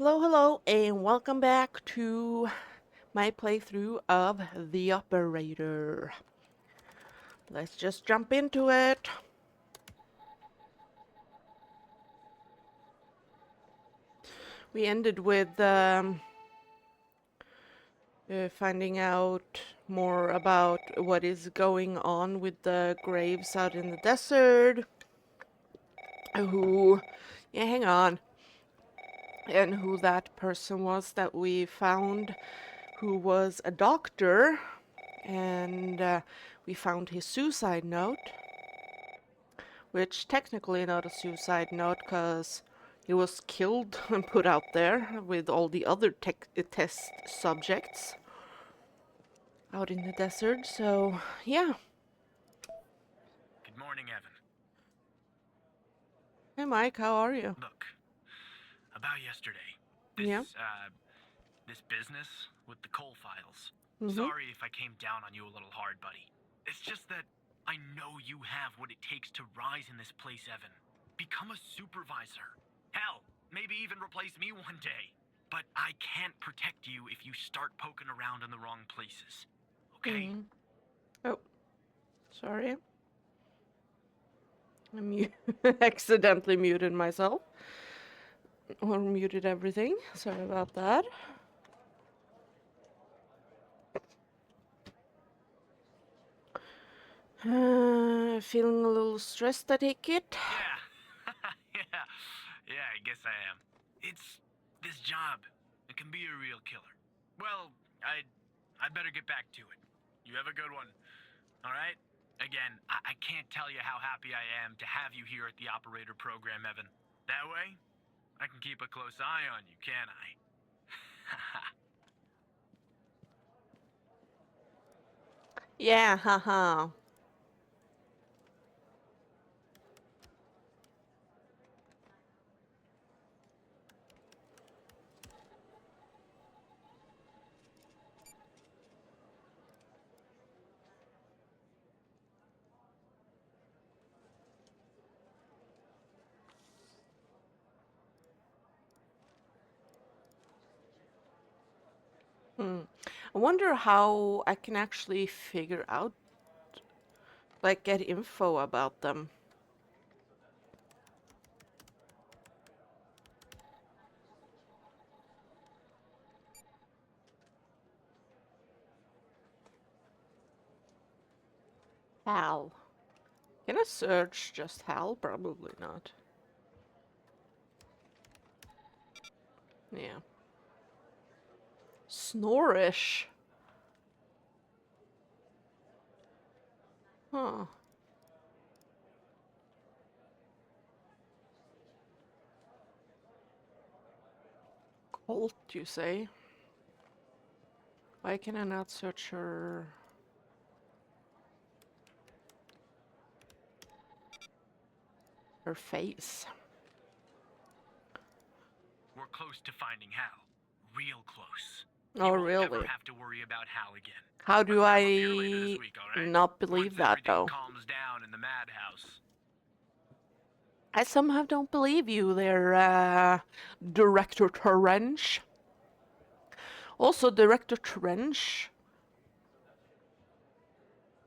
Hello, hello, and welcome back to my playthrough of The Operator. Let's just jump into it. We ended with finding out more about what is going on with the graves out in the desert. Who, yeah, hang on. And who that person was that we found who was a doctor. And we found his suicide note. Which technically not a suicide note because he was killed and put out there with all the other test subjects out in the desert. So, yeah. Good morning, Evan. Hey, Mike, how are you? Look, about yesterday. Yeah. This business with the coal files. Mm-hmm. Sorry if I came down on you a little hard, buddy. It's just that I know you have what it takes to rise in this place, Evan. Become a supervisor. Hell, maybe even replace me one day. But I can't protect you if you start poking around in the wrong places. Okay? Mm-hmm. Oh, sorry. Accidentally muted myself. Or muted everything. Sorry about that. Feeling a little stressed, I take it? Yeah. yeah. Yeah, I guess I am. It's this job. It can be a real killer. Well, I'd better get back to it. You have a good one. All right? Again, I can't tell you how happy I am to have you here at the operator program, Evan. That way, I can keep a close eye on you, can't I? Yeah, haha. I wonder how I can actually figure out, like, get info about them. Hal. Can I search just Hal? Probably not. Yeah. Snorish. Huh. Colt, you say? Why can I not search her face? We're close to finding Hal. Real close. Oh, You won't ever really? have to worry about Hal again. How Let's do grab a beer later this I week, all right? not believe Once that, everything though? calms down in the madhouse. I somehow don't believe you there, Director Trench. Also, Director Trench.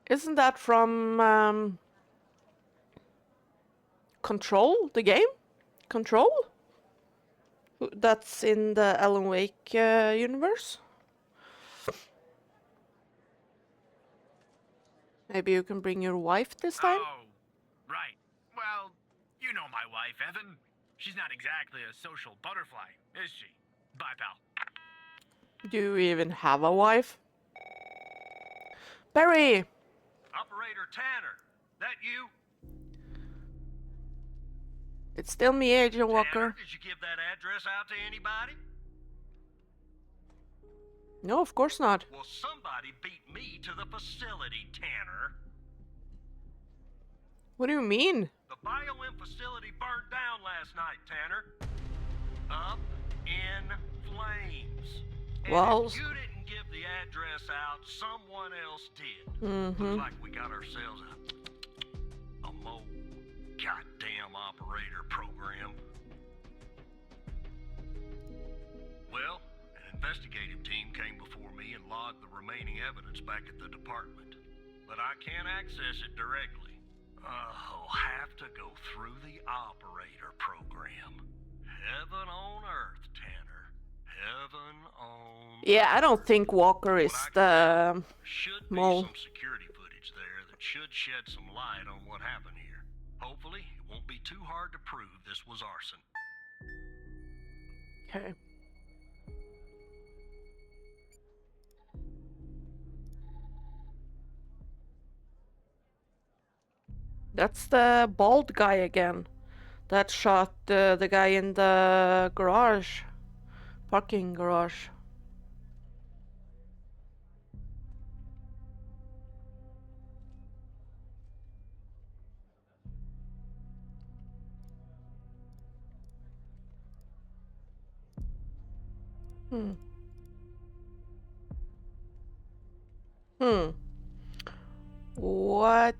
Isn't that from Control, the game? Control? That's in the Alan Wake universe? Maybe you can bring your wife this time? Oh, right. Well, you know my wife, Evan. She's not exactly a social butterfly, is she? Bye, pal. Do you even have a wife? Barry! Operator Tanner, that you? It's still me, Agent Tanner, Walker. did you give that address out to anybody? No, of course not. Well, somebody beat me to the facility, Tanner. What do you mean? The BioM facility burned down last night, Tanner. Up in flames. And Well, if you didn't give the address out, someone else did. mm-hmm. Looks like we got ourselves a mole goddamn operator program. remaining evidence back at the department, but I can't access it directly. I'll have to go through the operator program. Heaven on earth, Tanner. Heaven on Yeah, I don't think Walker is What I the should be mole. some security footage there that should shed some light on what happened here. Hopefully, it won't be too hard to prove this was arson. Okay. That's the bald guy again that shot the guy in the garage, parking garage. Hmm. Hmm. What?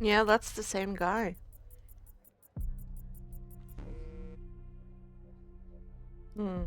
Yeah, that's the same guy. Hmm.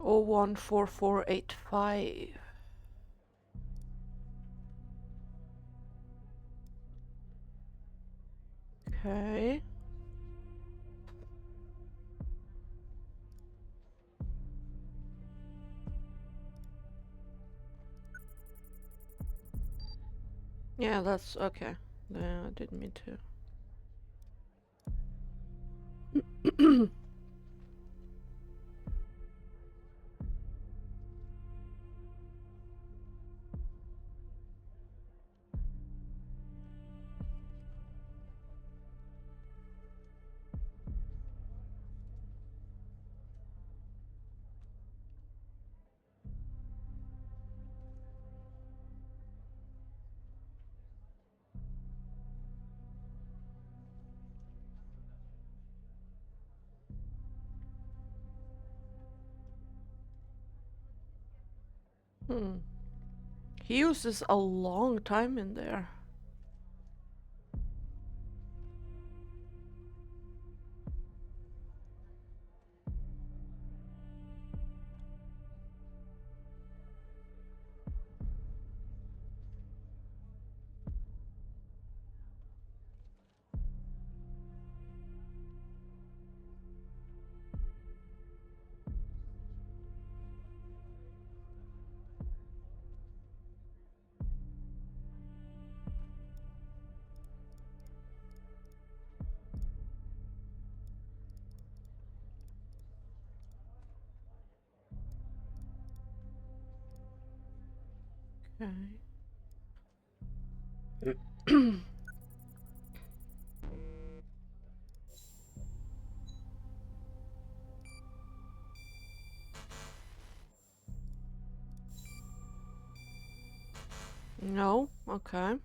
Oh, 14485. Okay. Yeah, that's okay. Yeah, I didn't mean to. Hmm. He uses a long time in there. Okay. No? Okay.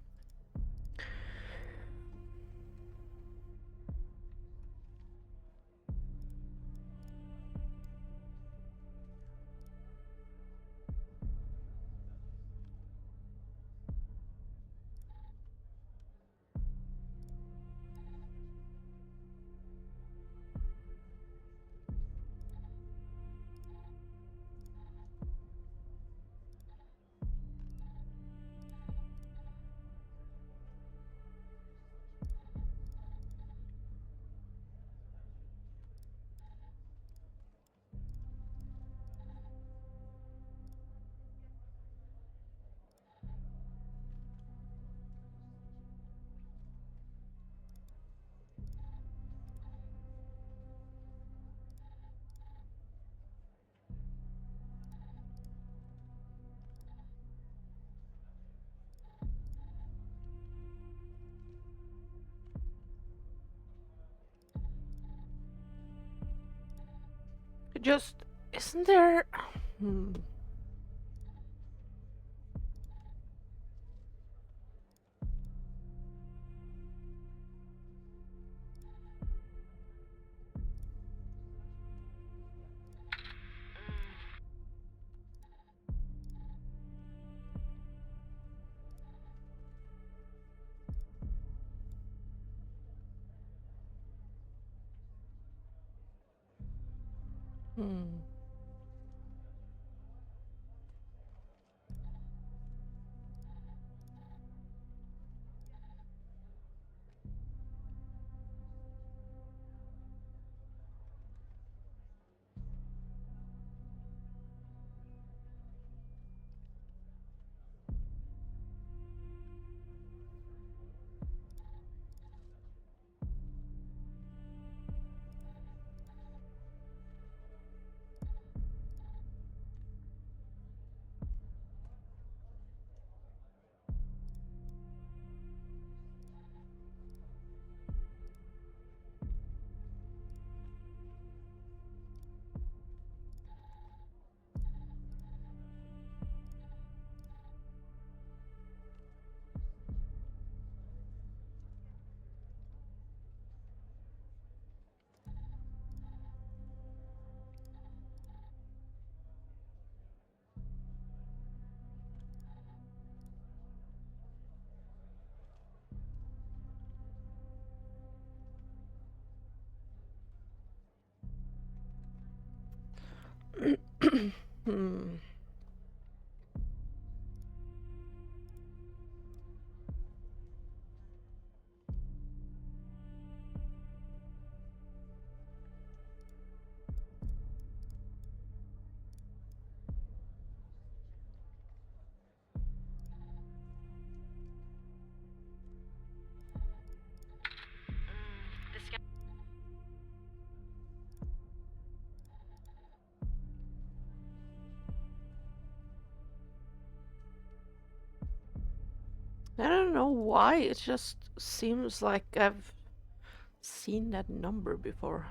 Just Isn't there... Hmm. Hmm. I don't know why, it just seems like I've seen that number before.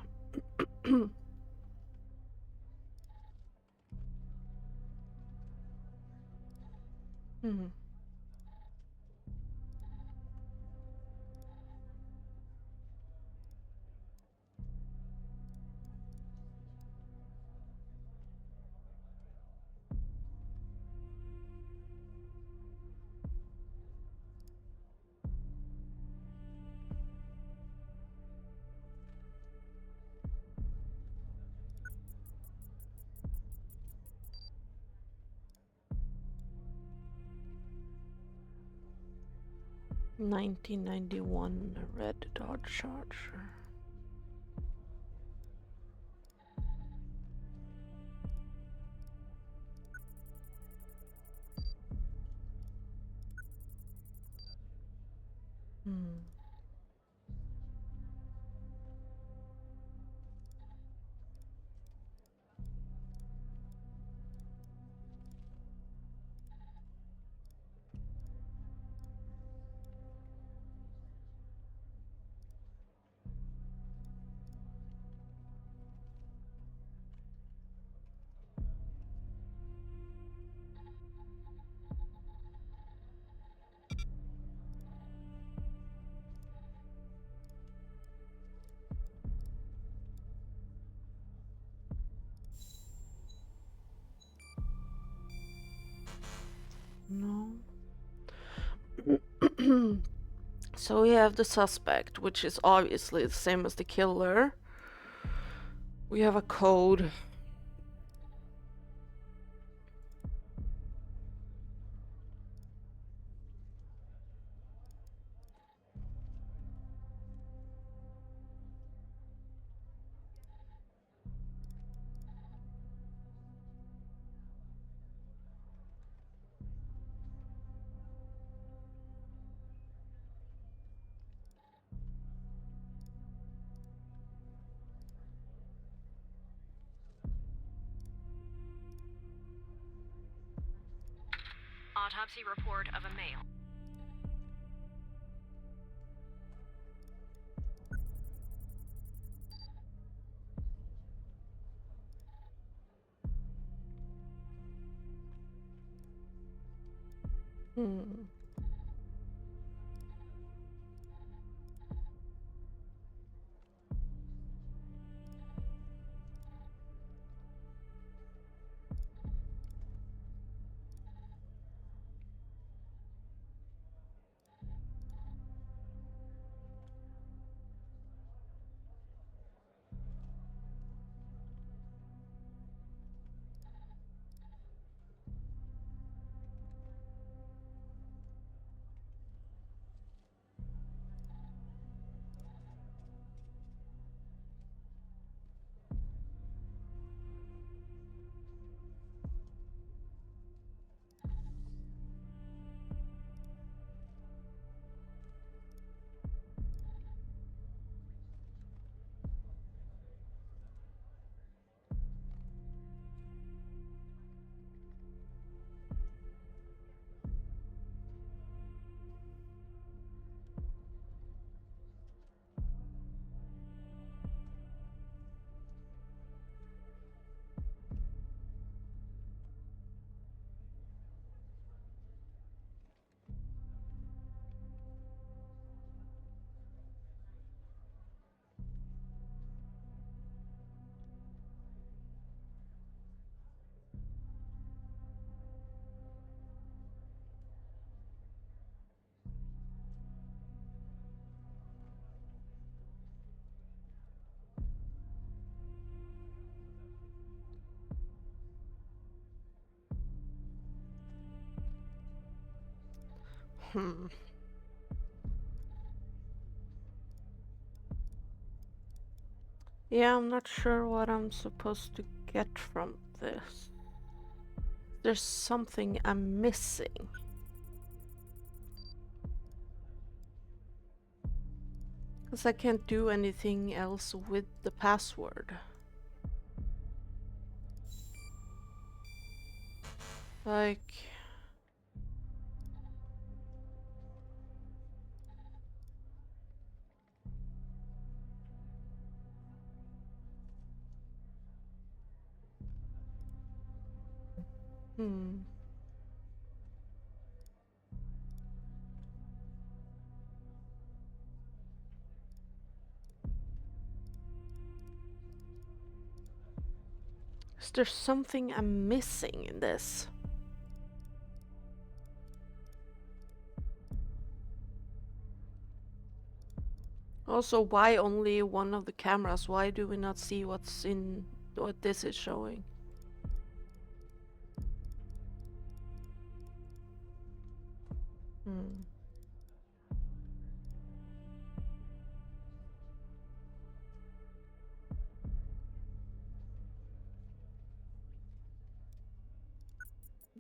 Hmm. $1991 red Dodge Charger. Hmm. No. So we have the suspect, which is obviously the same as the killer. We have a code. Autopsy report of a male. Hmm. Hmm. Yeah, I'm not sure what I'm supposed to get from this. There's something I'm missing. Because I can't do anything else with the password. Like... Hmm. Is there something I'm missing in this? Also, why only one of the cameras? Why do we not see what's in what this is showing? Hmm.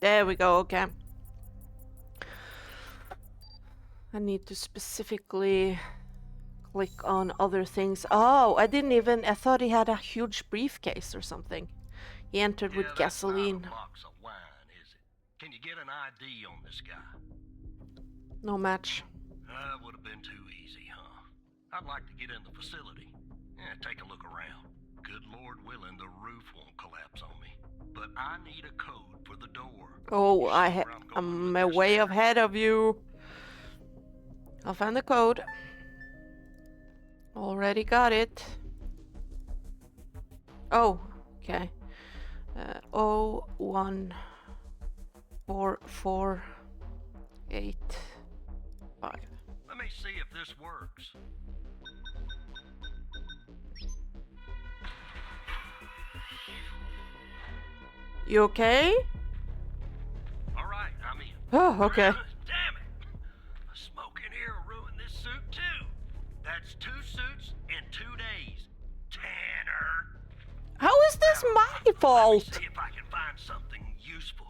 There we go, okay. I need to specifically click on other things. Oh, I thought he had a huge briefcase or something. He entered with That's not a gasoline. box of wine, is it? Can you get an ID on this guy? No match. That would have been too easy, huh? I'd like to get in the facility. Yeah, take a look around. Good Lord willing, the roof won't collapse on me. But I need a code for the door. Oh, You see where I'm going with I'm this way there? ahead of you. I'll find the code. Already got it. Oh, okay. 0144885. Let me see if this works. You okay? All right, I'm in. Oh, okay. Damn it! The smoke in here ruined this suit too. That's 2 suits in 2 days. Tanner. How is this my Let me fault? see if I can find something useful.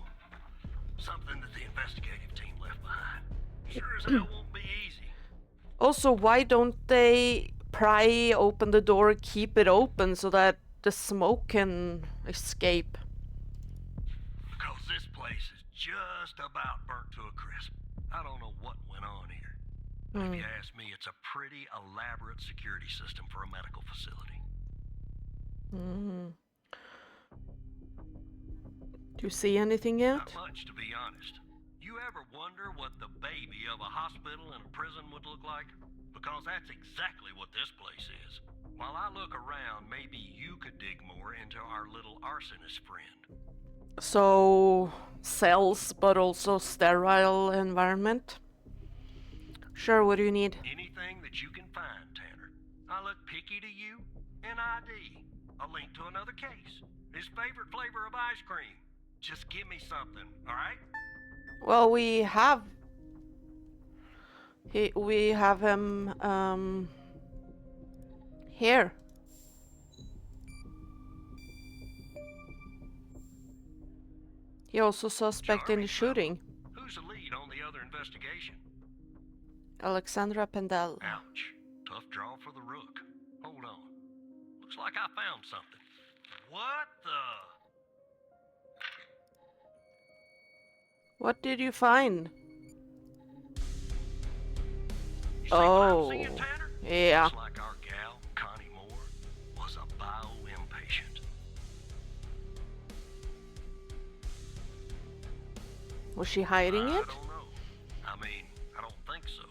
Something that the investigative team left behind. Sure as hell won't be easy. Also, why don't they pry open the door, keep it open so that the smoke can escape? Because this place is just about burnt to a crisp. I don't know what went on here. But if you ask me, it's a pretty elaborate security system for a medical facility. Do you see anything yet? Not much, to be honest. You ever wonder what the baby of a hospital and a prison would look like? Because that's exactly what this place is. While I look around, maybe you could dig more into our little arsonist friend. So, cells, but also sterile environment. Sure, what do you need? Anything that you can find, Tanner. I look picky to you. An ID. A link to another case. His favorite flavor of ice cream. Just give me something, alright? Well, we have him here. He also suspect in the shooting. Who's the lead on the other investigation? Alexandra Pendel. Ouch. Tough draw for the rook. Hold on. Looks like I found something. What the? What did you find? You see what I'm Oh, seeing, Tanner? yeah. Looks like our gal, Connie Moore, was a bio-impatient. Was she hiding I it? don't know. I mean, I don't think so.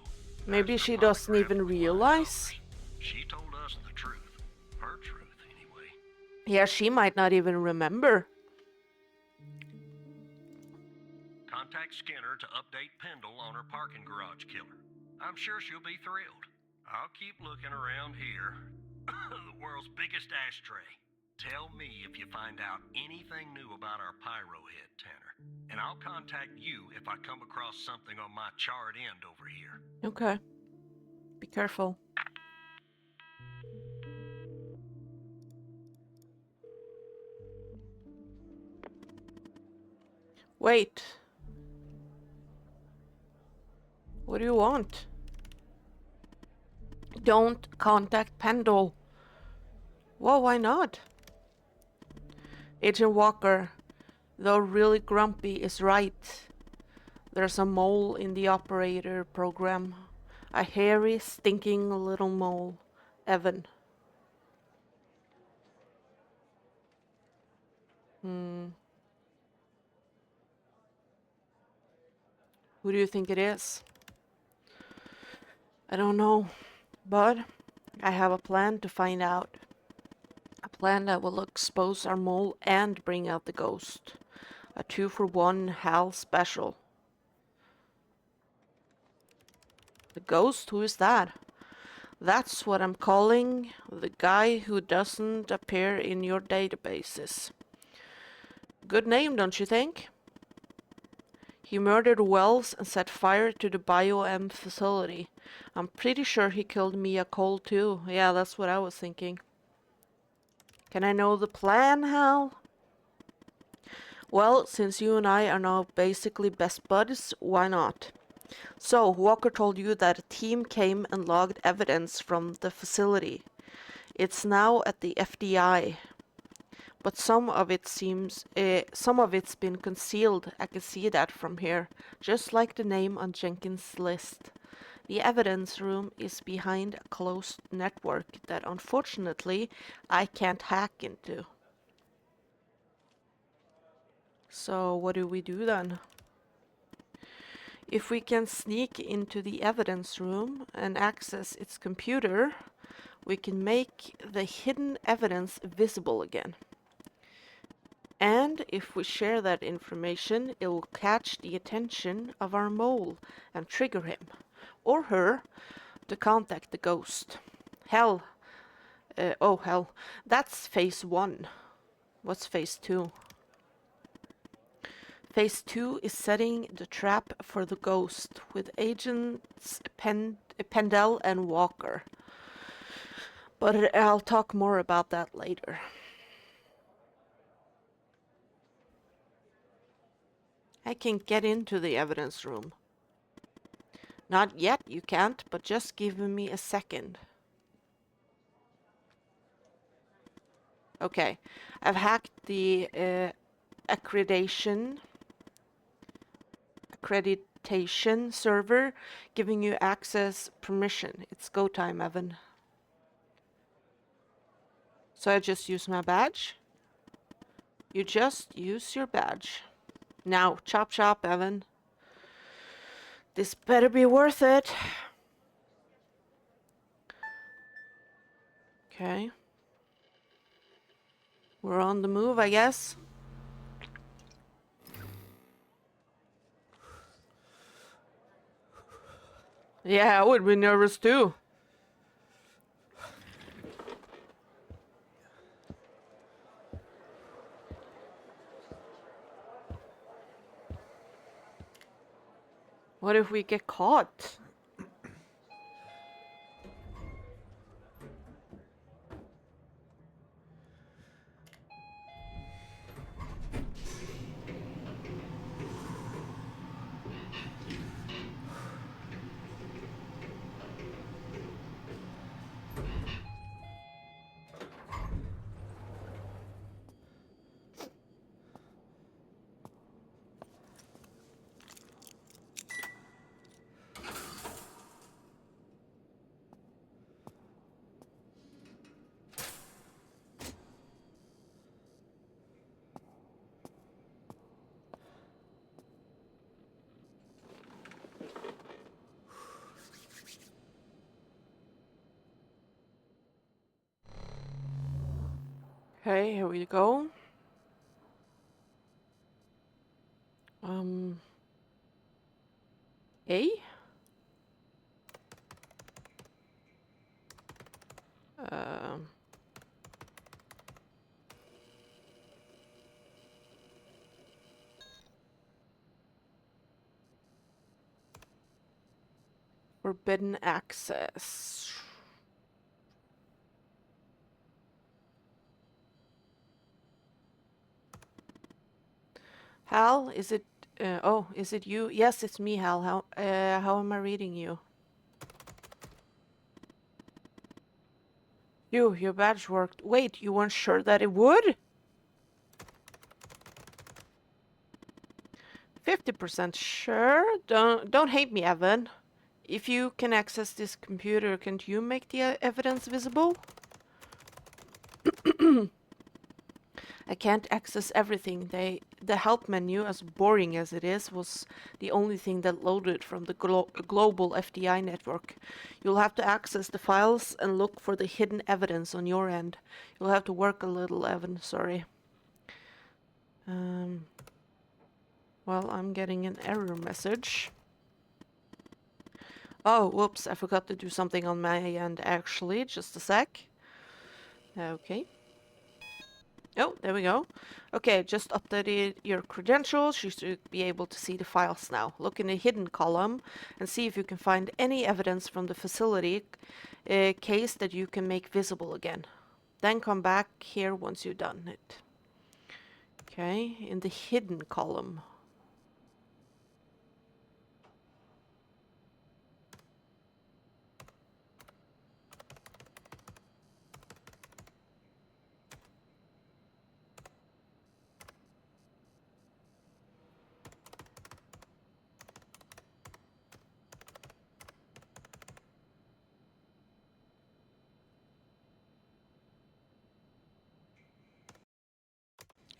Maybe That's she the doesn't polygraph even with my realize. numbers. She told us the truth. Her truth, anyway. Yeah, she might not even remember. Contact Skinner to update Pendle on her parking garage killer. I'm sure she'll be thrilled. I'll keep looking around here. The world's biggest ashtray. Tell me if you find out anything new about our pyro head, Tanner. And I'll contact you if I come across something on my charred end over here. Okay. Be careful. Wait. What do you want? Don't contact Pendle. Well, why not? Agent Walker, though really grumpy, is right. There's a mole in the operator program. A hairy, stinking little mole. Evan. Who do you think it is? I don't know, but I have a plan to find out. A plan that will expose our mole and bring out the ghost. A 2-for-1 Hal special. The ghost? Who is that? That's what I'm calling the guy who doesn't appear in your databases. Good name, don't you think? He murdered Wells and set fire to the BioM facility. I'm pretty sure he killed Mia Cole too. Yeah, that's what I was thinking. Can I know the plan, Hal? Well, since you and I are now basically best buds, why not? So, Walker told you that a team came and logged evidence from the facility. It's now at the FDI. But some of it's been concealed. I can see that from here, just like the name on Jenkins' list. The evidence room is behind a closed network that unfortunately I can't hack into. So what do we do then? If we can sneak into the evidence room and access its computer, we can make the hidden evidence visible again. And if we share that information, it will catch the attention of our mole and trigger him, or her, to contact the ghost. Hell. That's phase 1. What's phase 2? Phase 2 is setting the trap for the ghost with agents Pendel and Walker. But I'll talk more about that later. I can get into the evidence room. Not yet, you can't, but just give me a second. Okay, I've hacked the accreditation server, giving you access permission. It's go time, Evan. So I just use my badge. You just use your badge. Now, chop chop, Evan. This better be worth it. Okay. We're on the move, I guess. Yeah, I would be nervous too. What if we get caught? Okay, here we go. A? Forbidden access. Hal, is it? Oh, is it you? Yes, it's me, Hal. How am I reading you? Your badge worked. Wait, you weren't sure that it would? 50% sure. Don't hate me, Evan. If you can access this computer, can't you make the evidence visible? I can't access everything. The help menu, as boring as it is, was the only thing that loaded from the global FDI network. You'll have to access the files and look for the hidden evidence on your end. You'll have to work a little, Evan, sorry. Well, I'm getting an error message. Oh, whoops, I forgot to do something on my end, actually. Just a sec. Okay. Oh, there we go. Okay, just updated your credentials. You should be able to see the files now. Look in the hidden column and see if you can find any evidence from the facility case that you can make visible again. Then come back here once you've done it. Okay, in the hidden column.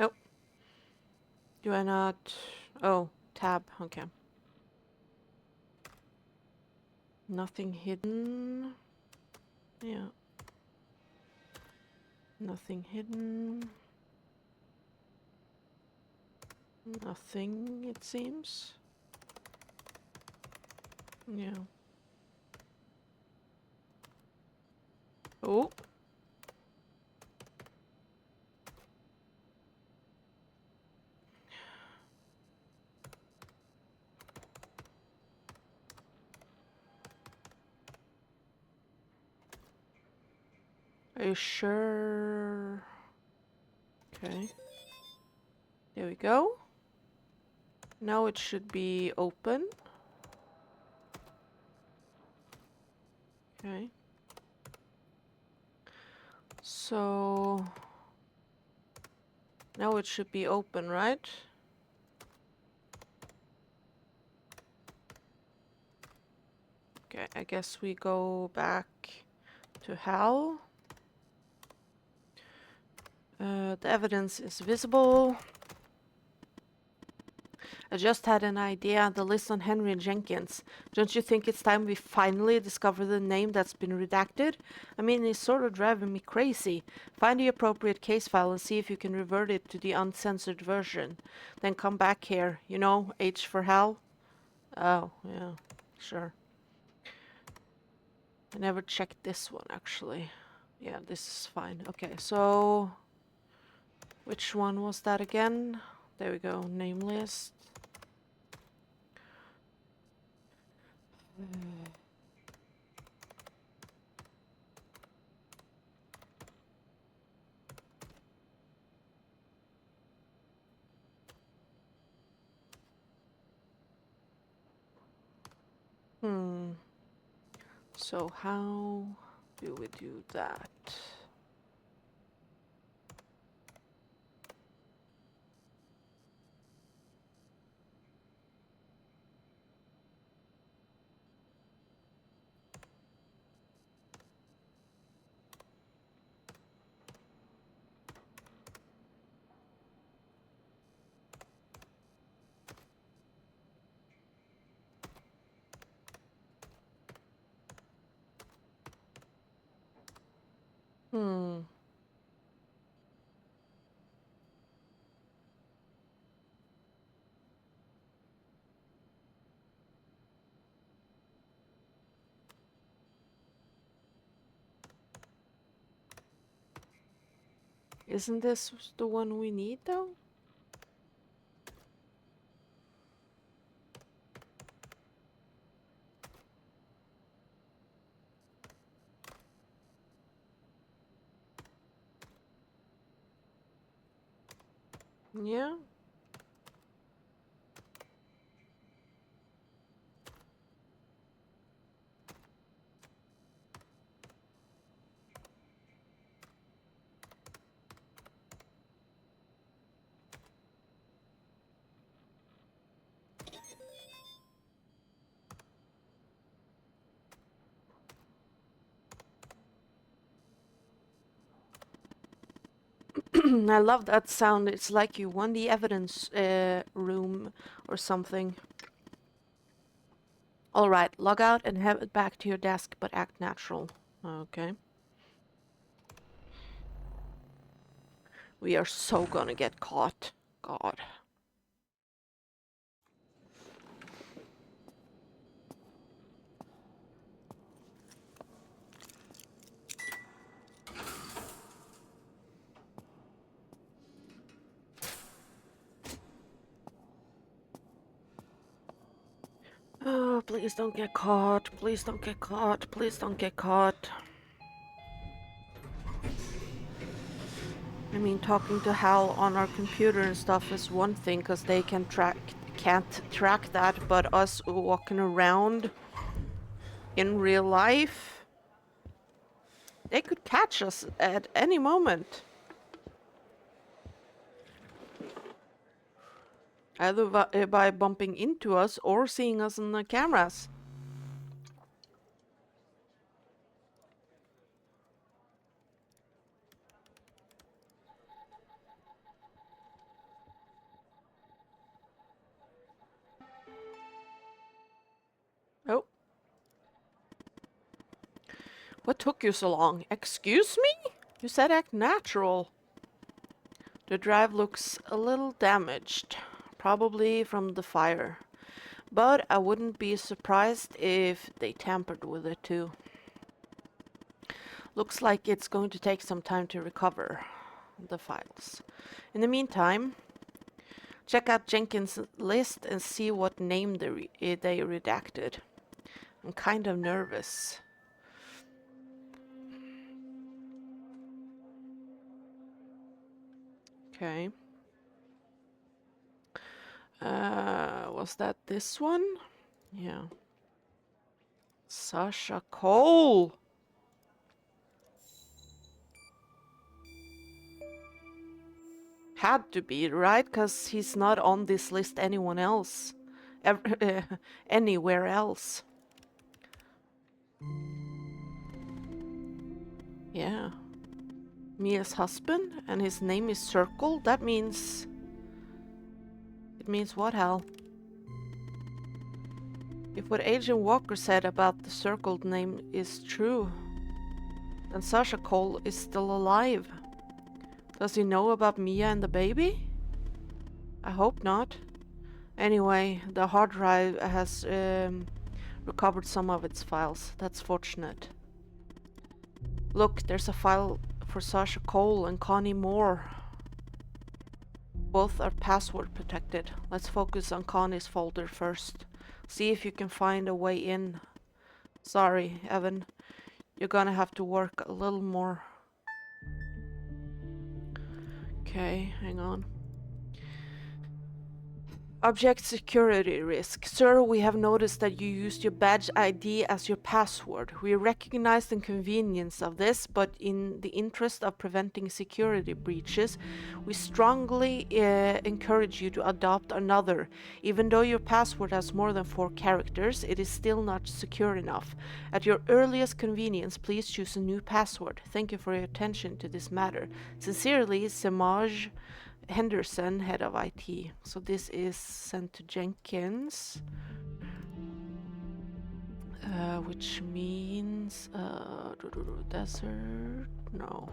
Oh. Do I not? Oh, tab. Okay. Nothing hidden. Yeah. Nothing hidden. Nothing, it seems. Yeah. Oh. Are you sure? Okay. There we go. Now it should be open. Okay. So now it should be open, right? Okay, I guess we go back to Hal. The evidence is visible. I just had an idea, the list on Henry Jenkins. Don't you think it's time we finally discover the name that's been redacted? I mean, it's sort of driving me crazy. Find the appropriate case file and see if you can revert it to the uncensored version. Then come back here. You know, H for hell? Oh, yeah, sure. I never checked this one, actually. Yeah, this is fine. Okay, so... which one was that again? There we go, name list. So how do we do that? Isn't this the one we need, though? Yeah. I love that sound. It's like you won the evidence room or something. Alright, log out and head back to your desk, but act natural. Okay. We are so gonna get caught. God. Oh, please don't get caught. Please don't get caught. Please don't get caught. I mean, talking to Hal on our computer and stuff is one thing, because they can't track that, but us walking around in real life, they could catch us at any moment. Either by bumping into us or seeing us on the cameras. Oh. What took you so long? Excuse me? You said act natural. The drive looks a little damaged, probably from the fire. But I wouldn't be surprised if they tampered with it too. Looks like it's going to take some time to recover the files. In the meantime, check out Jenkins' list and see what name they redacted. I'm kind of nervous. Okay. Was that this one? Yeah. Sasha Cole! Had to be, right? Because he's not on this list anywhere else. Yeah. Mia's husband, and his name is Circle. That means... It means what, Hal? If what Agent Walker said about the circled name is true, then Sasha Cole is still alive. Does he know about Mia and the baby? I hope not. Anyway, the hard drive has recovered some of its files. That's fortunate. Look, there's a file for Sasha Cole and Connie Moore. Both are password protected. Let's focus on Connie's folder first. See if you can find a way in. Sorry, Evan. You're gonna have to work a little more. Okay, hang on. Object security risk. Sir, we have noticed that you used your badge ID as your password. We recognize the inconvenience of this, but in the interest of preventing security breaches, we strongly encourage you to adopt another. Even though your password has more than 4 characters, it is still not secure enough. At your earliest convenience, please choose a new password. Thank you for your attention to this matter. Sincerely, Samaj Henderson, head of IT. So this is sent to Jenkins, which means desert, no,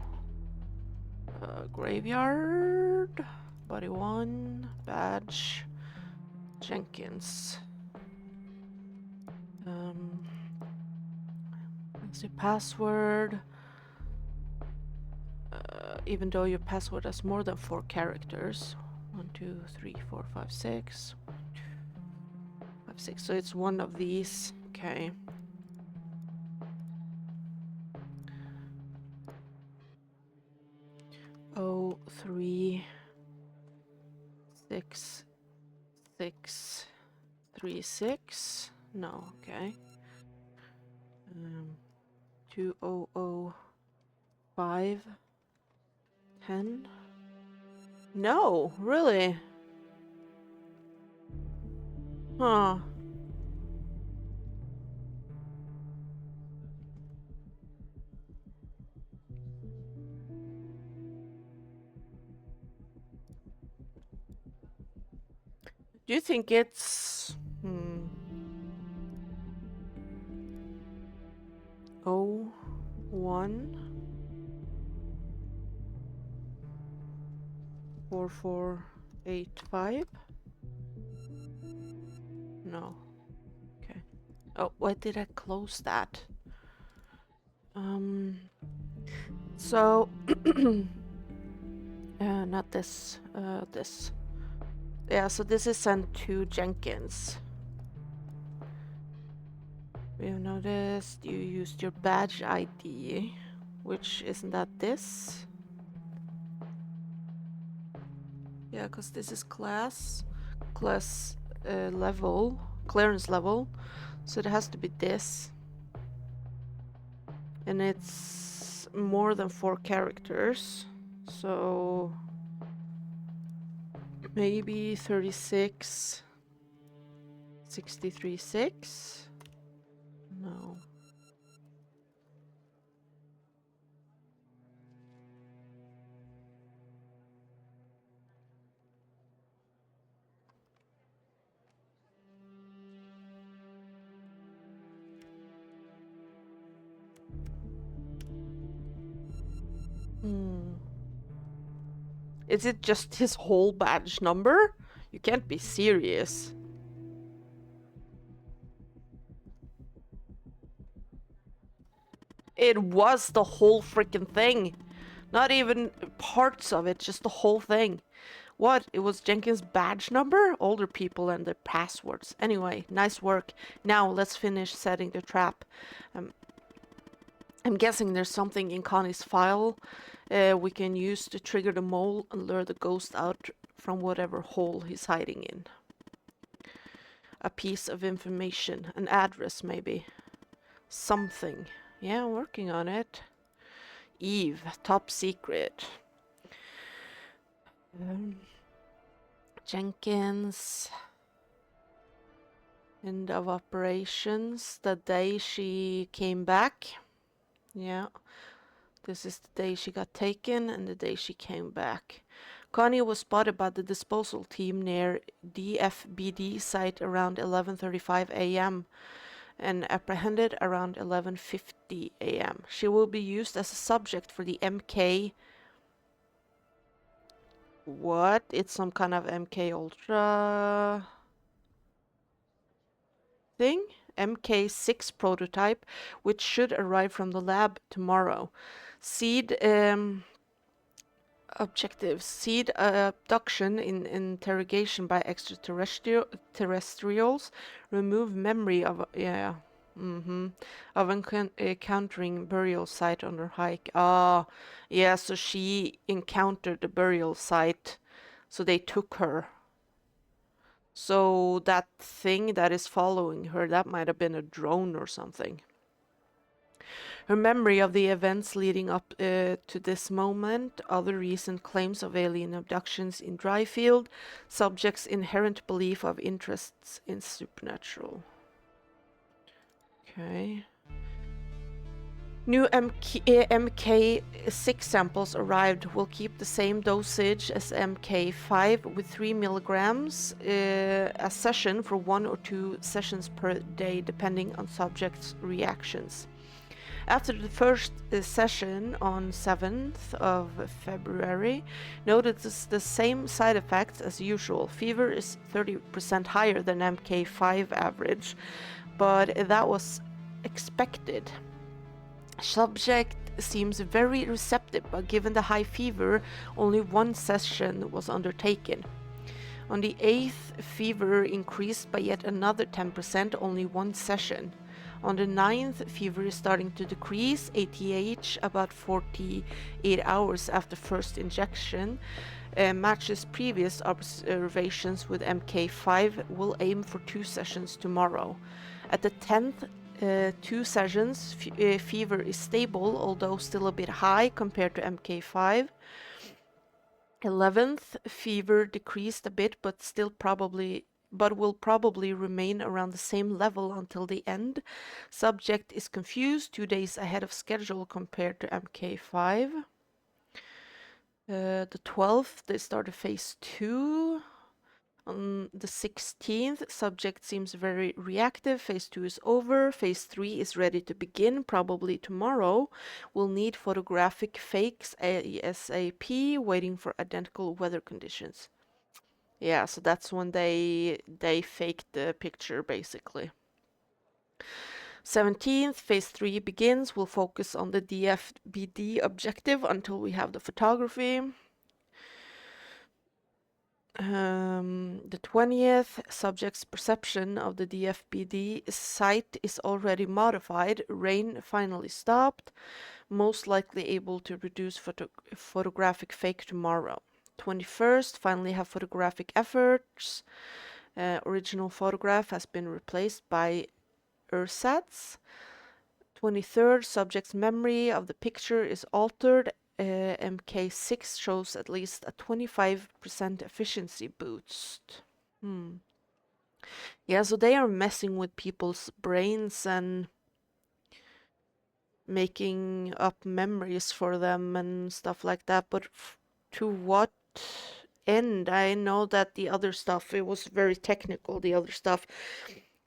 graveyard, body 1, badge, Jenkins. Let's see, password. Even though your password has more than 4 characters. 1, 2, 3, 4, 5, 6. 5, 6. So it's one of these. Okay. Oh, 3, 6, 6, 3, 6. No, okay. 2005. 10? No, really? Huh. Do you think it's... Oh, 1 4485? No. Okay. Oh, why did I close that? So not this, this. Yeah, so this is sent to Jenkins. We have noticed you used your badge ID, which isn't that this? Yeah, because this is class level, clearance level, so it has to be this. And it's more than 4 characters, so maybe 36, 63, 6? No. Is it just his whole badge number? You can't be serious. It was the whole freaking thing. Not even parts of it, just the whole thing. What? It was Jenkins' badge number? Older people and their passwords. Anyway, nice work. Now let's finish setting the trap. I'm guessing there's something in Connie's file we can use to trigger the mole and lure the ghost out from whatever hole he's hiding in. A piece of information, an address maybe. Something. Yeah, I'm working on it. Eve, top secret. Jenkins. End of operations. The day she came back. Yeah. This is the day she got taken and the day she came back. Connie was spotted by the disposal team near DFBD site around 11:35 a.m. and apprehended around 11:50 a.m. She will be used as a subject for the MK. What? It's some kind of MK Ultra thing? MK6 prototype, which should arrive from the lab tomorrow. Seed objectives. Seed abduction in interrogation by extraterrestrials. Remove memory of encountering burial site on her hike. Ah, yeah. So she encountered the burial site, so they took her. So that thing that is following her, that might have been a drone or something. Her memory of the events leading up to this moment, other recent claims of alien abductions in Dryfield, subject's inherent belief of interests in supernatural. Okay. New MK6 samples arrived. Will keep the same dosage as MK5 with 3 milligrams a session for 1 or 2 sessions per day, depending on subject's reactions. After the first session on 7th of February, noticed the same side effects as usual. Fever is 30% higher than MK5 average, but that was expected. Subject seems very receptive, but given the high fever, only 1 session was undertaken. On the 8th, fever increased by yet another 10%, only 1 session. On the 9th, fever is starting to decrease, ATH about 48 hours after first injection. Matches previous observations with MK5. Will aim for 2 sessions tomorrow. At the 10th, 2 sessions, fever is stable, although still a bit high compared to MK5. 11th, fever decreased a bit, but will probably remain around the same level until the end. Subject is confused, 2 days ahead of schedule compared to MK5. The 12th, they started phase 2. On the 16th, subject seems very reactive. Phase 2 is over. Phase 3 is ready to begin, probably tomorrow. Will need photographic fakes ASAP, waiting for identical weather conditions. Yeah, so that's when they faked the picture, basically. 17th, phase 3 begins. We'll focus on the DFBD objective until we have the photography. The 20th, subject's perception of the DFBD site is already modified. Rain finally stopped. Most likely able to reduce photographic fake tomorrow. 21st, finally have photographic efforts. Original photograph has been replaced by ersatz. 23rd, subject's memory of the picture is altered. MK6 shows at least a 25% efficiency boost. Yeah, so they are messing with people's brains and making up memories for them and stuff like that, but to what end? I know that the other stuff, it was very technical, the other stuff,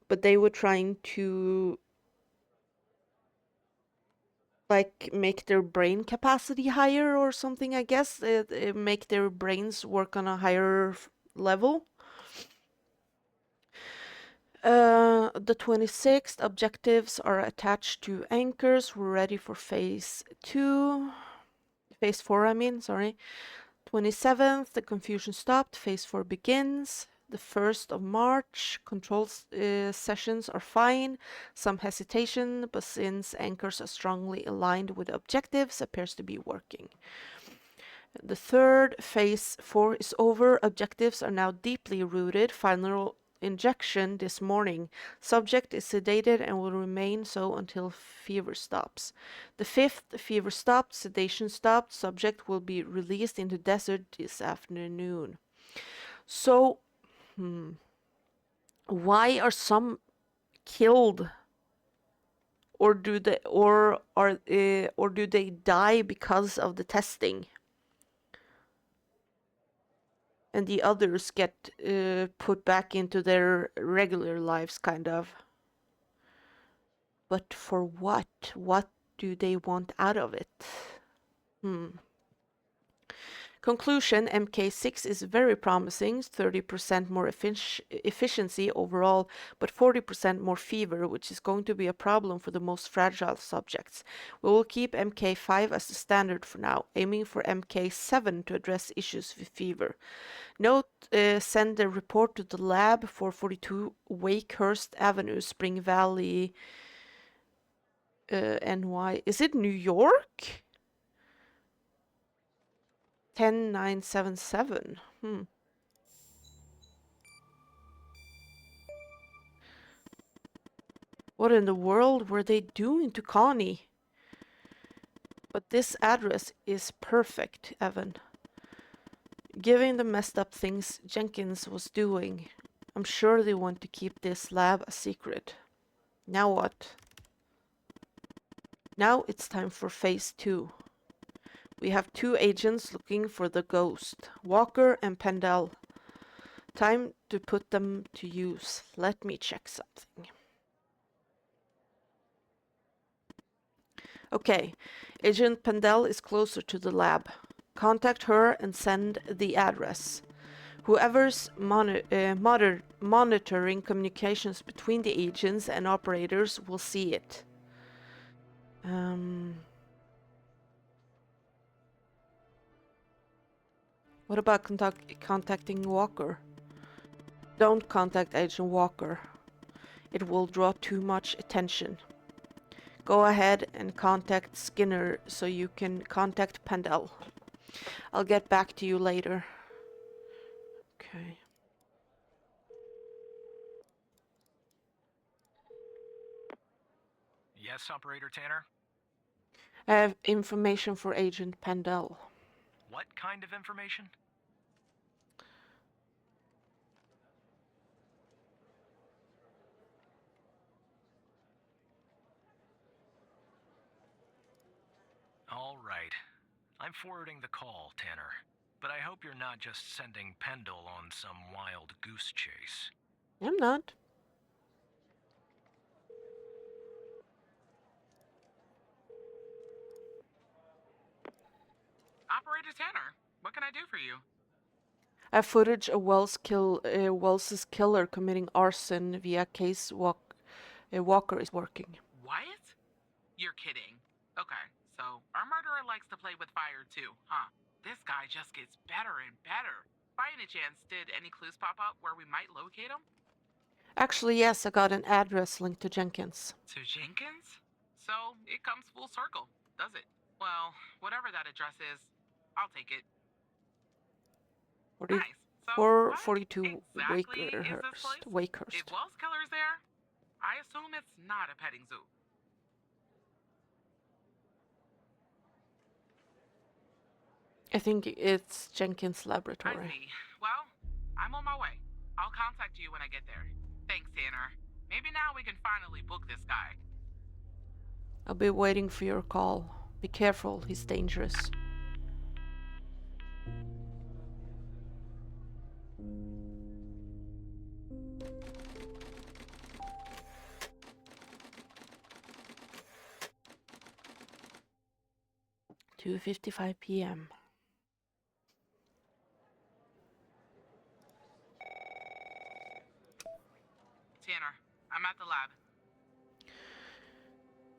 but they were trying to like make their brain capacity higher or something, I guess. Make their brains work on a higher level. The 26th, objectives are attached to anchors. We're ready for phase 4, I mean, sorry. 27th, the confusion stopped. Phase 4 begins. The 1st of March, control sessions are fine. Some hesitation, but since anchors are strongly aligned with objectives, appears to be working. The 3rd, phase 4 is over. Objectives are now deeply rooted. Final injection this morning. Subject is sedated and will remain so until fever stops. The 5th, fever stopped, sedation stopped. Subject will be released into desert this afternoon. So, why are some killed, or do they die because of the testing? and the others get put back into their regular lives, kind of. But for what? What do they want out of it? Conclusion, MK6 is very promising, 30% more efficiency overall, but 40% more fever, which is going to be a problem for the most fragile subjects. We will keep MK5 as the standard for now, aiming for MK7 to address issues with fever. Note, send a report to the lab for 42 Wakehurst Avenue, Spring Valley, NY. Is it New York? 10977. What in the world were they doing to Connie? But this address is perfect, Evan. Given the messed up things Jenkins was doing, I'm sure they want to keep this lab a secret. Now what? Now it's time for phase 2. We have 2 agents looking for the ghost, Walker and Pendel. Time to put them to use. Let me check something. Okay, Agent Pendel is closer to the lab. Contact her and send the address. Whoever's monitoring communications between the agents and operators will see it. What about contacting Walker? Don't contact Agent Walker. It will draw too much attention. Go ahead and contact Skinner so you can contact Pendel. I'll get back to you later. Okay. Yes, Operator Tanner? I have information for Agent Pendel. What kind of information? All right. I'm forwarding the call, Tanner. But I hope you're not just sending Pendle on some wild goose chase. I'm not. Operator Tanner, what can I do for you? I have footage of Wells's killer committing arson via case Walker is working. What? You're kidding. Okay, so our murderer likes to play with fire too, huh? This guy just gets better and better. By any chance, did any clues pop up where we might locate him? Actually, yes, I got an address linked to Jenkins. To Jenkins? So it comes full circle, does it? Well, whatever that address is, I'll take it. Nice. So 42 exactly is this place? Wakehurst. If Wells Killer's there, I assume it's not a petting zoo. I think it's Jenkins' laboratory. I see. Well, I'm on my way. I'll contact you when I get there. Thanks, Tanner. Maybe now we can finally book this guy. I'll be waiting for your call. Be careful, he's dangerous. "2:55 p.m. Tanner, I'm at the lab.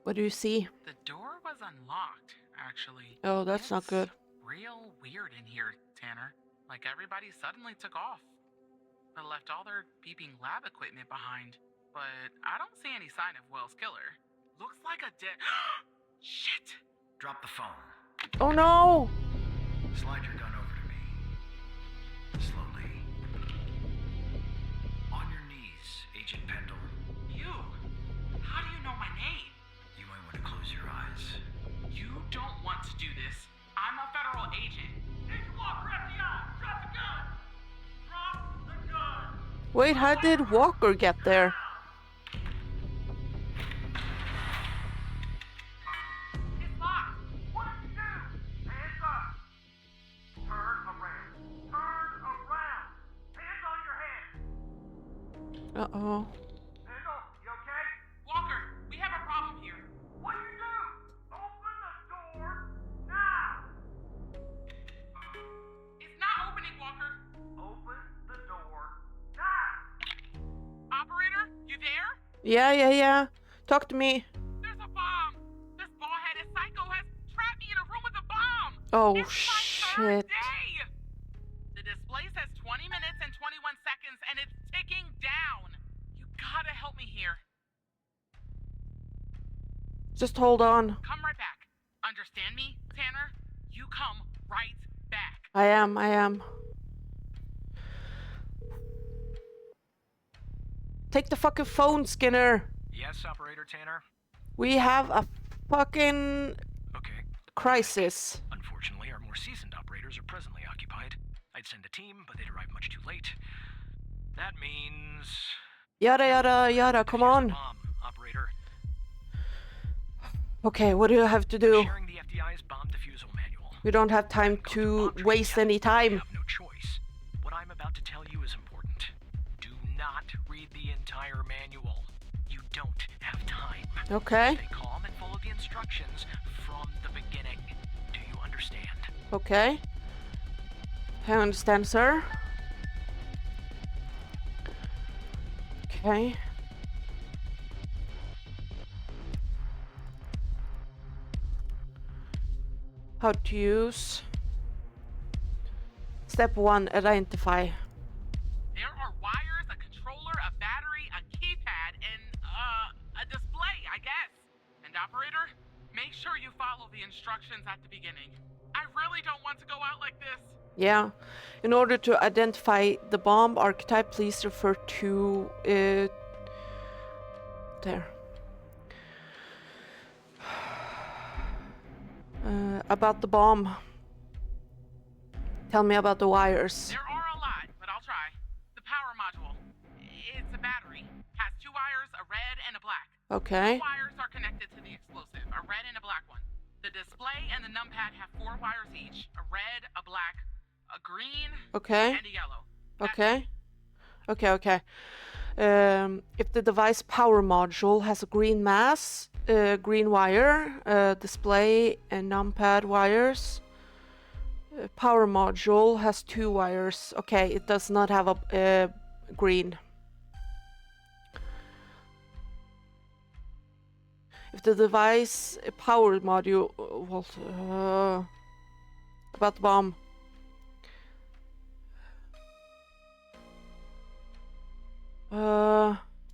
What do you see? The door was unlocked, actually. Oh, that's not good. Real weird in here, Tanner. Like everybody suddenly took off. But left all their beeping lab equipment behind. But I don't see any sign of Wells' killer. Looks like a dead... Shit! Drop the phone. Oh no! Slide your gun over to me. Slowly. On your knees, Agent Pendle. You? How do you know my name? You might want to close your eyes. You don't want to do this. I'm a federal agent. Agent Walker, FBI! Drop the gun! Drop the gun! Wait, how did Walker get there? It's locked! What did you do? Hands up! Turn around! Turn around! Uh-oh. Pendle, you okay? Walker, we have a problem here. What you do? Open the door now! It's not opening, Walker. Open the door now! Operator, you there? Yeah. Talk to me. There's a bomb. This ball-headed psycho has trapped me in a room with a bomb. Oh, It's my third shit. day. The display says 20 minutes and 21 seconds, and it's ticking down. You gotta help me here. Just hold on. Come right back. Understand me, Tanner? You come right back. I am. Take the fucking phone, Skinner. Yes, Operator Tanner? We have a fucking Okay. crisis. Unfortunately, our more seasoned operators are presently occupied. I'd send a team, but they'd arrive much too late. That means... Yada, come Defuse the on. bomb, Operator. Okay, what do I have to do? Sharing the FDI's bomb defusal manual. We don't have time Go to bomb training waste yet. any You time. have no choice. What I'm about to tell you is important. Do not read the entire manual. You don't have time. Okay, Stay calm and follow the instructions from the beginning. Do you understand? okay. I understand, sir. Okay. How to use. Step 1, identify. There are wires, a controller, a battery, a keypad, and, a display, I guess. And operator, make sure you follow the instructions at the beginning. I really don't want to go out like this. Yeah. In order to identify the bomb archetype, please refer to there. About the bomb. Tell me about the wires. There are a lot, but I'll try. The power module. It's a battery. Has two wires, a red and a black. Okay. Two wires are connected to the explosive, a red and a black one. The display and the numpad have 4 wires each, a red, a black, a green, Okay. and a yellow. Okay. If the device power module has a green mass, green wire, display and numpad wires. Power module has 2 wires. Okay, it does not have a green. If the device power module about the bomb.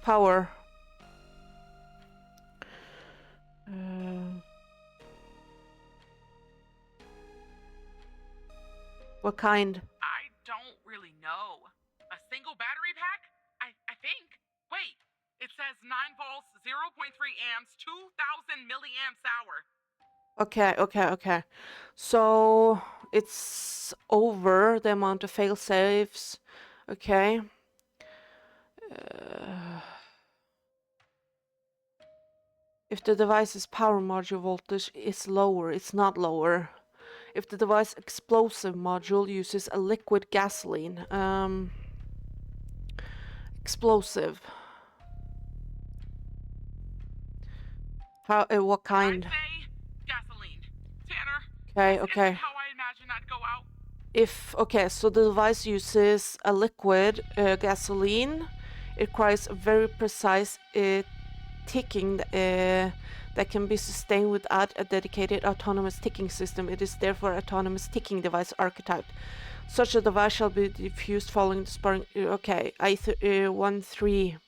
Power. What kind? I don't really know. A single battery pack? I think. Wait, it says 9 volts, 0.3 amps, 2000 milliamps hour. Okay. So it's over the amount of fail safes. Okay. If the device's power module voltage is lower, it's not lower. If the device explosive module uses a liquid gasoline, explosive. How? What kind? I'd say gasoline. Tanner. Okay. Is how I imagine I'd go out. So the device uses a liquid gasoline. It requires a very precise ticking that can be sustained without a dedicated autonomous ticking system. It is therefore autonomous ticking device archetype. Such a device shall be diffused following the sparring. Okay, I13.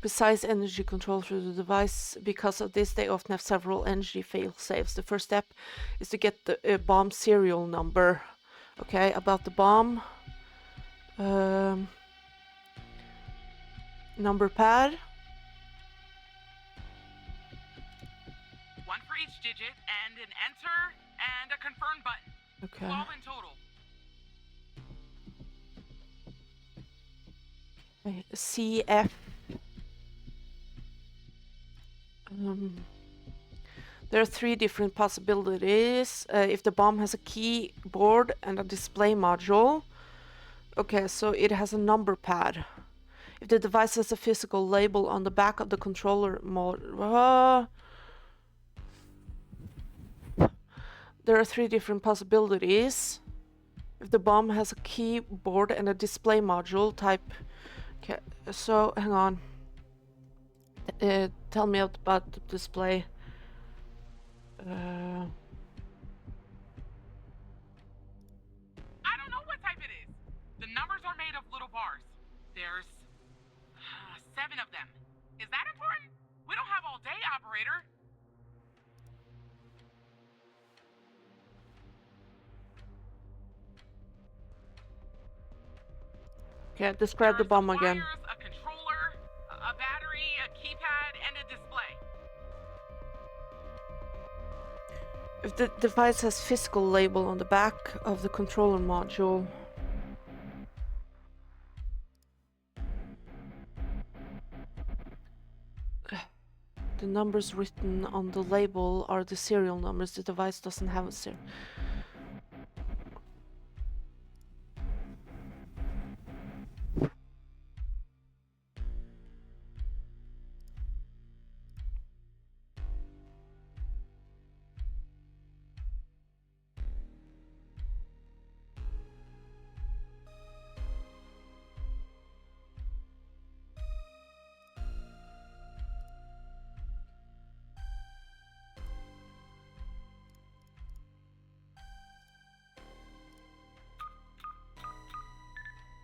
Precise energy control through the device. Because of this, they often have several energy fail-safes. The first step is to get the bomb serial number. Okay, about the bomb. Number pad. 1 for each digit, and an enter and a confirm button. Okay. 12 in total. There are 3 different possibilities. If the bomb has a keyboard and a display module. Okay, so it has a number pad. If the device has a physical label on the back of the controller module. There are 3 different possibilities. If the bomb has a keyboard and a display module type. Okay, so hang on. Tell me about the display. I don't know what type it is. The numbers are made of little bars. There's 7 of them. Is that important? We don't have all day, operator. Okay, describe the There's bomb some again. wires, a controller, a battery, a keypad, and a display. If the device has physical label on the back of the controller module. The numbers written on the label are the serial numbers. The device doesn't have a serial.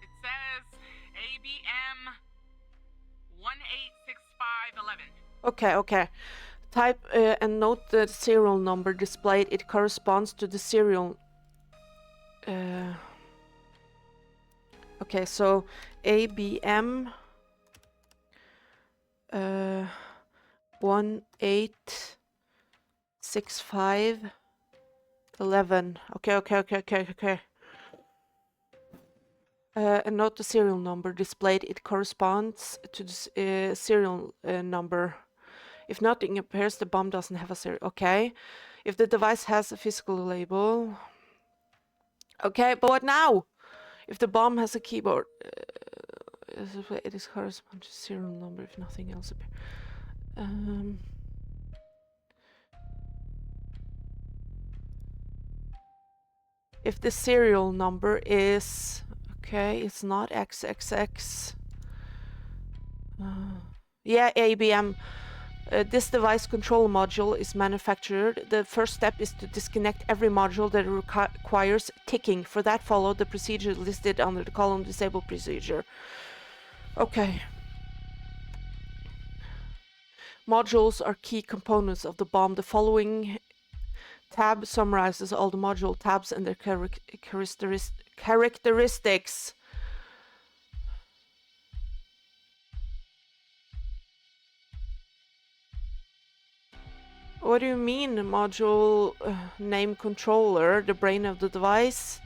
It says ABM 186511. Okay. Type and note the serial number displayed. It corresponds to the serial. Okay, so ABM 186511. Okay. And note the serial number displayed. It corresponds to the serial number. If nothing appears, the bomb doesn't have a serial. Okay. If the device has a physical label. Okay, but what now? If the bomb has a keyboard, it is correspond to serial number. If nothing else appears. If the serial number is okay, it's not XXX. Yeah, ABM. This device control module is manufactured. The first step is to disconnect every module that requires ticking. For that, follow the procedure listed under the column disable procedure. Okay. Modules are key components of the bomb. The following tab summarizes all the module tabs and their characteristics. What do you mean, module name controller, the brain of the device?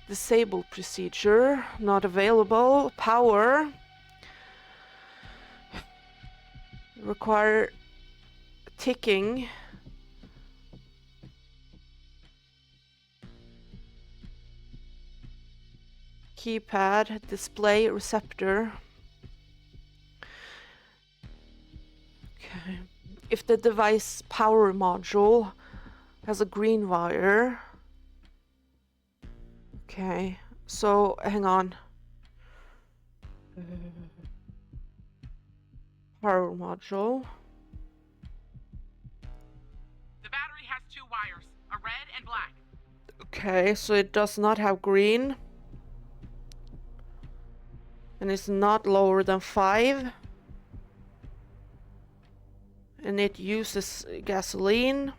Disable procedure, not available. Power. Require ticking. Keypad, display, receptor. Okay. If the device power module has a green wire. Okay, so hang on. Power module. The battery has 2 wires, a red and black. Okay, so it does not have green. And it's not lower than 5. And it uses gasoline.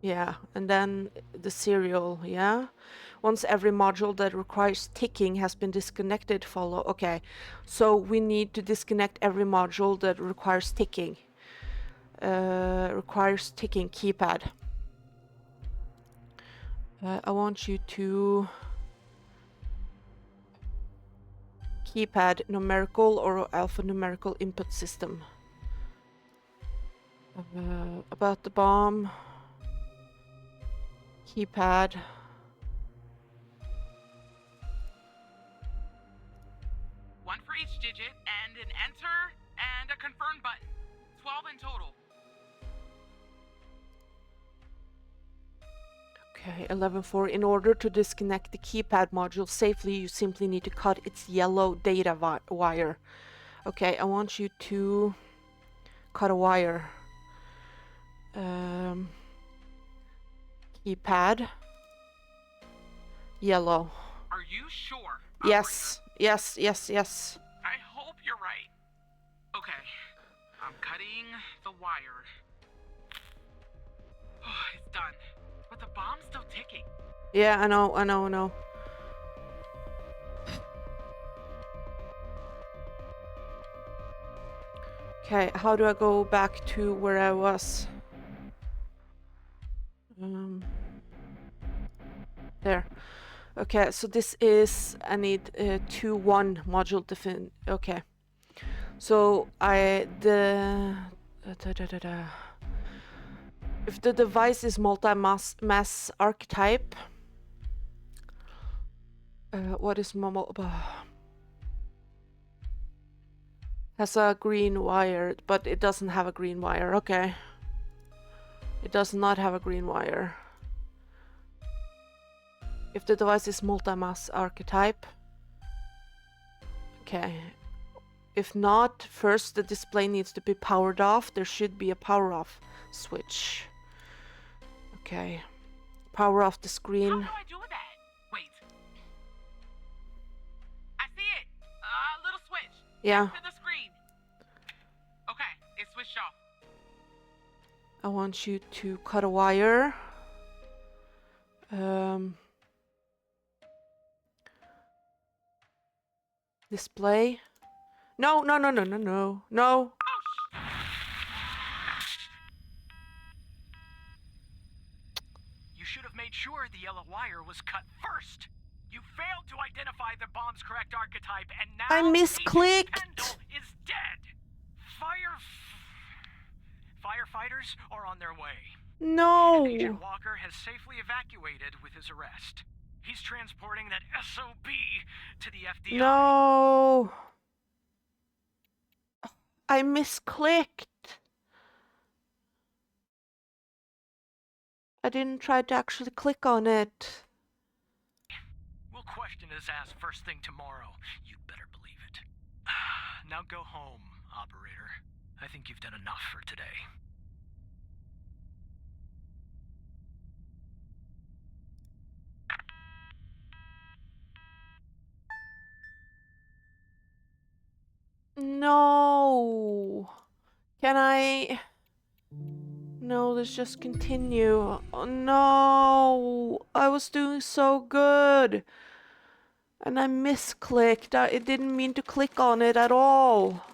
Yeah, and then the serial, yeah. Once every module that requires ticking has been disconnected, follow. Okay, so we need to disconnect every module that requires ticking. Requires ticking keypad. I want you to Keypad, numerical or alphanumerical input system. About the bomb. Keypad. One for each digit, and an enter and a confirm button. 12 in total. Okay, 11.4. In order to disconnect the keypad module safely, you simply need to cut its yellow data wire. Okay, I want you to cut a wire. Keypad. Yellow. Are you sure? Yes, yes, yes, yes. I hope you're right. Okay, I'm cutting the wire. Oh, it's done. But the bomb's still ticking. Yeah, I know. Okay, how do I go back to where I was? There. Okay, so this is, I need 2.1 module defin. Okay. So if the device is multi-mass archetype, what is has a green wire, but it doesn't have a green wire. Okay. It does not have a green wire. If the device is multi-mass archetype. Okay. If not, first the display needs to be powered off. There should be a power off switch. Okay. Power off the screen. How do I do that? Wait. I see it. A little switch. Yeah. Next to the screen. Okay, it's switched off. I want you to cut a wire. Display. No. You should have made sure the yellow wire was cut first. You failed to identify the bomb's correct archetype, and now I misclicked. Agent Pendle is dead. Firefighters are on their way. No. Agent Walker has safely evacuated with his arrest. He's transporting that SOB to the FBI. No. I misclicked. I didn't try to actually click on it. We'll question his ass first thing tomorrow. You better believe it. Now go home, operator. I think you've done enough for today. No. Can I? No, let's just continue. Oh, no. I was doing so good. And I misclicked. I didn't mean to click on it at all.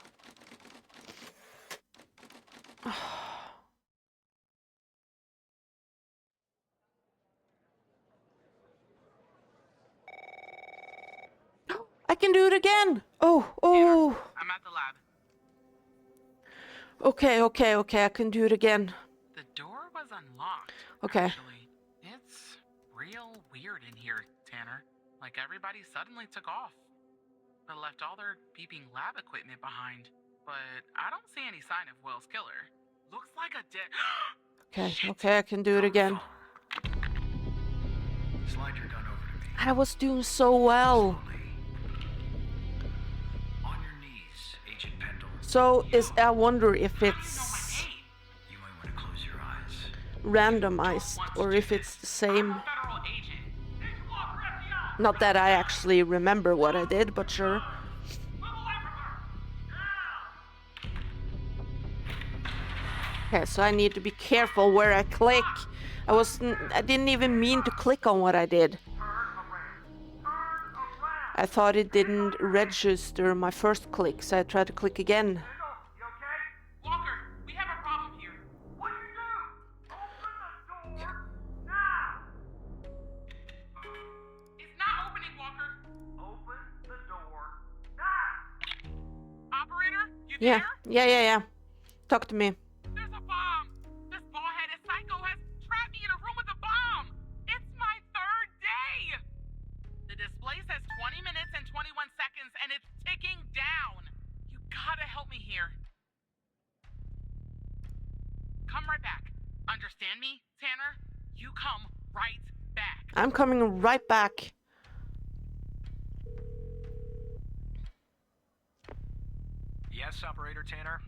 I can do it again. Oh. I'm at the lab. Okay. I can do it again. The door was unlocked. Okay. Actually, it's real weird in here, Tanner. Like everybody suddenly took off. But left all their beeping lab equipment behind. But I don't see any sign of Will's killer. Looks like a dead. Okay, I can do it again. Slide your gun over to me. I was doing so well. Slowly. On your knees, Agent Pendle. So I wonder if How do you know it's my name? You might want to close your eyes. randomized or if it's the I'm same. a federal agent. Agent Walker, FBI. Not that I actually remember what I did, but sure. Move away from her. Okay, so I need to be careful where I click. I didn't even mean to click on what I did. I thought it didn't register my first click, so I tried to click again. Walker, we have a problem here. What do you do? Open the door now. It's not opening, Walker. Open the door now. You Yeah, there? yeah. Talk to me. There's a bomb! This bald-headed psycho has trapped me in a room with a bomb! It's my third day! The display says 20 minutes and 21 seconds, and it's ticking down! You gotta help me here. Come right back. Understand me, Tanner? You come right back. I'm coming right back. Yes, Operator Tanner?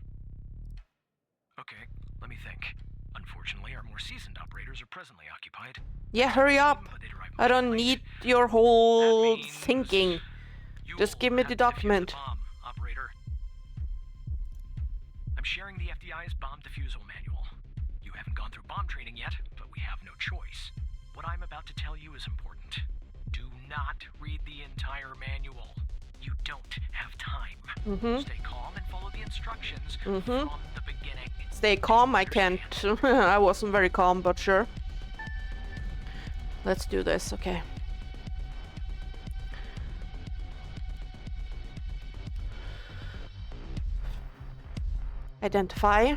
Okay, let me think. Unfortunately, our more seasoned operators are presently occupied. Yeah, hurry up. But they'd arrive I much don't late. need your That whole means thinking. Just you'll give me have the to defuse document. bomb, Operator. I'm sharing the FDI's bomb defusal manual. You haven't gone through bomb training yet, but we have no choice. What I'm about to tell you is important. Do not read the entire manual. You don't have time. Stay calm and follow the instructions from the beginning. Stay calm, I can't. I wasn't very calm, but sure. Let's do this, okay. Identify.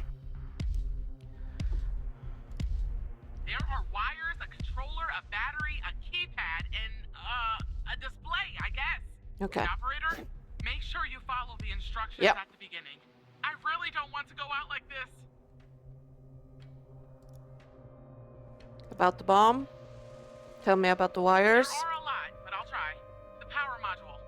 There are wires, a controller, a battery, a keypad, and, a display, I guess. Okay. Operator, make sure you follow the instructions Yep. at the beginning. I really don't want to go out like this. About the bomb. Tell me about the wires. There are a lot, but I'll try. The power module.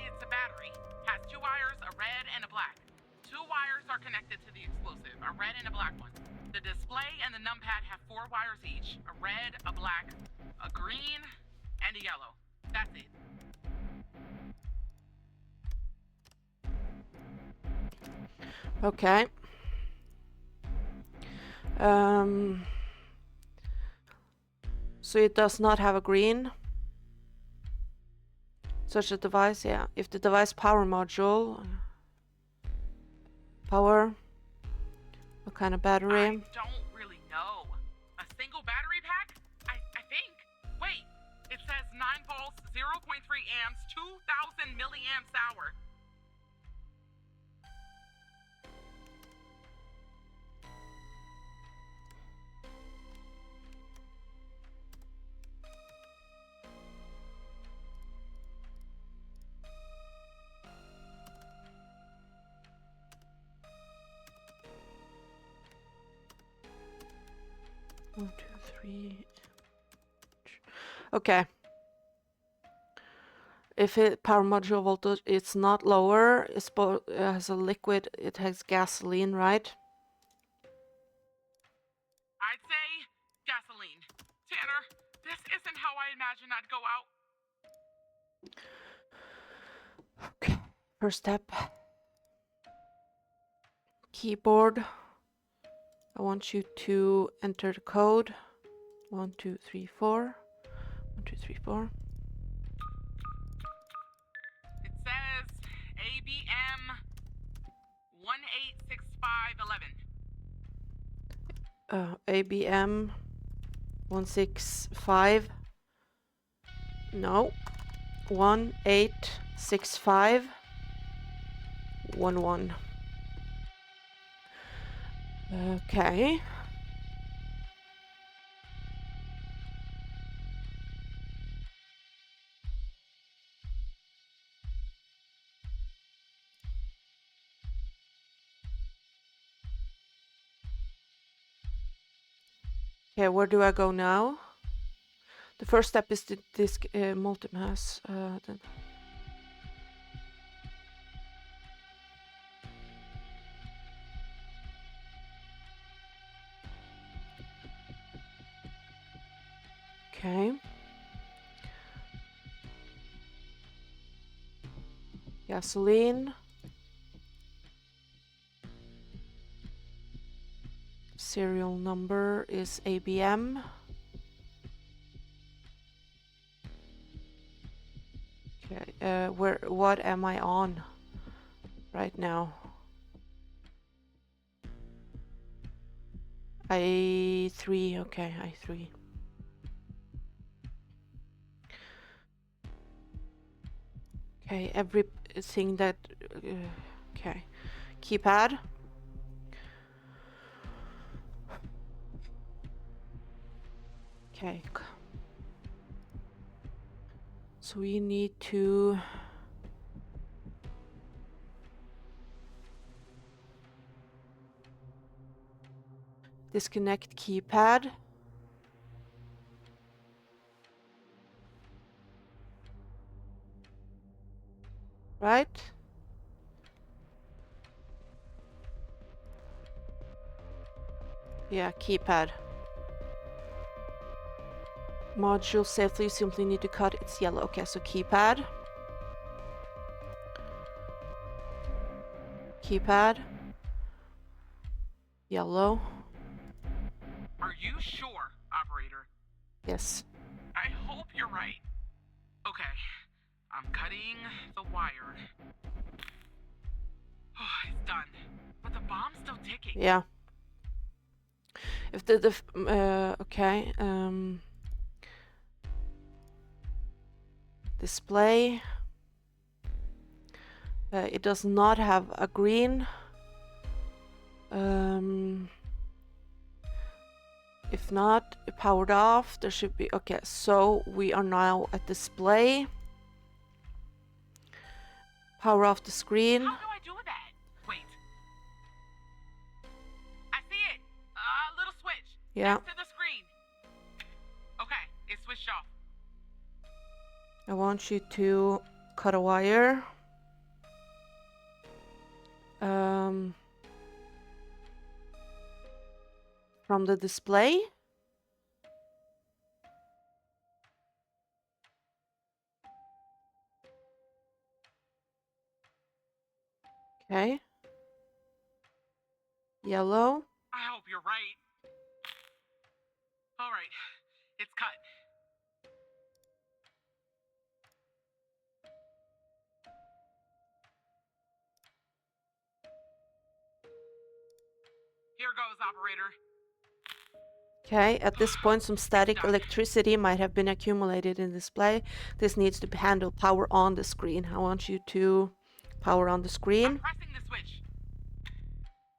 It's a battery. Has 2 wires, a red and a black. 2 wires are connected to the explosive, a red and a black one. The display and the numpad have 4 wires each, a red, a black, a green, and a yellow. That's it. Okay. So it does not have a green. Such a device, yeah. If the device power module. Power. What kind of battery? I don't really know. A single battery pack? I think. Wait, it says 9 volts, 0.3 amps, 2,000 milliamps hour. One, two, three. Okay. If it power module voltage it's not lower, it has a liquid, it has gasoline, right? I'd say gasoline. Tanner, this isn't how I imagined I'd go out. Okay. First step. Keyboard. I want you to enter the code. 1, 2, 3, 4. 1, 2, 3, 4. It says ABM 186511. ABM 165. No. 1865 11. Okay. Okay, where do I go now? The first step is the disk multimass. Then. Okay. Gasoline. Serial number is ABM. Okay, what am I on right now? I3, okay, I3. Okay, everything that, okay. keypad. Okay. So we need to disconnect keypad. Right? Yeah, keypad. Module safely, you simply need to cut, it's yellow. Okay, so keypad. Keypad. Yellow. Are you sure, operator? Yes. I hope you're right. Okay, I'm cutting the wire. Oh, it's done. But the bomb's still ticking. Yeah. If okay, display. It does not have a green. If not powered off, there should be. Okay, so we are now at display. Power off the screen. How do I do that? Wait. I see it. A little switch. Yeah. Next to the screen. Okay, it's switched off. I want you to cut a wire. From the display. Okay. Yellow. I hope you're right. All right, it's cut. Here goes, operator. Okay, at this point some static electricity might have been accumulated in display. This needs to be handled. Power on the screen. I want you to power on the I'm screen. pressing the switch.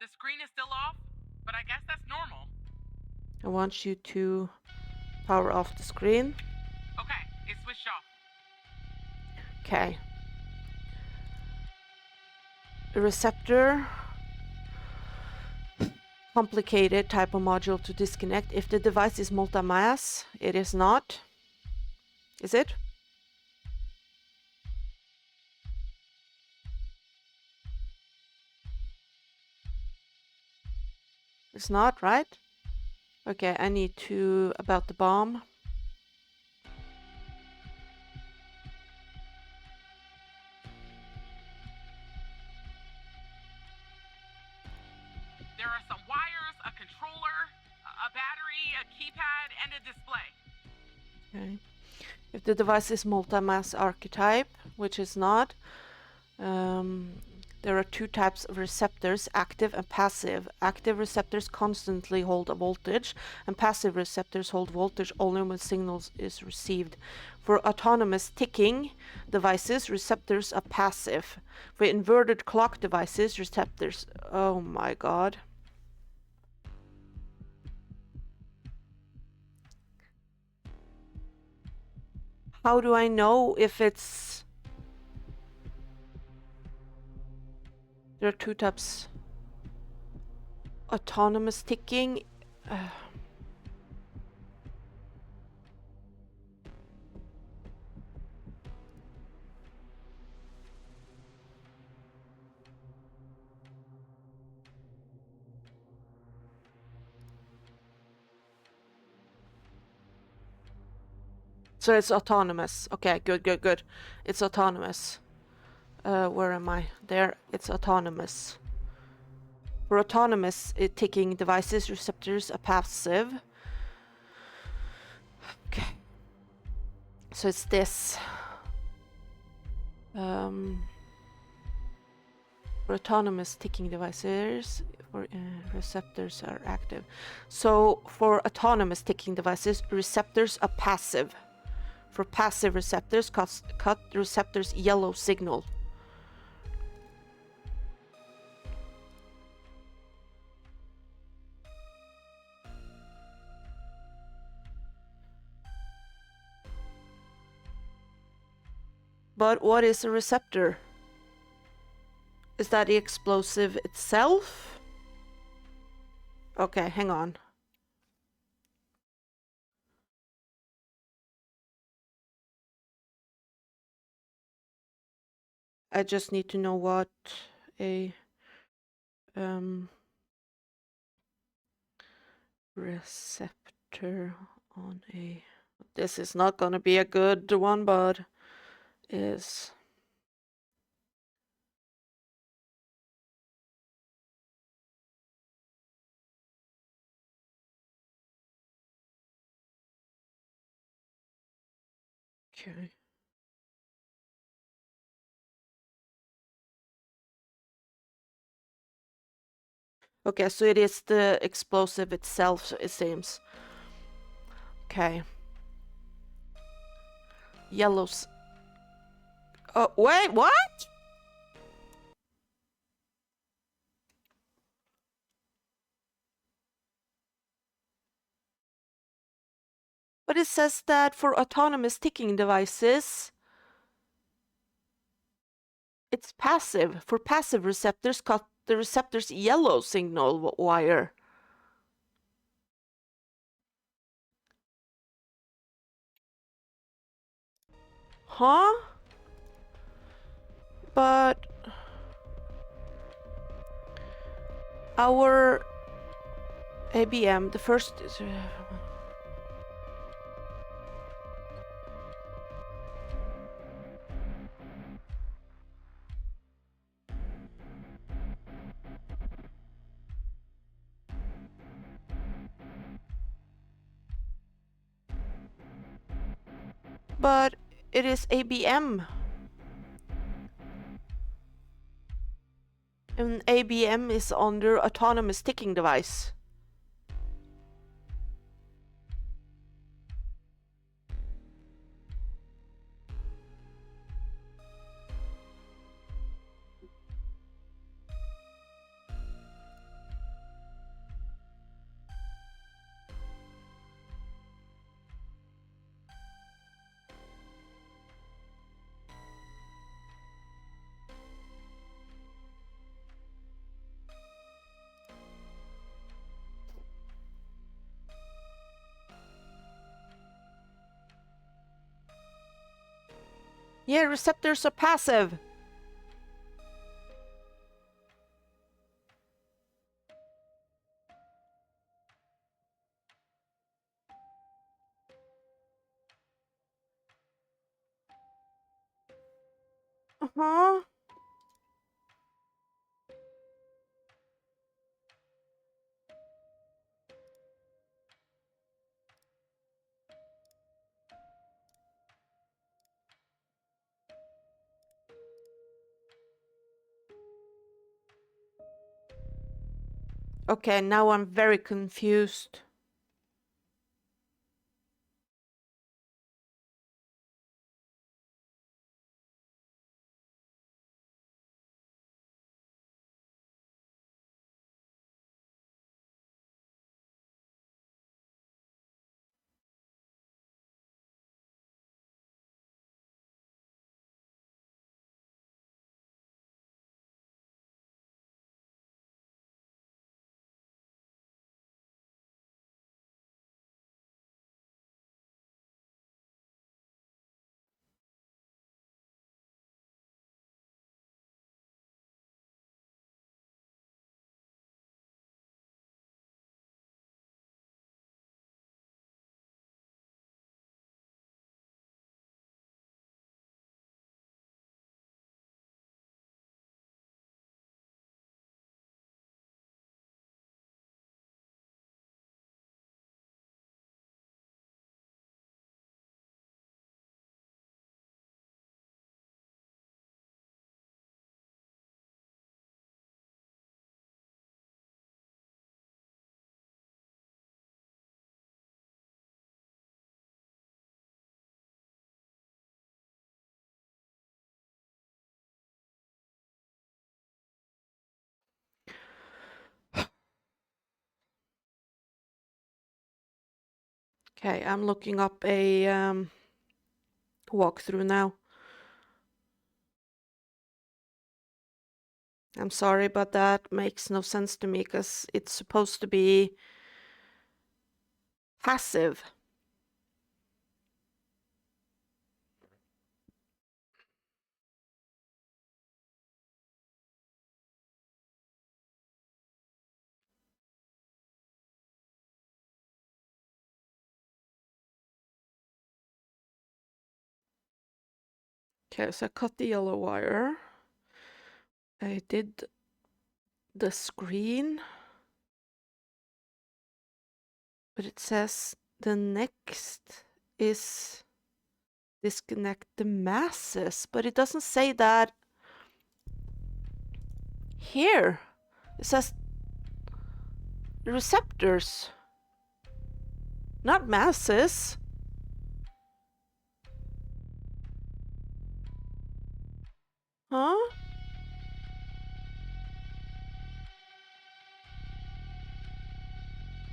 The screen is still off, but I guess that's normal. I want you to power off the screen. Okay, it's switched off. Okay. The receptor. Complicated type of module to disconnect. If the device is multi-mass, it is not. Is it? It's not, right? Okay, I need to about the bomb. There are some wires, a controller, a battery, a keypad, and a display. Okay. If the device is multi-mass archetype, which is not, there are two types of receptors, active and passive. Active receptors constantly hold a voltage, and passive receptors hold voltage only when signals is received. For autonomous ticking devices, receptors are passive. For inverted clock devices, receptors... Oh my god. How do I know if it's... There are two types. Autonomous ticking. So it's autonomous. Okay, good. It's autonomous. Where am I? There, it's autonomous. For autonomous ticking devices, receptors are passive. Okay. So it's this. For autonomous ticking devices, receptors are active. So for autonomous ticking devices, receptors are passive. For passive receptors, cut the receptor's yellow signal. But what is a receptor? Is that the explosive itself? Okay, hang on. I just need to know what a receptor on a... This is not gonna be a good one, but is... Okay. Okay, so it is the explosive itself, it seems. Okay. Yellows. Oh, wait, what? But it says that for autonomous ticking devices, it's passive. For passive receptors, cut the receptor's yellow signal wire. Huh? But our ABM, the first is... But it is ABM. And ABM is under autonomous ticking device. Yeah, receptors are passive. Uh-huh. Okay, now I'm very confused. Okay, I'm looking up a walkthrough now. I'm sorry, but that makes no sense to me because it's supposed to be passive. Okay, so I cut the yellow wire. I did the screen. But it says the next is disconnect the masses. But it doesn't say that here. It says receptors, not masses. Huh?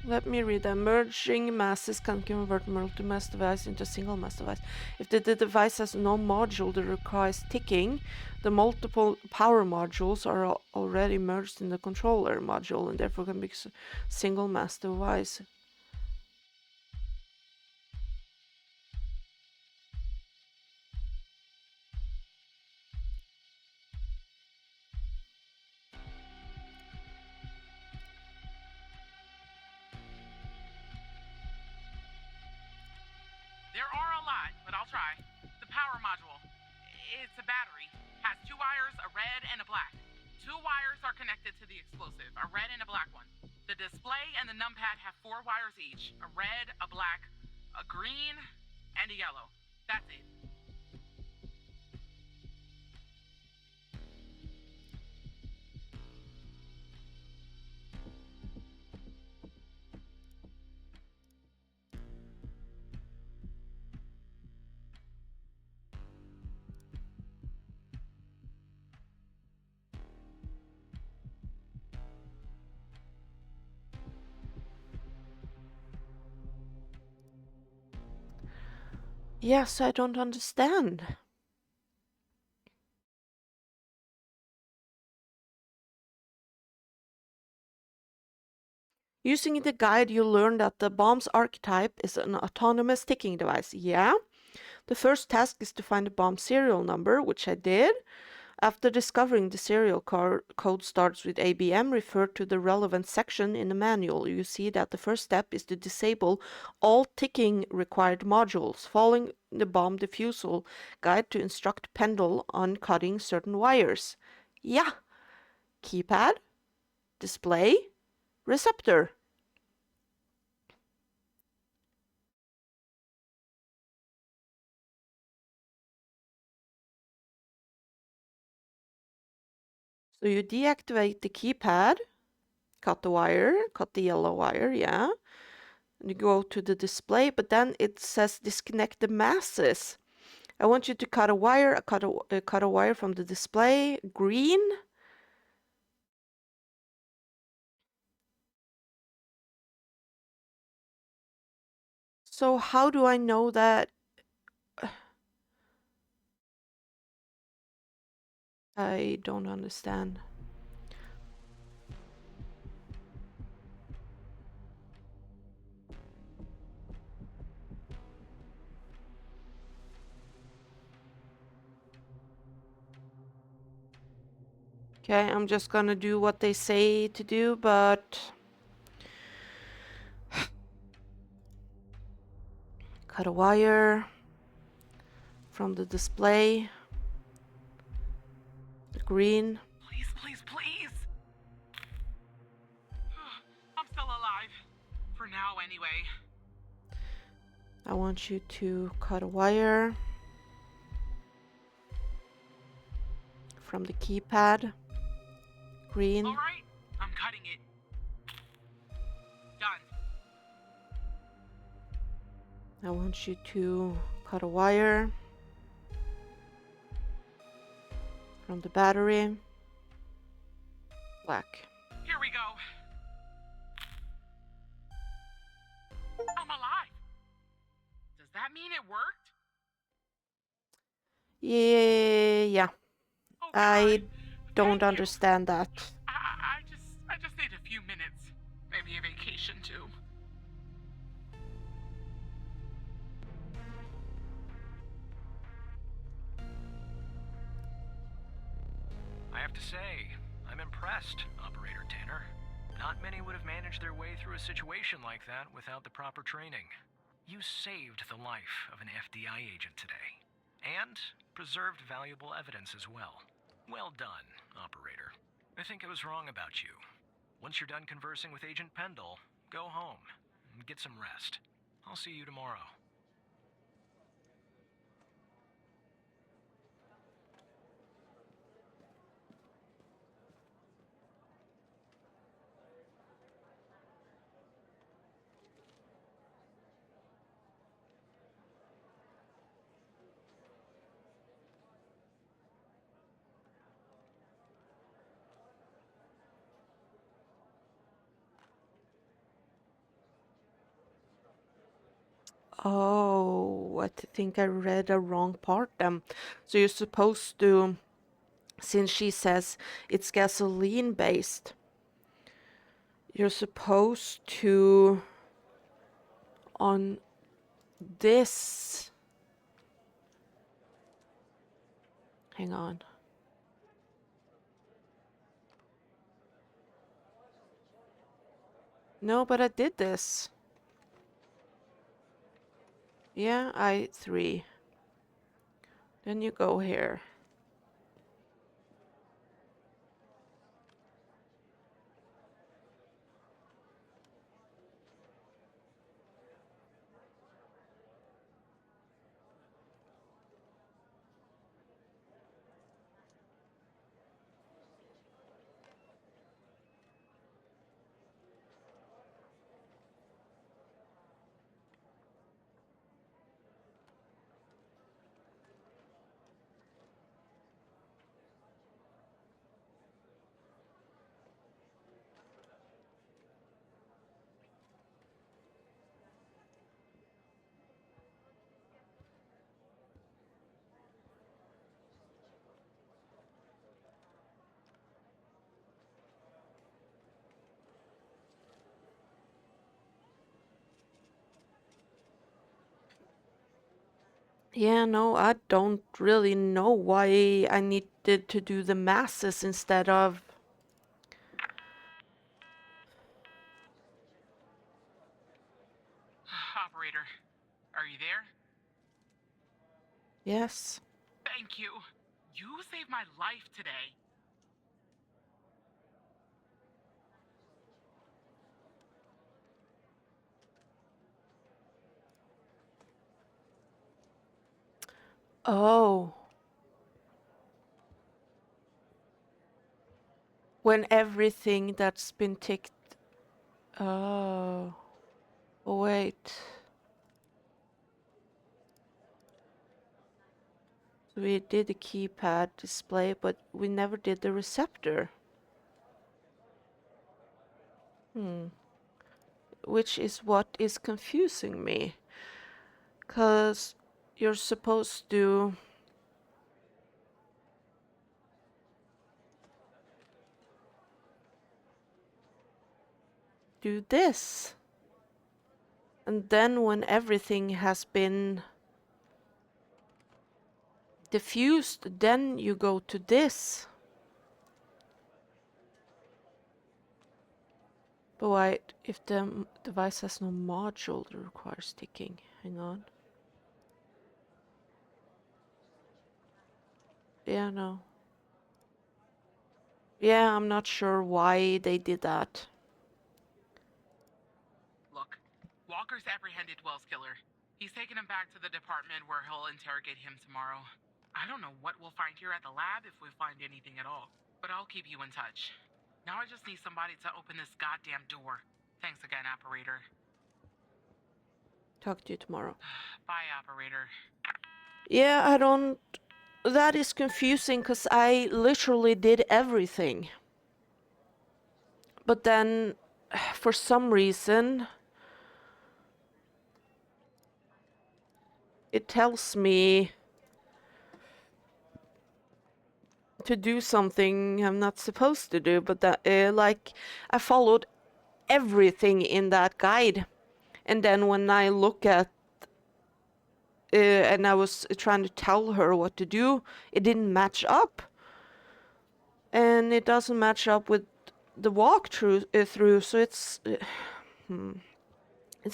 Let me read that. Merging masses can convert multi-mass device into a single mass device. If the device has no module that requires ticking, the multiple power modules are already merged in the controller module and therefore can be a single mass device. There are a lot, but I'll try. The power module. It's a battery. Has 2 wires, a red and a black. 2 wires are connected to the explosive, a red and a black one. The display and the numpad have 4 wires each, a red, a black, a green, and a yellow. That's it. Yes, I don't understand. Using the guide, you learn that the bomb's archetype is an autonomous ticking device. Yeah. The first task is to find the bomb serial number, which I did. After discovering the serial code starts with ABM, refer to the relevant section in the manual. You see that the first step is to disable all ticking required modules, following the bomb defusal guide to instruct Pendle on cutting certain wires. Yeah. Keypad, display, receptor. So you deactivate the keypad, cut the wire, cut the yellow wire, yeah. And you go to the display, but then it says disconnect the masses. I want you to cut a wire, cut a wire from the display, green. So how do I know that? I don't understand. Okay, I'm just gonna do what they say to do, but cut a wire from the display, the green. Please, please, please! I'm still alive. For now, anyway. I want you to cut a wire from the keypad, green. All right, I'm cutting it. Done. I want you to cut a wire from the battery, black. Here we go. I'm alive. Does that mean it worked? Yeah. Oh, I God. don't Thank you. understand that. I just need a few minutes. Maybe a vacation too. I have to say, I'm impressed, Operator Tanner. Not many would have managed their way through a situation like that without the proper training. You saved the life of an FBI agent today, and preserved valuable evidence as well. Well done, Operator. I think I was wrong about you. Once you're done conversing with Agent Pendle, go home and get some rest. I'll see you tomorrow. Oh, I think I read a wrong part. So you're supposed to, since she says it's gasoline based, you're supposed to on this. Hang on. No, but I did this. Yeah, I3. Then you go here. Yeah, no, I don't really know why I needed to do the masses instead of... Operator, are you there? Yes. Thank you. You saved my life today. Oh. When everything that's been ticked... Oh. Oh, wait. So we did the keypad display, but we never did the receptor. Which is what is confusing me. 'Cause you're supposed to... do this. And then when everything has been diffused, then you go to this. But wait, if the device has no module that requires ticking. Hang on. Yeah, no. Yeah, I'm not sure why they did that. Look, Walker's apprehended Wells' killer. He's taken him back to the department where he'll interrogate him tomorrow. I don't know what we'll find here at the lab if we find anything at all, but I'll keep you in touch. Now I just need somebody to open this goddamn door. Thanks again, Operator. Talk to you tomorrow. Bye, Operator. Yeah, I don't... That is confusing because I literally did everything. But then, for some reason, it tells me to do something I'm not supposed to do, but that like I followed everything in that guide, and then when I look at and I was trying to tell her what to do, it didn't match up, and it doesn't match up with the walkthrough through, so it's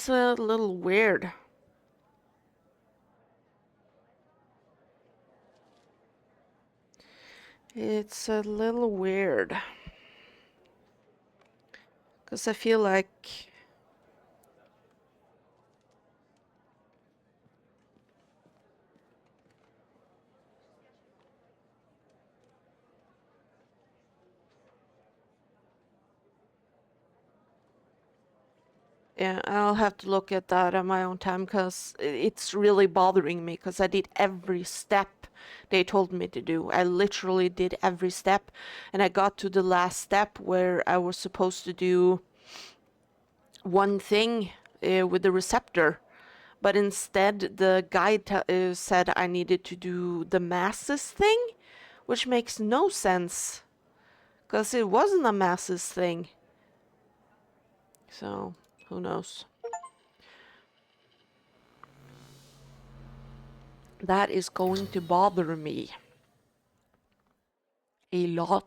a little weird. It's a little weird. Because I feel like yeah, I'll have to look at that on my own time because it's really bothering me because I did every step they told me to do. I literally did every step, and I got to the last step where I was supposed to do one thing with the receptor, but instead the guide said I needed to do the masses thing, which makes no sense because it wasn't a masses thing. So, who knows? That is going to bother me a lot.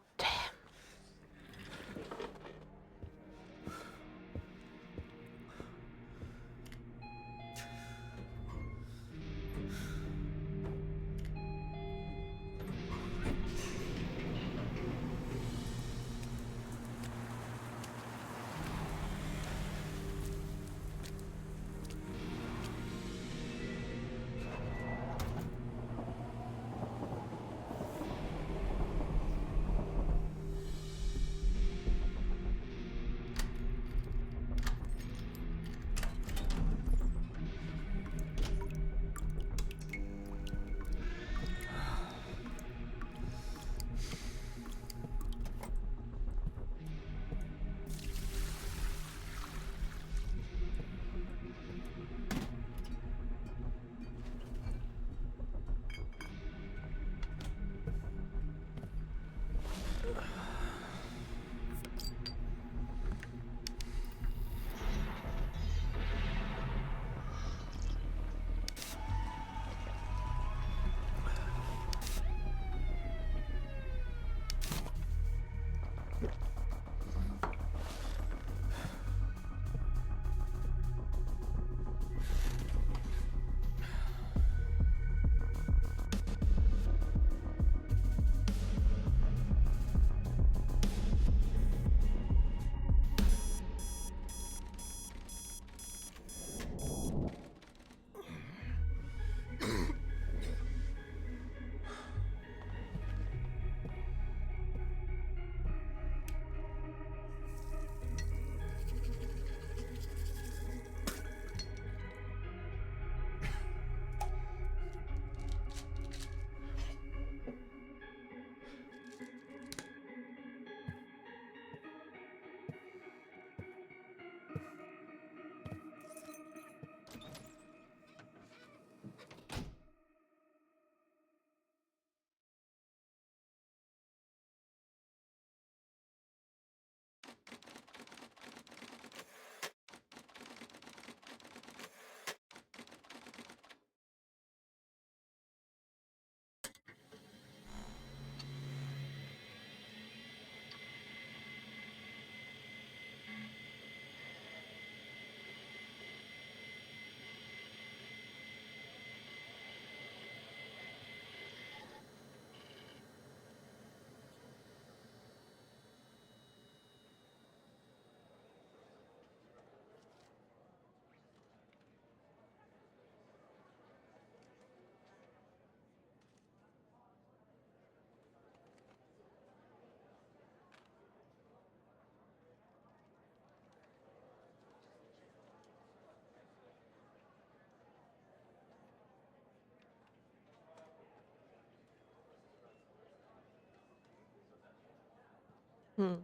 Hmm.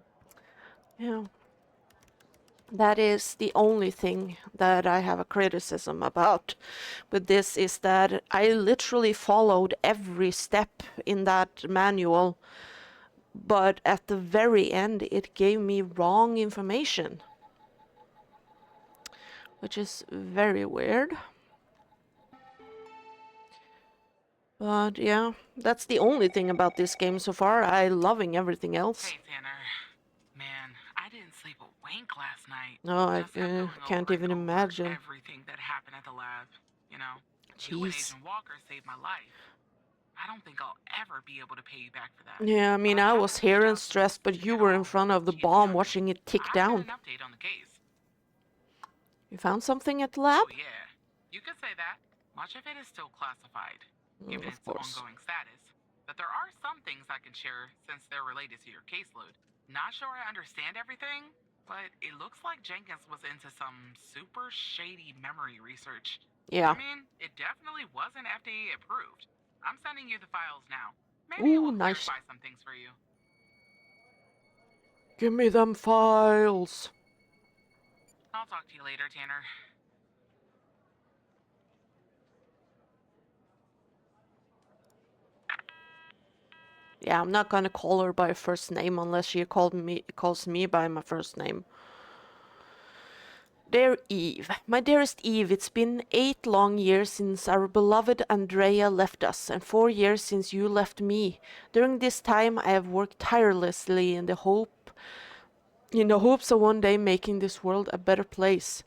Yeah. That is the only thing that I have a criticism about with this, is that I literally followed every step in that manual, but at the very end it gave me wrong information, which is very weird. But yeah, that's the only thing about this game so far. I'm loving everything else. Hey, Tanner. Man, I didn't sleep a wink last night. No, I Just kept going can't over even and over imagine. everything that happened at the lab. You know, you and Jeez. Agent Walker saved my life. I don't think I'll ever be able to pay you back for that. Yeah, I mean, But I haven't was reached here out and to stressed, Miss but you at were in all. front of the She's bomb young. watching it tick I haven't down. got an update on the case. You found something at the lab? Oh yeah, you could say that. Much of it is still classified, given Of its course. ongoing status. But there are some things I can share since they're related to your caseload. Not sure I understand everything, but it looks like Jenkins was into some super shady memory research. Yeah. I mean, it definitely wasn't FDA approved. I'm sending you the files now. Maybe it Ooh, will nice. clarify some things for you. Give me them files. I'll talk to you later, Tanner. Yeah, I'm not gonna call her by first name unless she calls me by my first name. Dear Eve, my dearest Eve, it's been 8 long years since our beloved Andrea left us, and 4 years since you left me. During this time, I have worked tirelessly in the hopes of one day making this world a better place.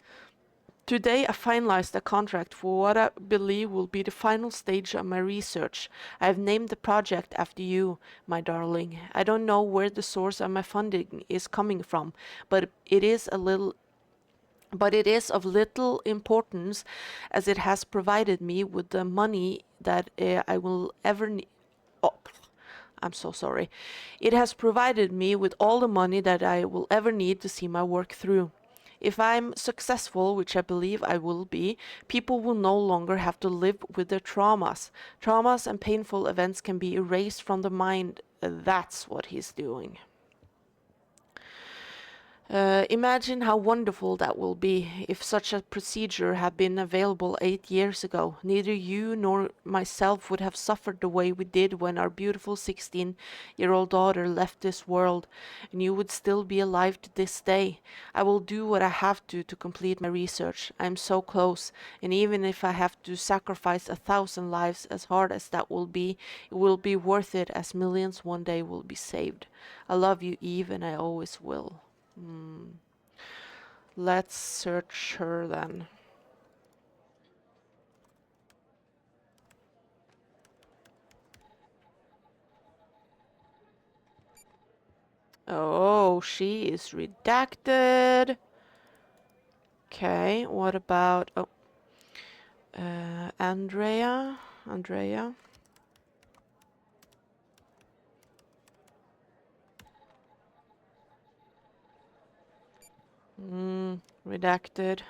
Today I finalized a contract for what I believe will be the final stage of my research. I have named the project after you, my darling. I don't know where the source of my funding is coming from, but it is of little importance, as it has provided me with the money that I will ever need. Oh, I'm so sorry. It has provided me with all the money that I will ever need to see my work through. If I'm successful, which I believe I will be, people will no longer have to live with their traumas. Traumas and painful events can be erased from the mind. That's what he's doing. Imagine how wonderful that will be if such a procedure had been available 8 years ago. Neither you nor myself would have suffered the way we did when our beautiful 16-year-old daughter left this world, and you would still be alive to this day. I will do what I have to complete my research. I am so close, and even if I have to sacrifice 1,000 lives, as hard as that will be, it will be worth it, as millions one day will be saved. I love you, Eve, and I always will. Let's search her then. Oh, she is redacted. Okay, what about Andrea? Redacted.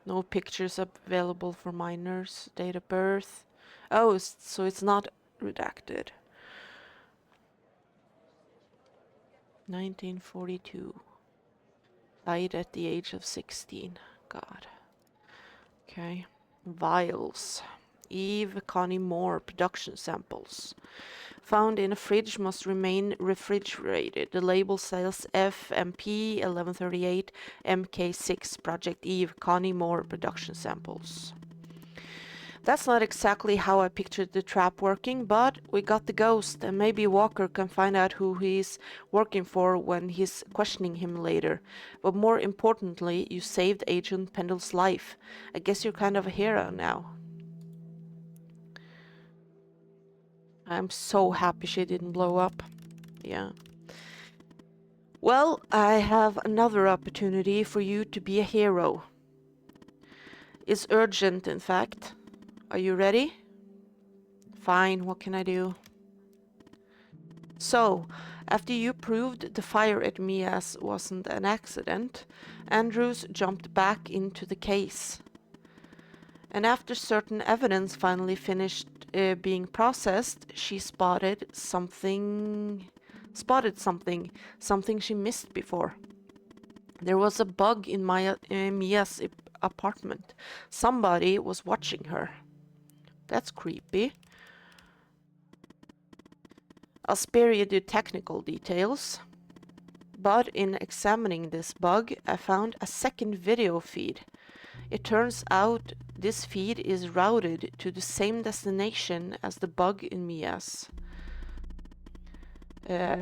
No pictures available for minors. Date of birth. Oh, so it's not redacted. 1942. Died at the age of 16. God. Okay. Vials. Eve Connie Moore production samples. Found in a fridge must remain refrigerated. The label says FMP 1138 MK6 Project Eve Connie Moore production samples. That's not exactly how I pictured the trap working, but we got the ghost, and maybe Walker can find out who he's working for when he's questioning him later. But more importantly, you saved Agent Pendle's life. I guess you're kind of a hero now. I'm so happy she didn't blow up. Yeah. Well, I have another opportunity for you to be a hero. It's urgent, in fact. Are you ready? Fine, what can I do? So, after you proved the fire at Mia's wasn't an accident, Andrews jumped back into the case. And after certain evidence finally finished being processed, she spotted something she missed before. There was a bug in Mia's apartment. Somebody was watching her. That's creepy. I'll spare you the technical details, but in examining this bug, I found a second video feed. It turns out this feed is routed to the same destination as the bug in Mia's.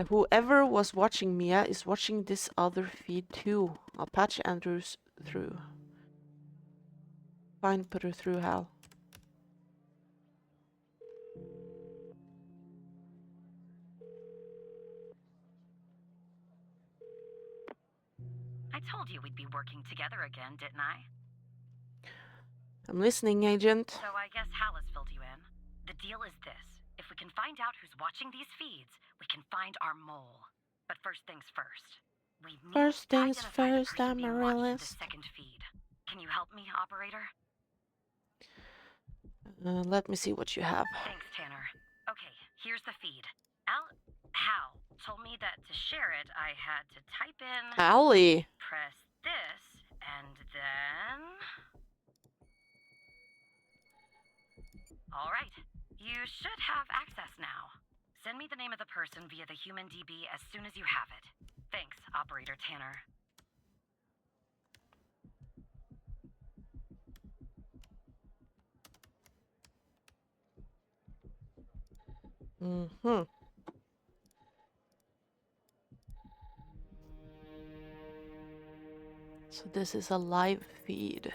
Whoever was watching Mia is watching this other feed too. I'll patch Andrews through. Fine, put her through, Hal. I told you we'd be working together again, didn't I? I'm listening, Agent. So I guess Hal has filled you in. The deal is this. If we can find out who's watching these feeds, we can find our mole. But first things first. We need First to things identify the first, person being watched in Amaryllis. the second feed. Can you help me, operator? Let me see what you have. Thanks, Tanner. Okay, here's the feed. Hal told me that to share it, I had to type in, Allie! press this, and then... All right, you should have access now. Send me the name of the person via the human DB as soon as you have it. Thanks, Operator Tanner. Mm-hmm. So this is a live feed.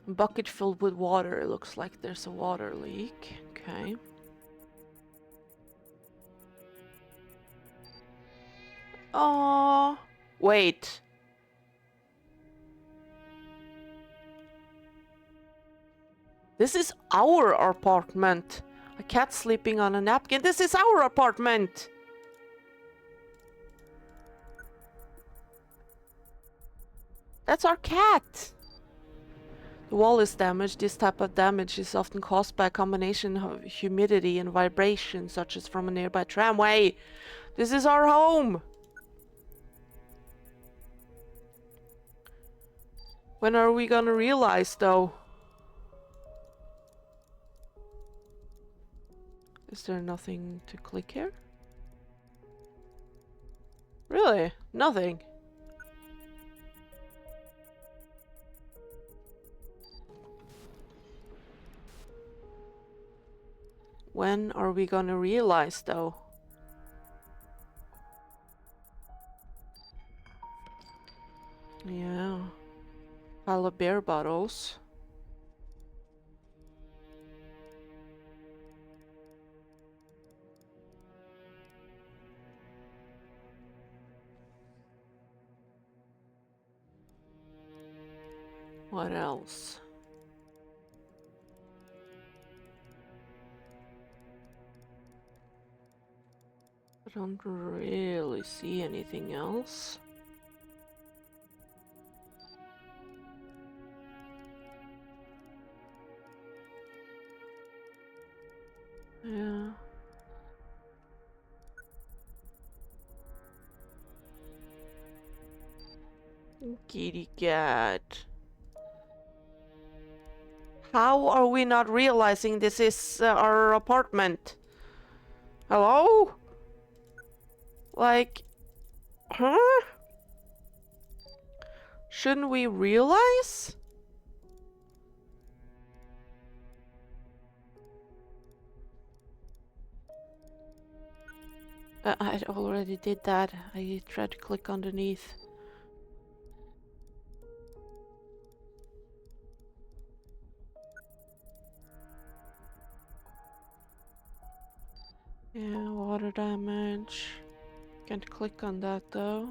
A bucket filled with water. It looks like there's a water leak. Okay. Oh, wait. This is our apartment. A cat sleeping on a napkin. This is our apartment. That's our cat. The wall is damaged. This type of damage is often caused by a combination of humidity and vibration, such as from a nearby tramway. This is our home. When are we gonna realize, though? Is there nothing to click here? Really? Nothing? When are we gonna realize, though? Yeah. Pile of beer bottles. What else? I don't really see anything else. Yeah. Kitty cat. How are we not realizing this is our apartment? Hello? Like, huh? Shouldn't we realize? I already did that. I tried to click underneath. Yeah, water damage. Can't click on that though.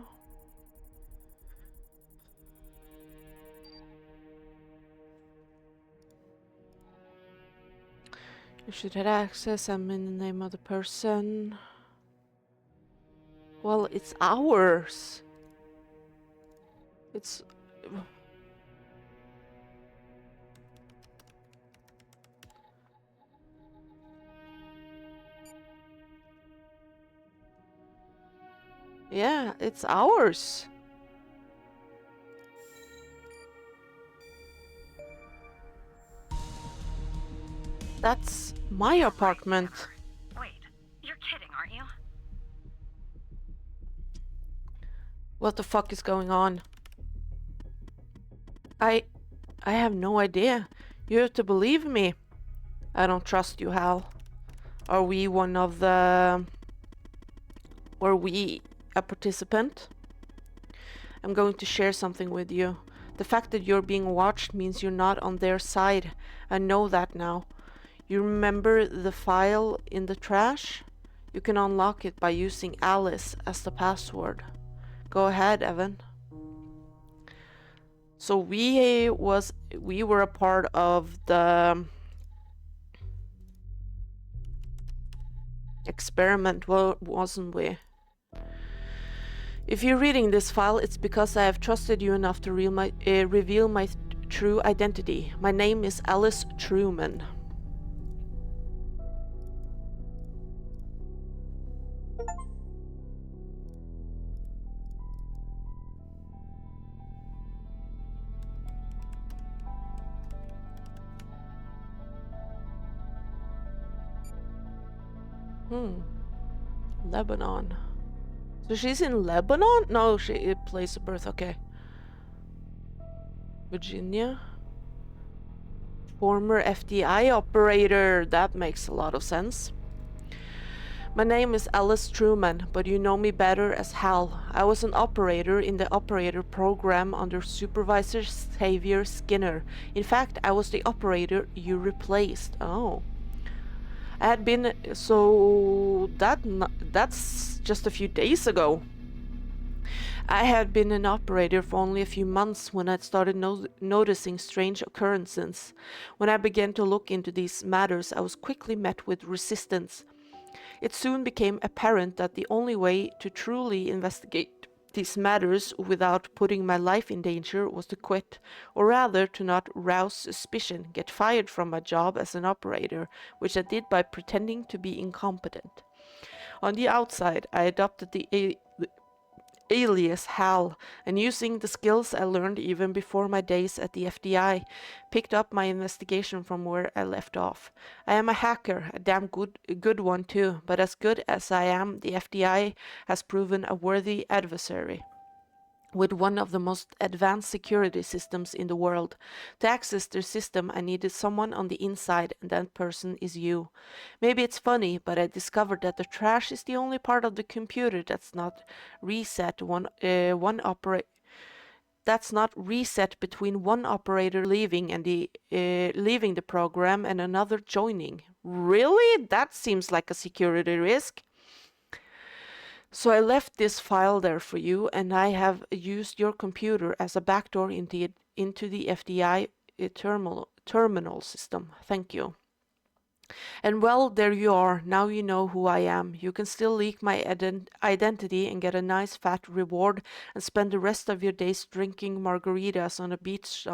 You should have access. I'm in the name of the person. Well, it's ours. It's... Yeah, it's ours. That's my apartment. Wait, you're kidding, aren't you? What the fuck is going on? I have no idea. You have to believe me. I don't trust you, Hal. Are we one of the... Were we a participant? I'm going to share something with you. The fact that you're being watched means you're not on their side. I know that now. You remember the file in the trash? You can unlock it by using Alice as the password. Go ahead, Evan. So we were a part of the experiment, wasn't we? If you're reading this file, it's because I have trusted you enough to reveal my true identity. My name is Alice Truman. Lebanon. So she's in Lebanon? No, she place of birth, okay. Virginia. Former FDI operator. That makes a lot of sense. My name is Alice Truman, but you know me better as Hal. I was an operator in the operator program under Supervisor Xavier Skinner. In fact, I was the operator you replaced. Oh. I had been... So... That's just a few days ago. I had been an operator for only a few months when I started noticing strange occurrences. When I began to look into these matters, I was quickly met with resistance. It soon became apparent that the only way to truly investigate these matters without putting my life in danger was to quit, or rather to not rouse suspicion, get fired from my job as an operator, which I did by pretending to be incompetent. On the outside, I adopted the alias Hal, and using the skills I learned even before my days at the FDI, picked up my investigation from where I left off. I am a hacker, a damn good one too, but as good as I am, the FDI has proven a worthy adversary. With one of the most advanced security systems in the world. To access their system, I needed someone on the inside, and that person is you. Maybe it's funny, but I discovered that the trash is the only part of the computer that's not reset that's not reset between one operator leaving and leaving the program and another joining. Really? That seems like a security risk. So I left this file there for you, and I have used your computer as a backdoor into the FDI terminal system. Thank you. And well, there you are. Now you know who I am. You can still leak my identity and get a nice fat reward and spend the rest of your days drinking margaritas on a beach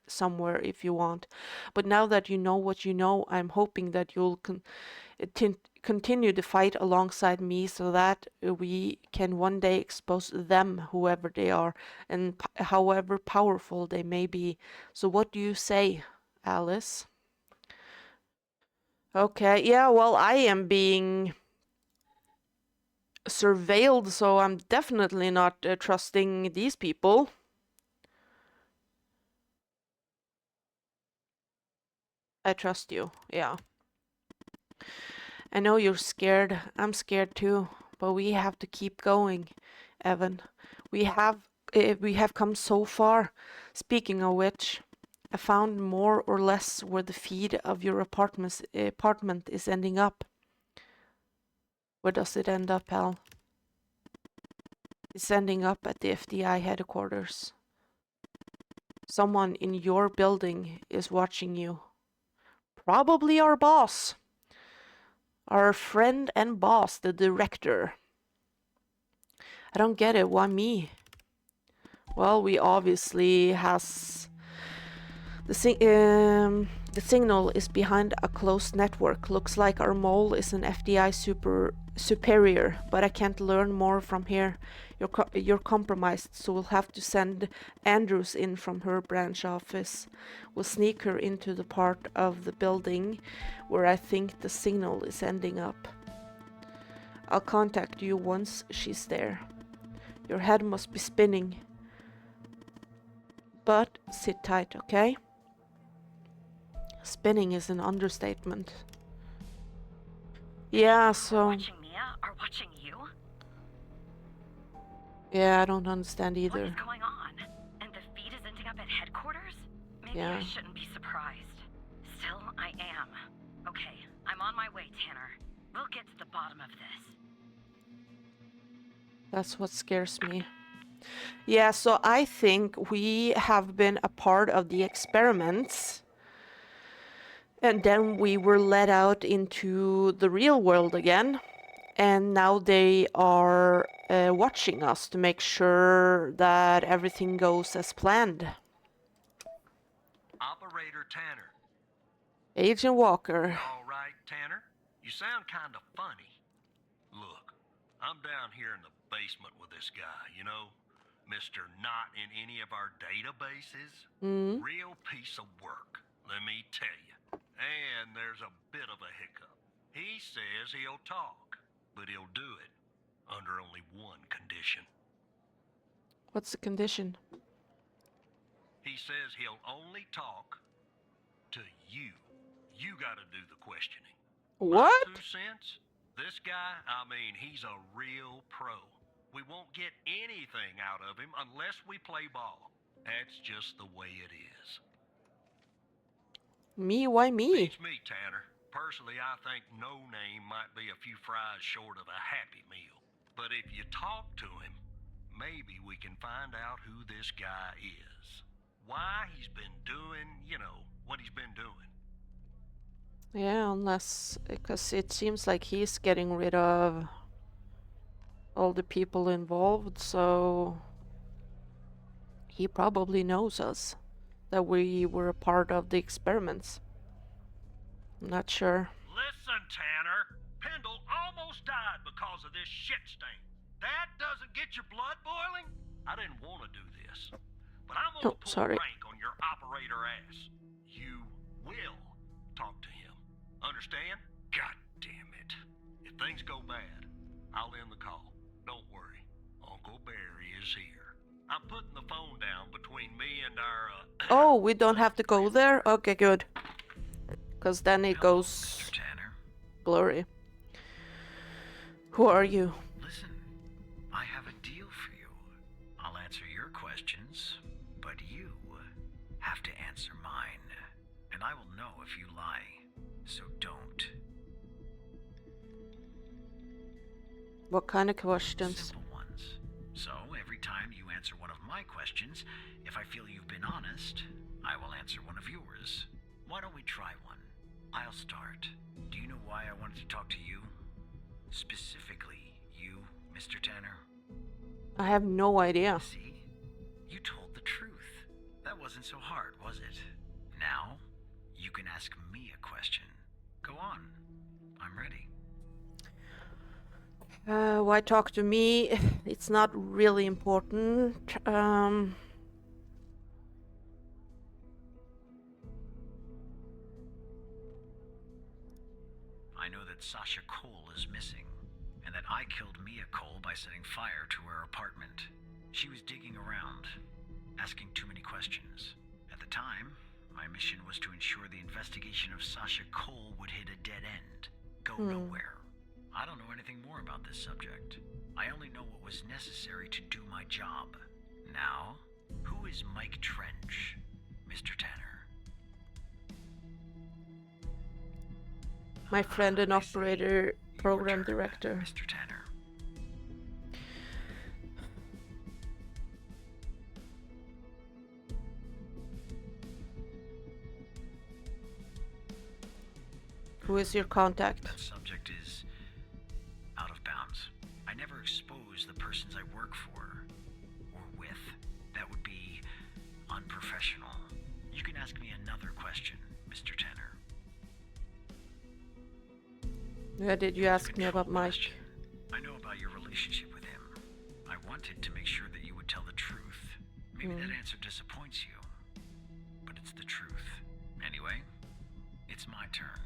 somewhere if you want. But now that you know what you know, I'm hoping that you'll continue the fight alongside me so that we can one day expose them, whoever they are, and however powerful they may be. So what do you say, Alice? Okay, yeah, well, I am being surveilled, so I'm definitely not trusting these people. I trust you, yeah. I know you're scared. I'm scared too, but we have to keep going, Evan. We have come so far. Speaking of which, I found more or less where the feed of your apartment is ending up. Where does it end up, Hal? It's ending up at the FDI headquarters. Someone in your building is watching you. Probably our boss. Our friend and boss, the director. I don't get it. Why me? Well, we obviously has The signal is behind a closed network. Looks like our mole is an FDI superior, but I can't learn more from here. You're compromised, so we'll have to send Andrews in from her branch office. We'll sneak her into the part of the building where I think the signal is ending up. I'll contact you once she's there. Your head must be spinning. But sit tight, okay? Spinning is an understatement. Yeah, so... Watching Mia or watching you? Yeah, I don't understand What either. is going on? And the feed is ending up at headquarters? Maybe Yeah. I shouldn't be surprised. Still, I am. Okay, I'm on my way, Tanner. We'll get to the bottom of this. That's what scares me. Yeah, so I think we have been a part of the experiments. And then we were let out into the real world again. And now they are watching us to make sure that everything goes as planned. Operator Tanner. Agent Walker. All right, Tanner? You sound kind of funny. Look, I'm down here in the basement with this guy, you know? Mr. Not in any of our databases. Mm. Real piece of work, let me tell you. And there's a bit of a hiccup. He says he'll talk, but he'll do it under only one condition. What's the condition? He says he'll only talk to you. You gotta do the questioning. What? My 2 cents? This guy, I mean, he's a real pro. We won't get anything out of him unless we play ball. That's just the way it is. Me? Why me? Beats me, Tanner. Personally, I think No Name might be a few fries short of a Happy Meal. But if you talk to him, maybe we can find out who this guy is. Why he's been doing, you know, what he's been doing. Yeah, unless... Because it seems like he's getting rid of all the people involved, so... He probably knows us. That we were a part of the experiments. I'm not sure. Listen, Tanner. Pendle almost died because of this shit stain. That doesn't get your blood boiling? I didn't want to do this. But I'm gonna Oh, pull sorry. rank on your operator ass. You will talk to him. Understand? God damn it. If things go bad, I'll end the call. Don't worry. Uncle Barry is here. I'm putting the phone down between me and our, Oh, we don't have to go there? Okay, good. Because then it goes Mr. Tanner. blurry. Who are you? Listen, I have a deal for you. I'll answer your questions, but you have to answer mine. And I will know if you lie, so don't. What kind of questions? Simple ones. So every time you answer one of my questions, if I feel you've been honest, I will answer one of yours. Why don't we try one? I'll start. Do you know why I wanted to talk to you? Specifically, you, Mr. Tanner? I have no idea. See? You told the truth. That wasn't so hard, was it? Now, you can ask me a question. Go on. I'm ready. Why talk to me? It's not really important. I know that Sasha Cole is missing, and that I killed Mia Cole by setting fire to her apartment. She was digging around, asking too many questions. At the time, my mission was to ensure the investigation of Sasha Cole would hit a dead end, go nowhere. I don't know anything more about this subject. I only know what was necessary to do my job. Now, who is Mike Trench, Mr. Tanner? My friend and I see. operator, program Your turn, director. Mr. Tanner. Who is your contact? That subject is out of bounds. I never expose the persons I work for or with. That would be unprofessional. You can ask me another question, Mr. Tanner. Yeah, did you It was a ask me about control Mike? question. I know about your relationship with him. I wanted to make sure that you would tell the truth. Maybe that answer disappoints you, but it's the truth. Anyway, it's my turn.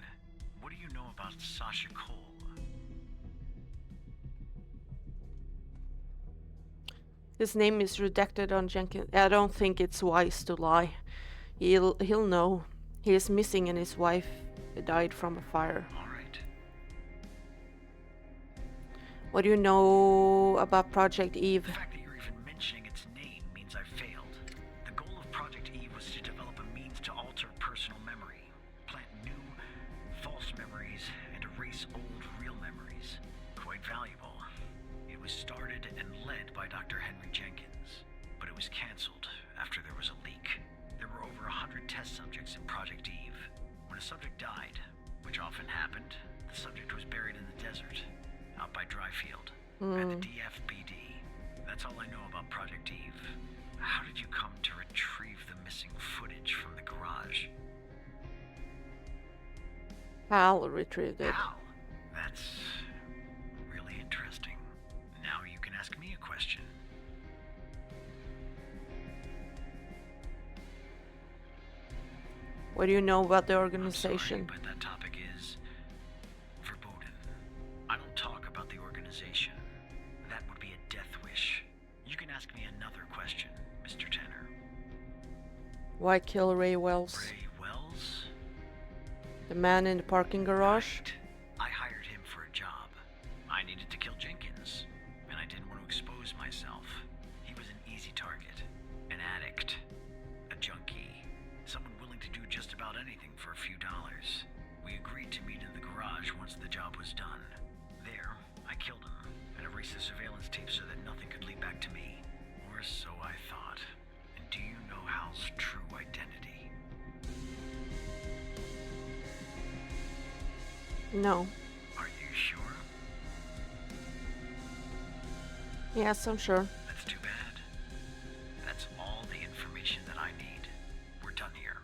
What do you know about Sasha Cole? His name is redacted on Jenkins. I don't think it's wise to lie. He'll know. He is missing and his wife died from a fire. All right. What do you know about Project Eve? The fact that you're even mentioning its name means I failed. The goal of Project Eve was to develop a means to alter personal memory, plant new, false memories, and erase old, real memories. Quite valuable. It was started and led by Dr. Henry Jenkins, but it was canceled after there was a leak. There were over 100 test subjects in Project Eve. When a subject died, which often happened, the subject was buried in the desert, out by Dryfield, at the DFBD. That's all I know about Project Eve. How did you come to retrieve the missing footage from the garage? Hal retrieved it. How? That's really interesting. Now you can ask me a question. What do you know about the I'm organization? sorry, but that topic is verboten. I don't talk about the organization. That would be a death wish. You can ask me another question, Mr. Tanner. Why kill Ray Wells? Ray Wells? The man in the parking garage? Right. I hired him for a job. I needed to kill Jenkins, and I didn't want to expose myself. He was an easy target, an addict, a junkie, someone willing to do just about anything for a few dollars. We agreed to meet in the garage once the job was done. There, I killed him and erased the surveillance tape so that nothing could lead back to me. Or so I thought. And do you know Hal's true identity? No. Are you sure? Yes, I'm sure. That's too bad. That's all the information that I need. We're done here.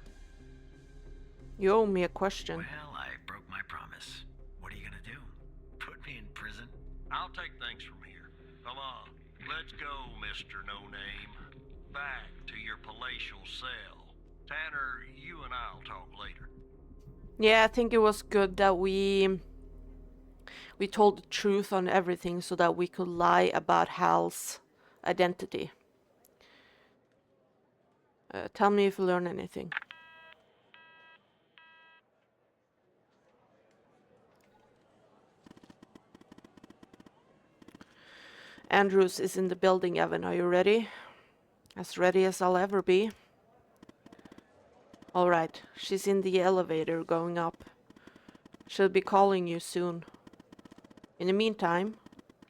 You owe me a question. Well, I broke my promise. What are you gonna do? Put me in prison? I'll take things from here. Come on, let's go, Mr. No Name. Back to your palatial cell. Tanner, you and I'll talk later. Yeah, I think it was good that we told the truth on everything so that we could lie about Hal's identity. Tell me if you learn anything. Andrews is in the building, Evan. Are you ready? As ready as I'll ever be. Alright, she's in the elevator going up. She'll be calling you soon. In the meantime,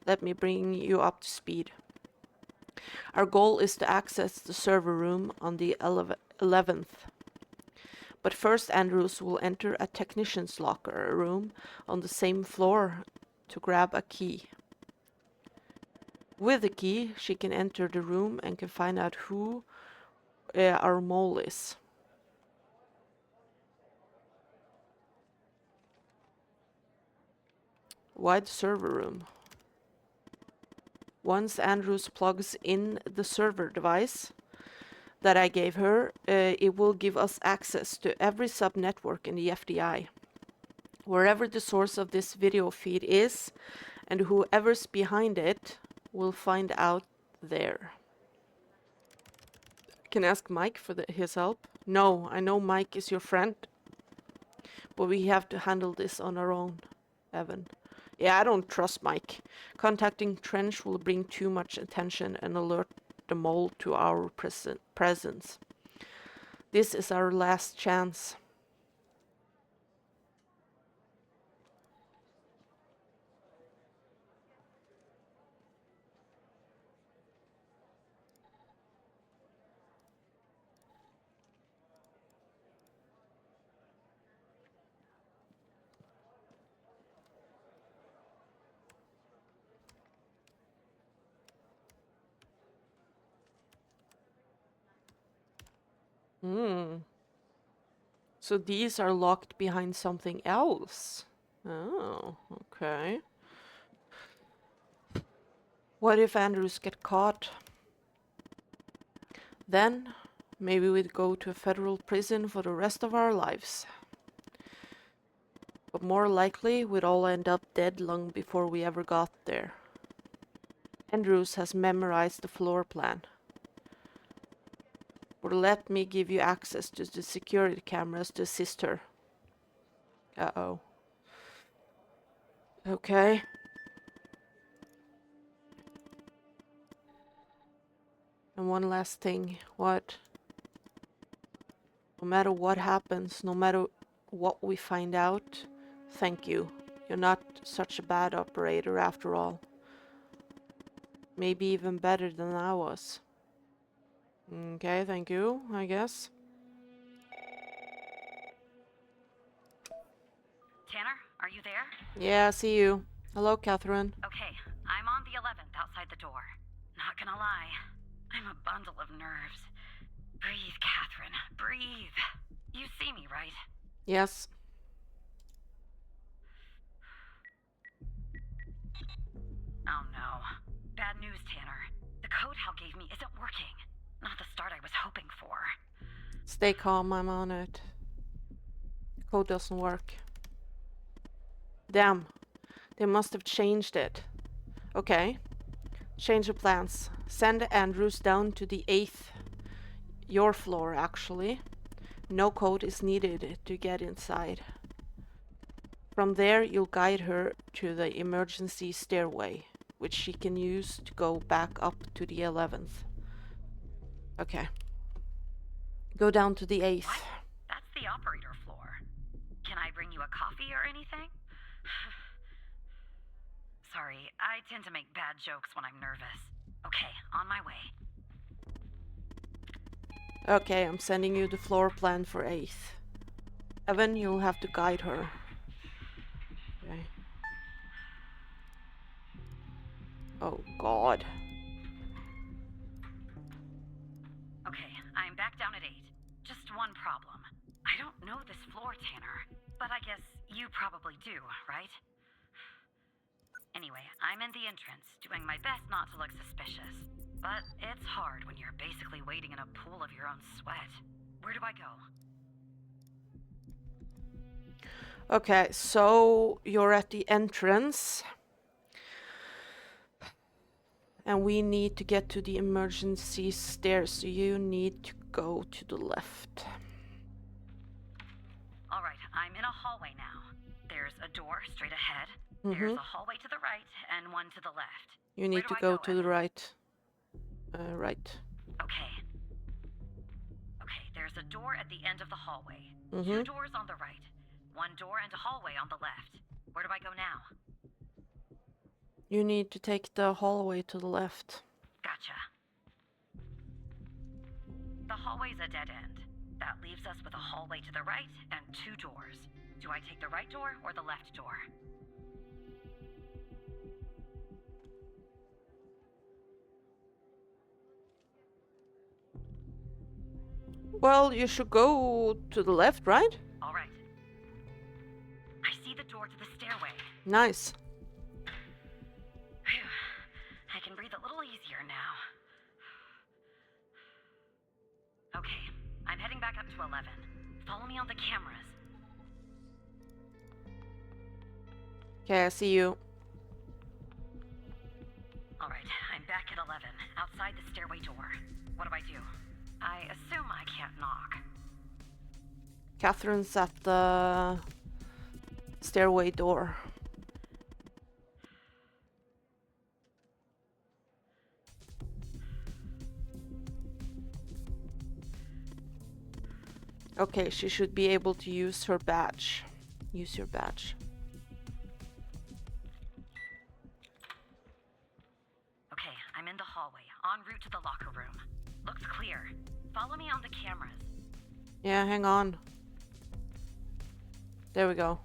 let me bring you up to speed. Our goal is to access the server room on the 11th. But first Andrews will enter a technician's locker room on the same floor to grab a key. With the key, she can enter the room and can find out who our mole is. Why the server room? Once Andrews plugs in the server device that I gave her, it will give us access to every subnetwork in the FDI. Wherever the source of this video feed is, and whoever's behind it will find out there. Can ask Mike for his help. No, I know Mike is your friend, but we have to handle this on our own, Evan. Yeah, I don't trust Mike. Contacting Trench will bring too much attention and alert the mole to our presence. This is our last chance. So these are locked behind something else. Oh, okay. What if Andrews get caught? Then, maybe we'd go to a federal prison for the rest of our lives. But more likely, we'd all end up dead long before we ever got there. Andrews has memorized the floor plan. Or let me give you access to the security cameras to assist her. Uh-oh. Okay. And one last thing. What? No matter what happens, no matter what we find out, thank you. You're not such a bad operator after all. Maybe even better than I was. Okay, thank you, I guess. Tanner, are you there? Yeah, see you. Hello, Catherine. Okay, I'm on the 11th outside the door. Not gonna lie, I'm a bundle of nerves. Breathe, Catherine, breathe. You see me, right? Yes. Oh no. Bad news, Tanner. The code Hal gave me isn't working. Not the start I was hoping for. Stay calm, I'm on it. Code doesn't work. Damn. They must have changed it. Okay. Change the plans. Send Andrews down to the 8th. Your floor, actually. No code is needed to get inside. From there, you'll guide her to the emergency stairway, which she can use to go back up to the 11th. Okay. Go down to the 8th. What? That's the operator floor. Can I bring you a coffee or anything? Sorry, I tend to make bad jokes when I'm nervous. Okay, on my way. Okay, I'm sending you the floor plan for 8th. Evan, you'll have to guide her. Okay. Oh, God. Okay, I'm back down at 8. Just one problem. I don't know this floor, Tanner. But I guess you probably do, right? Anyway, I'm in the entrance, doing my best not to look suspicious. But it's hard when you're basically waiting in a pool of your own sweat. Where do I go? Okay, so you're at the entrance. And we need to get to the emergency stairs, so you need to go to the left. Alright, I'm in a hallway now. There's a door straight ahead. There's a hallway to the right and one to the left. You need to Where do I go to the Evan? right. Right. Okay. Okay, there's a door at the end of the hallway. Mhm. 2 doors on the right. 1 door and a hallway on the left. Where do I go now? You need to take the hallway to the left. Gotcha. The hallway's a dead end. That leaves us with a hallway to the right and 2 doors. Do I take the right door or the left door? Well, you should go to the left, right? All right. I see the door to the stairway. Nice. Phew. I can breathe a little easier now. Okay, I'm heading back up to 11. Follow me on the cameras. Okay, I see you. All right, I'm back at 11, outside the stairway door. What do I do? I assume I can't knock. Catherine's at the stairway door. Okay, she should be able to use her badge. Use your badge. Okay, I'm in the hallway, en route to the locker room. Looks clear. Follow me on the cameras. Yeah, hang on. There we go.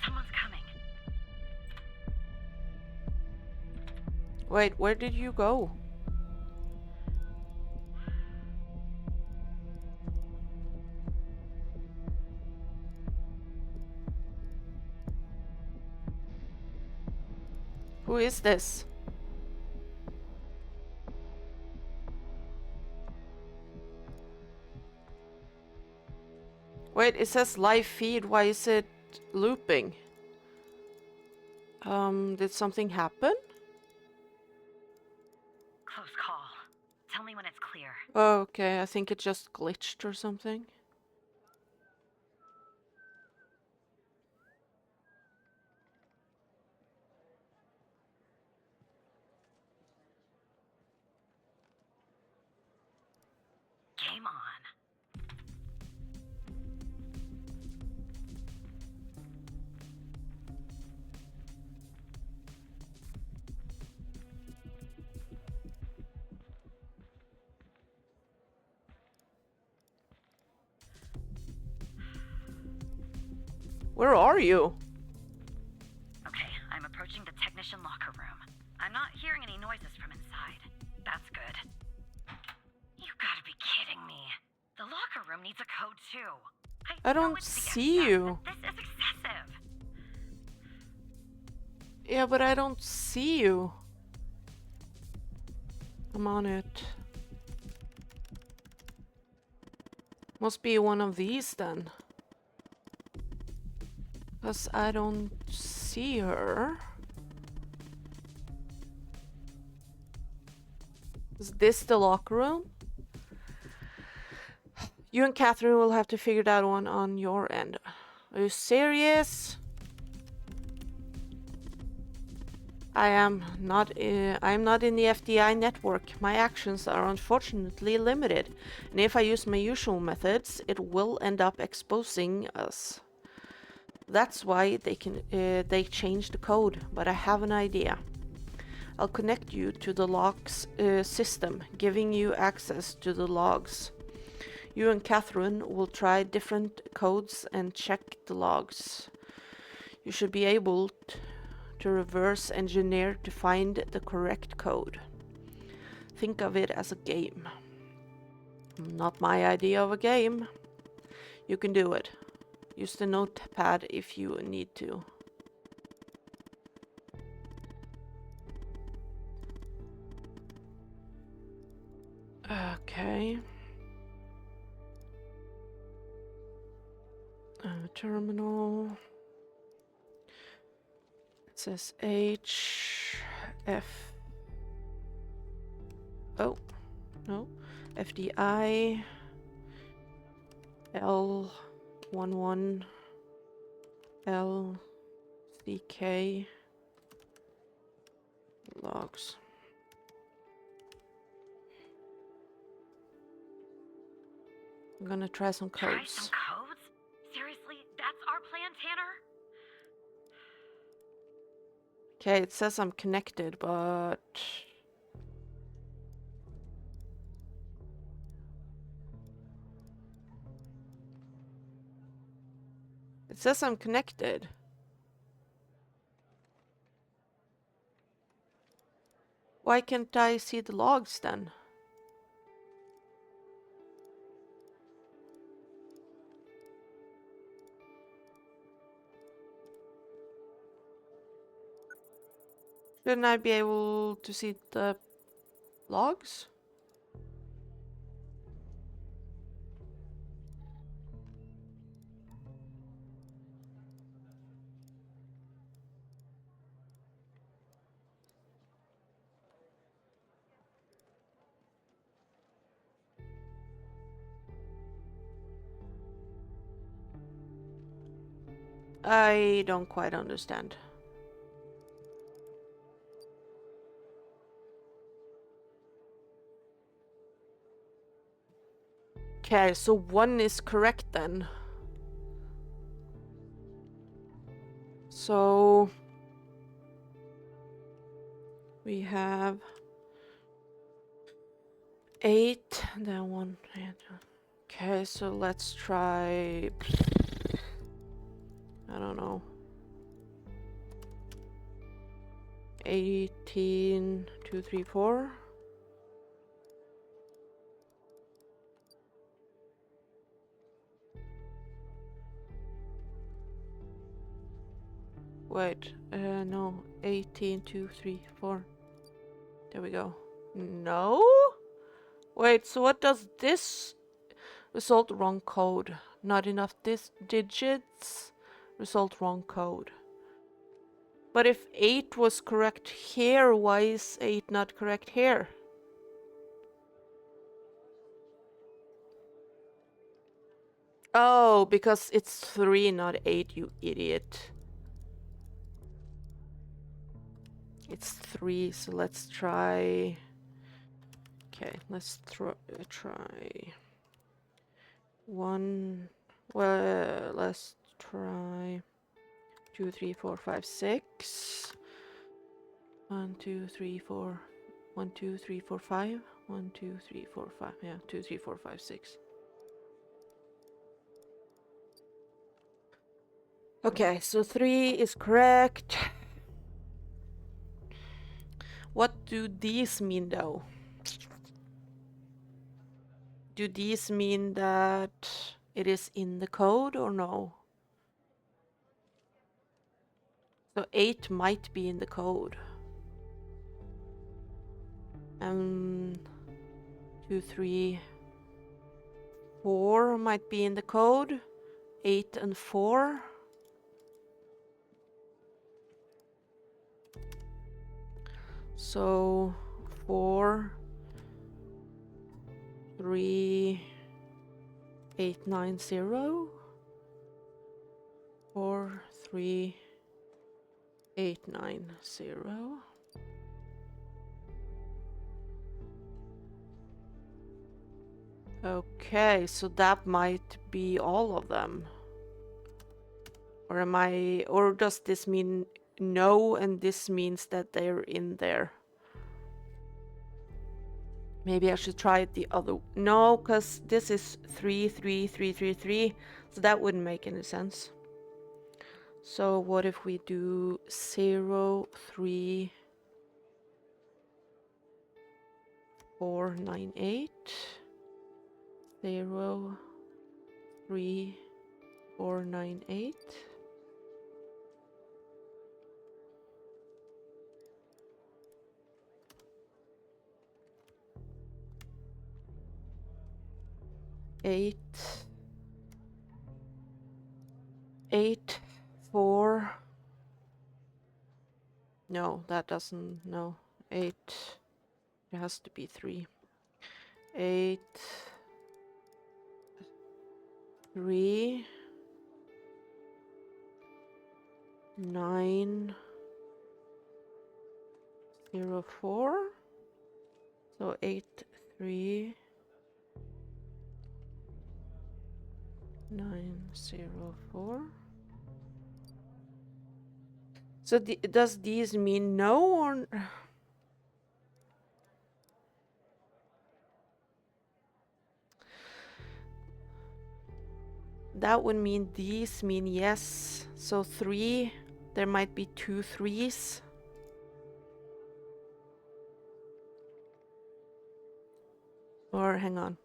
Someone's coming. Wait, where did you go? Who is this? Wait, it says live feed. Why is it looping? Did something happen? Close call. Tell me when it's clear. Oh, okay, I think it just glitched or something. Game on. Where are you? Okay, I'm approaching the technician locker room. I'm not hearing any noises from inside. That's good. You gotta be kidding me. The locker room needs a code too. I know don't it's the see FBI, you. but this is excessive. Yeah, but I don't see you. I'm on it. Must be one of these then. Because I don't see her. Is this the locker room? You and Catherine will have to figure that one on your end. Are you serious? I'm not in the FDI network. My actions are unfortunately limited, and if I use my usual methods, it will end up exposing us. That's why they changed the code, but I have an idea. I'll connect you to the logs system, giving you access to the logs. You and Catherine will try different codes and check the logs. You should be able to reverse engineer to find the correct code. Think of it as a game. Not my idea of a game. You can do it. Use the notepad if you need to. Okay. Terminal. It says H, F. Oh, no. FDI. L11. L. CK. Logs. I'm gonna try some Try codes. some codes? Seriously? That's our plan, Tanner? Okay, it says I'm connected, but... It says I'm connected. Why can't I see the logs then? Shouldn't I be able to see the logs? I don't quite understand. Okay, so one is correct then. So we have 8, then 1. Okay, so let's try. I don't know. 18, 2, 3, 4. Wait, no. 18, 2, 3, 4. There we go. No? Wait, so what does this result wrong code? Not enough digits. Result wrong code. But if 8 was correct here, why is 8 not correct here? Oh, because it's 3, not 8, you idiot. It's 3, so let's try... Okay, let's try... 1... Well, let's try... 2, 3, 4, 5, 6. 1, 2, 3, 4... 1, 2, 3, 4, 5. 1, 2, 3, 4, 5. Yeah, 2, 3, 4, 5, 6. Okay, so 3 is correct. What do these mean though? Do these mean that it is in the code or no? So 8 might be in the code. 2, 3, 4 might be in the code. 8 and 4. So 4, 3, 8, 9, 0. 4, 3, 8, 9, 0. Okay, so that might be all of them. Or or does this mean no and this means that they're in there? Maybe I should try it the other... No, because this is 3, 3, 3, 3, 3. So that wouldn't make any sense. So what if we do 0, 3, 4, 9, 8. 0, 3, 4, 9, 8. Eight, 8, 4. No, that doesn't. No, 8. It has to be 3. 8, 3, 9, 0, 4. So 8, 3, 9, 0, 4. So does these mean no or... That would mean these mean yes. So 3, there might be 2 3s. Or hang on.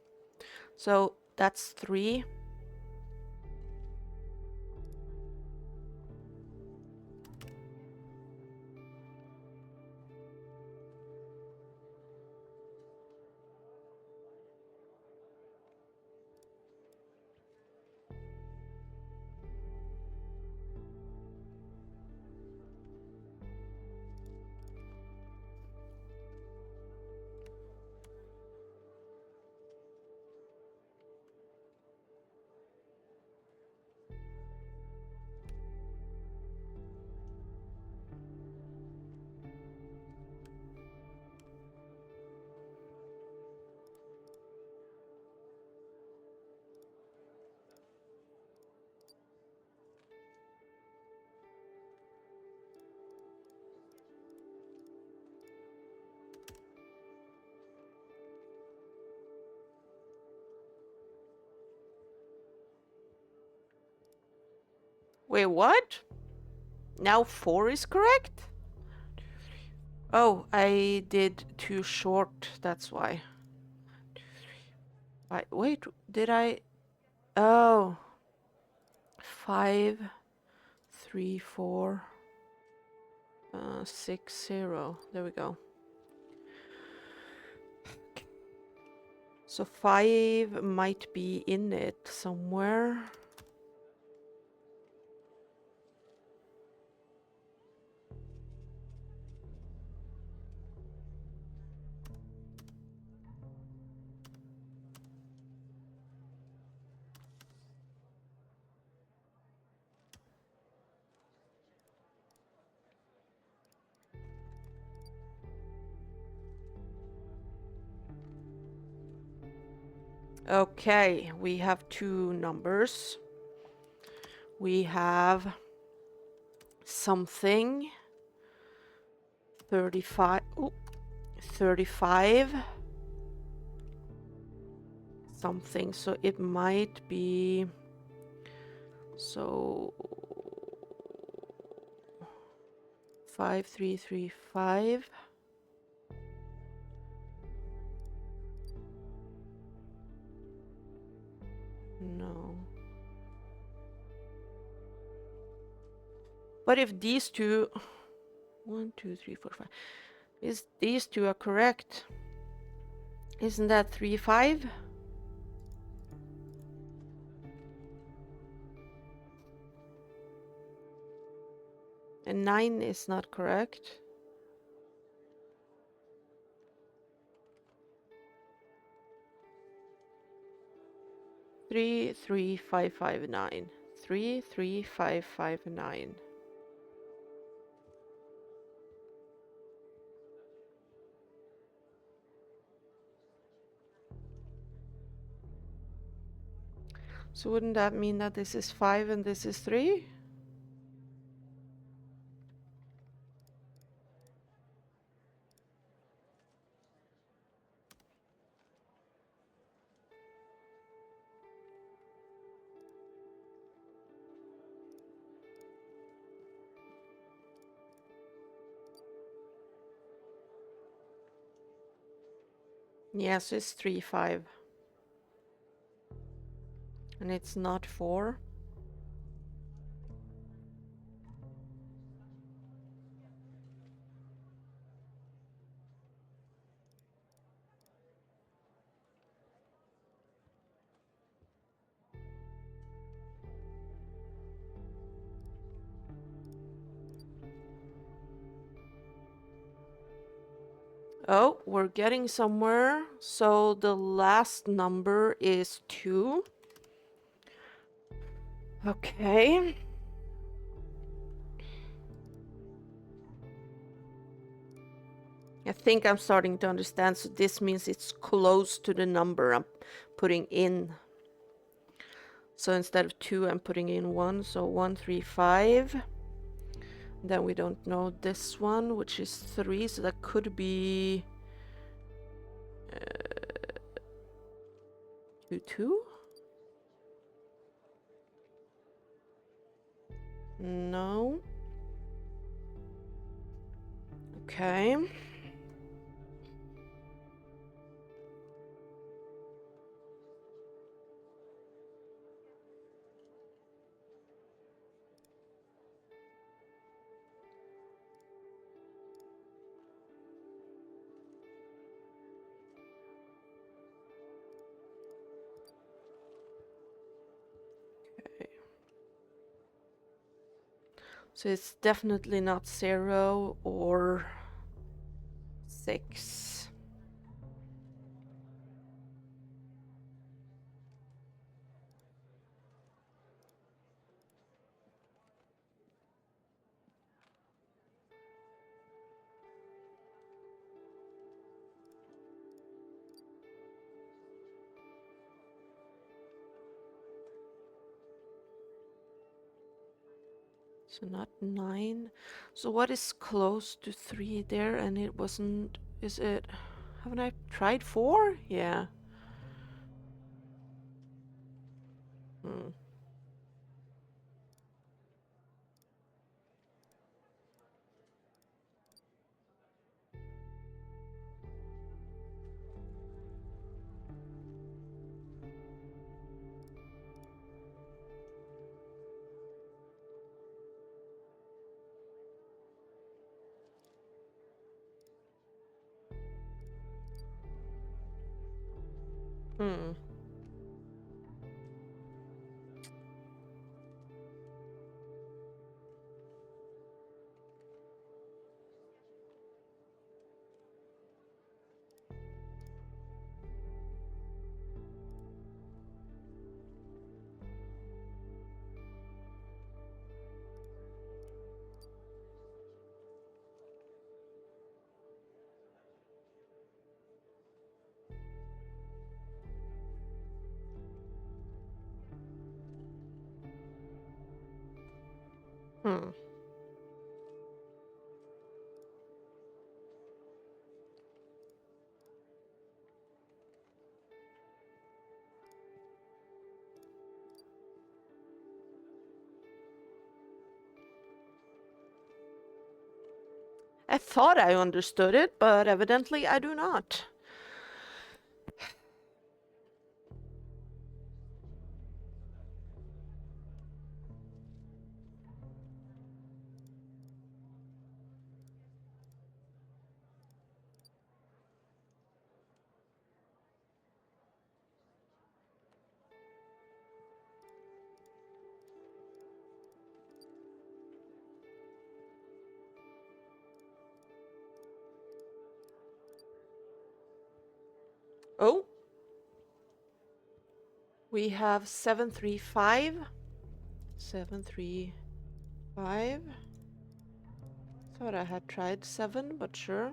So that's 3. Wait, what? Now 4 is correct? Oh, I did too short, that's why. Wait, did I... Oh. 5, 3, 4. 60. There we go. So 5 might be in it somewhere. Okay, we have two numbers. We have something 35. Oh, 35 something, so it might be so 5335. No. But if these two 1, 2, 3, 4, 5 is these two are correct, isn't that 3, 5? And 9 is not correct. Three, 3, 5, 5, 9. 3, 3, 5, 5, 9. So wouldn't that mean that this is 5 and this is 3? Yes, it's 3, 5. And it's not 4. Oh, we're getting somewhere. So the last number is 2. Okay. I think I'm starting to understand. So this means it's close to the number I'm putting in. So instead of 2, I'm putting in 1. So 1, 3, 5. Then we don't know this one, which is 3. So that could be 2, 2. No. Okay. So it's definitely not 0 or 6. So not 9. So what is close to 3 there? And it wasn't, is it, haven't I tried 4? Yeah. Hmm. Hmm. Hmm. I thought I understood it, but evidently I do not. Oh. We have 735. 735. Thought I had tried 7, but sure.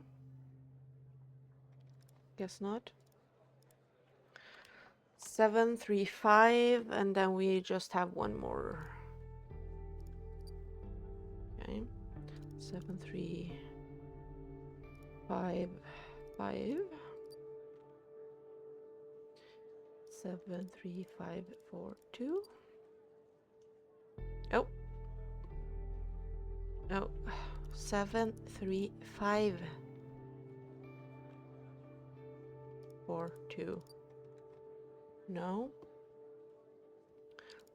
Guess not. 735, and then we just have one more. Okay. 735. 73542. Oh. Oh. 73542. No.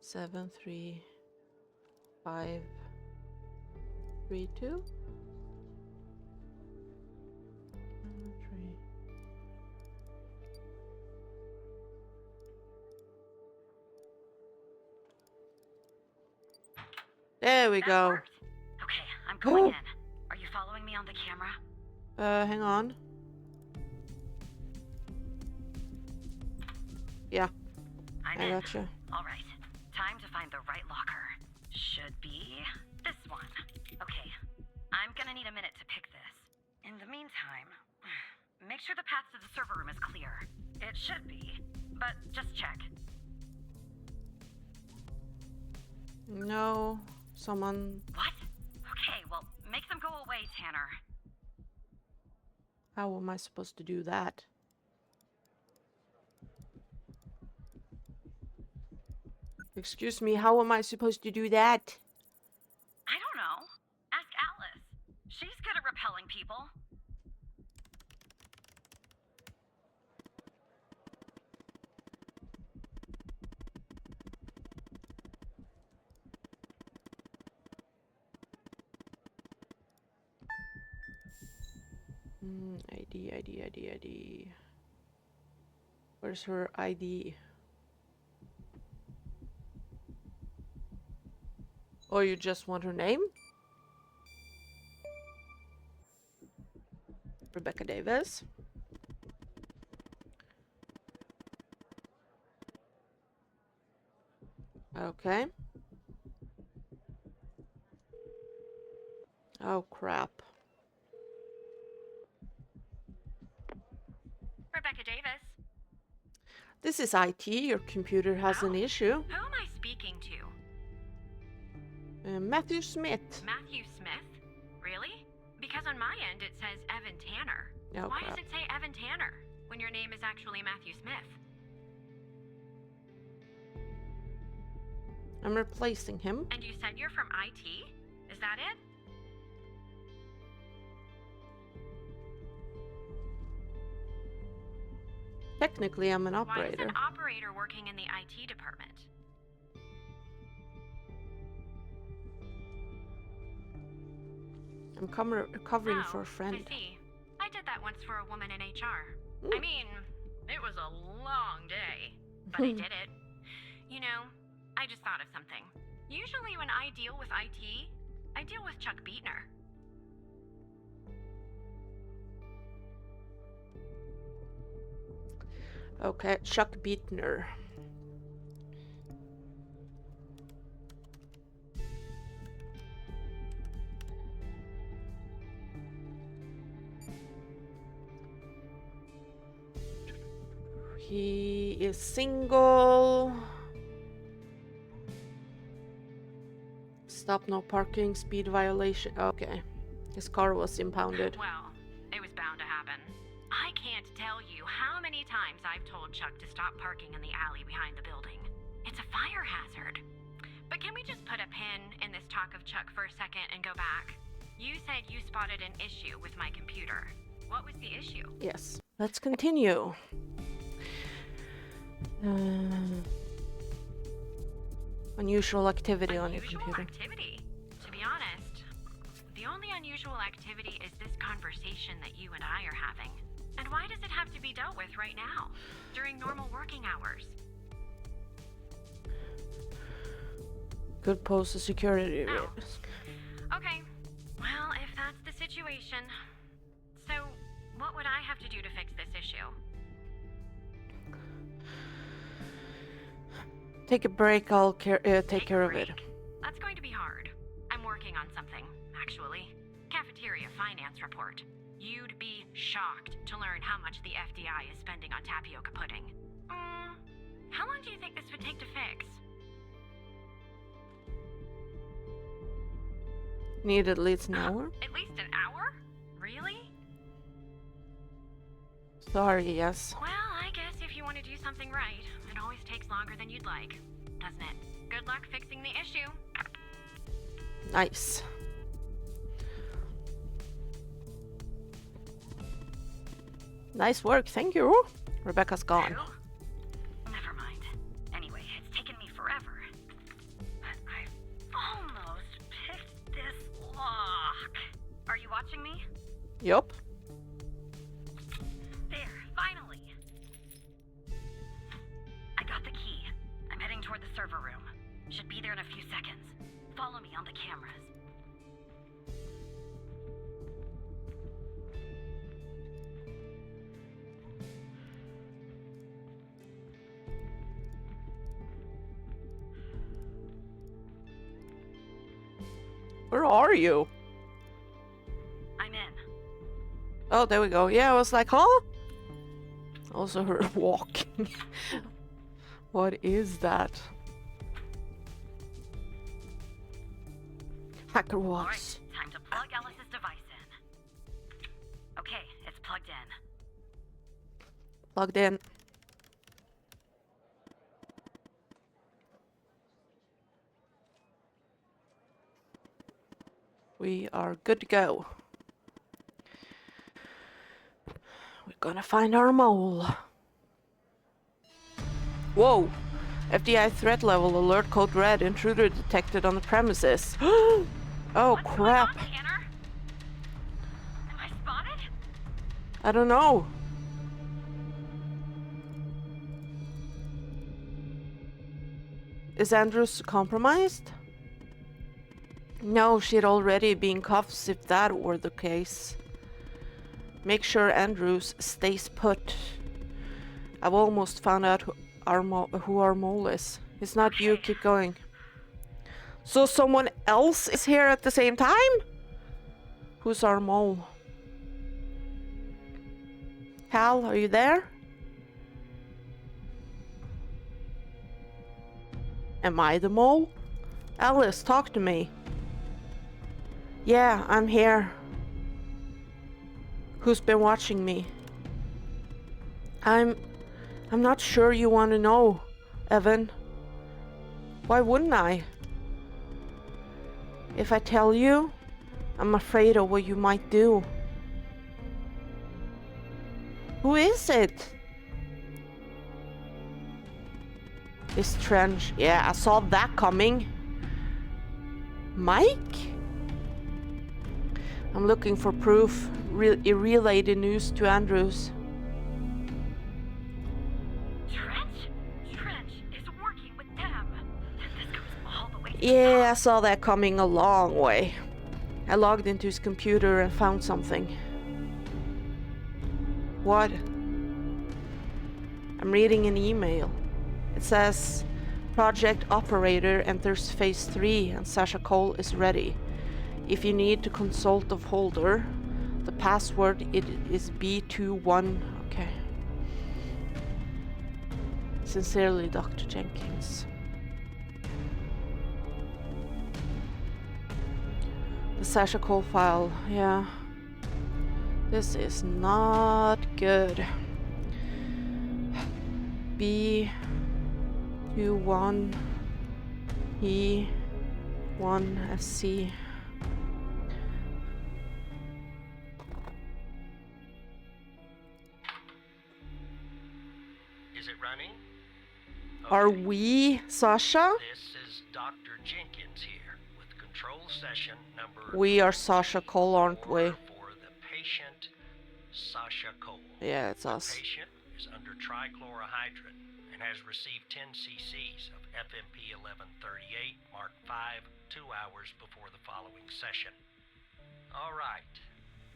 73532. 3. There we That go. worked. Okay, I'm going in. Are you following me on the camera? Hang on. Yeah, I'm I in. gotcha. All right. Time to find the right locker. Should be this one. Okay. I'm gonna need a minute to pick this. In the meantime, make sure the path to the server room is clear. It should be, but just check. No, someone. What? Okay, well, make them go away, Tanner. How am I supposed to do that? Excuse me, how am I supposed to do that? I don't know. Ask Alice. She's good at repelling people. ID. Where's her ID? Oh, you just want her name? Rebecca Davis. Okay. Oh, crap. Rebecca Davis. This is IT. Your computer has an Oh. issue. Who am I speaking to? Matthew Smith. Matthew Smith? Really? Because on my end it says Evan Tanner. Oh, Why crap. does it say Evan Tanner when your name is actually Matthew Smith? I'm replacing him. And you said you're from IT? Is that it? Technically, I'm an Why is operator. an operator working in the IT department? I'm covering Oh, for a friend. I see. I did that once for a woman in HR. Hmm. I mean, It was a long day, but I did it. You know, I just thought of something. Usually when I deal with IT, I deal with Chuck Beatner. Okay, Chuck Beatner. He is single. Stop, no parking, speed violation. Okay. His car was impounded. Well, it was bound to happen. I can't tell you how many times I've told Chuck to stop parking in the alley behind the building. It's a fire hazard. But can we just put a pin in this talk of Chuck for a second and go back? You said you spotted an issue with my computer. What was the issue? Yes. Let's continue. Unusual activity on your Unusual computer. activity? To be honest, the only unusual activity is this conversation that you and I are having. And why does it have to be dealt with right now, during normal working hours? Could pose a security Oh. risk. Okay, well, if that's the situation. So, what would I have to do to fix this issue? Take a break, I'll take care a of it. break? That's going to be hard. I'm working on something, actually. Cafeteria finance report. You'd be shocked to learn how much the FDI is spending on tapioca pudding. How long do you think this would take to fix? Need at least an hour? At least an hour? Really? Sorry, yes. Well, I guess if you want to do something right, it always takes longer than you'd like, doesn't it? Good luck fixing the issue. Nice. Nice work, thank you. Rebecca's gone. Never mind. Anyway, it's taken me forever. But I've almost picked this lock. Are you watching me? Yup. There, finally. I got the key. I'm heading toward the server room. Should be there in a few seconds. Follow me on the cameras. Where are you? I'm in. Oh, there we go. Yeah, I was like, huh? Also heard walking. What is that? Hacker All walks. right, time to plug Ellis's device in. Okay, it's plugged in. Plugged in. We are good to go. We're gonna find our mole. Whoa! FDI threat level alert code red. Intruder detected on the premises. Oh What's crap! going on, Tanner? Am I spotted? I don't know. Is Andrews compromised? No, she'd already be in cuffs if that were the case. Make sure Andrews stays put. I've almost found out who our mole is. It's not you, keep going. So someone else is here at the same time? Who's our mole? Hal, are you there? Am I the mole? Alice, talk to me. Yeah, I'm here. Who's been watching me? I'm not sure you want to know, Evan. Why wouldn't I? If I tell you, I'm afraid of what you might do. Who is it? This trench. Yeah, I saw that coming. Mike? I'm looking for proof. Relay the news to Andrews. Yeah, I saw that coming a long way. I logged into his computer and found something. What? I'm reading an email. It says, Project Operator enters Phase 3 and Sasha Cole is ready. If you need to consult the folder, the password is B21. Okay. Sincerely, Dr. Jenkins. The Sasha Cole file, yeah. This is not good. B21 E1SC. Is it running? Are Okay. we Sasha? This is Dr. Jenkins here with control session number. We are Sasha Cole, aren't we? For the patient, Sasha Cole. Yeah, it's The us. patient is under trichlorohydrin and has received 10 cc's of FMP 1138 Mark 5 2 hours before the following session. All right,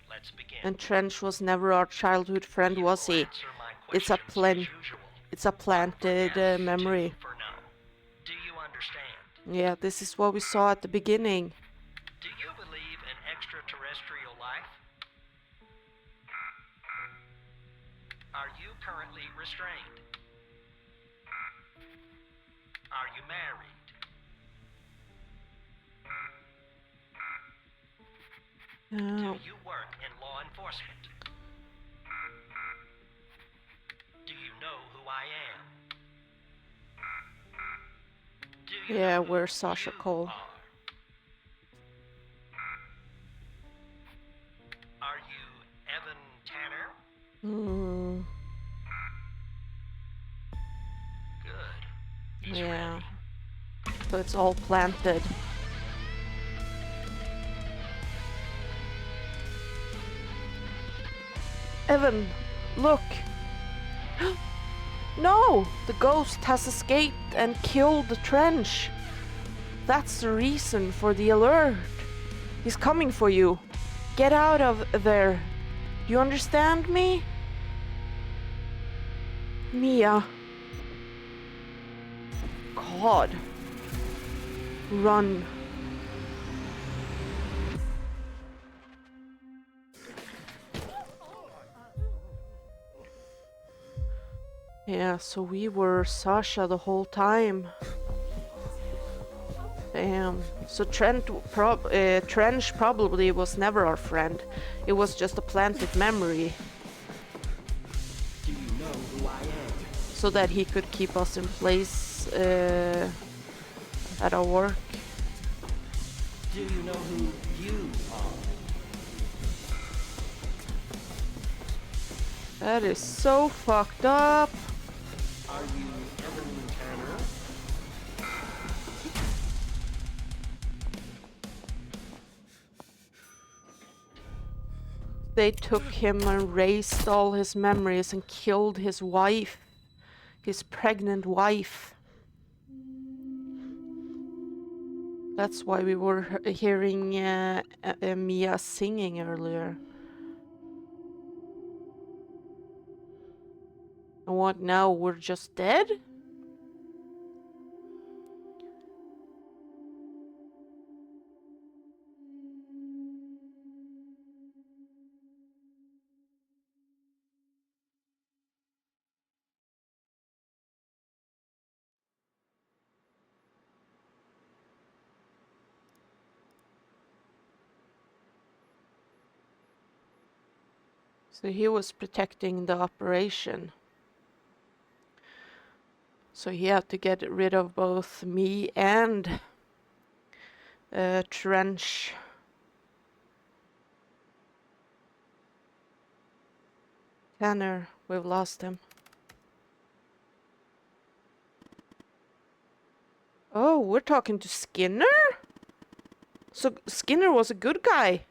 let's begin. And Trench was never our childhood friend, You was will he? answer my It's a questions as usual. It's a planted Yes memory. for no. Do you understand? Yeah, this is what we saw at the beginning. Do you believe in extraterrestrial life? Are you currently restrained? Are you married? Do Oh, you work in law enforcement? Do you know who I am? Do you yeah, know who we're Sasha you Cole. are? Are you Evan Tanner? Hmm. Good. He's Yeah. ready. So it's all planted. Evan, look! No! The ghost has escaped and killed the Trench. That's the reason for the alert. He's coming for you. Get out of there. Do you understand me? Mia. God. Run. Yeah, so we were Sasha the whole time. Damn. So Trench probably was never our friend. It was just a planted memory. Do you know who I am? So that he could keep us in place at our work. Do you know who you are? That is so fucked up. Are you Evan Tanner? They took him and erased all his memories and killed his wife. His pregnant wife. That's why we were hearing Mia singing earlier. And what now? We're just dead? So he was protecting the operation. So he had to get rid of both me and Trench. Tanner, we've lost him. Oh, we're talking to Skinner? So Skinner was a good guy.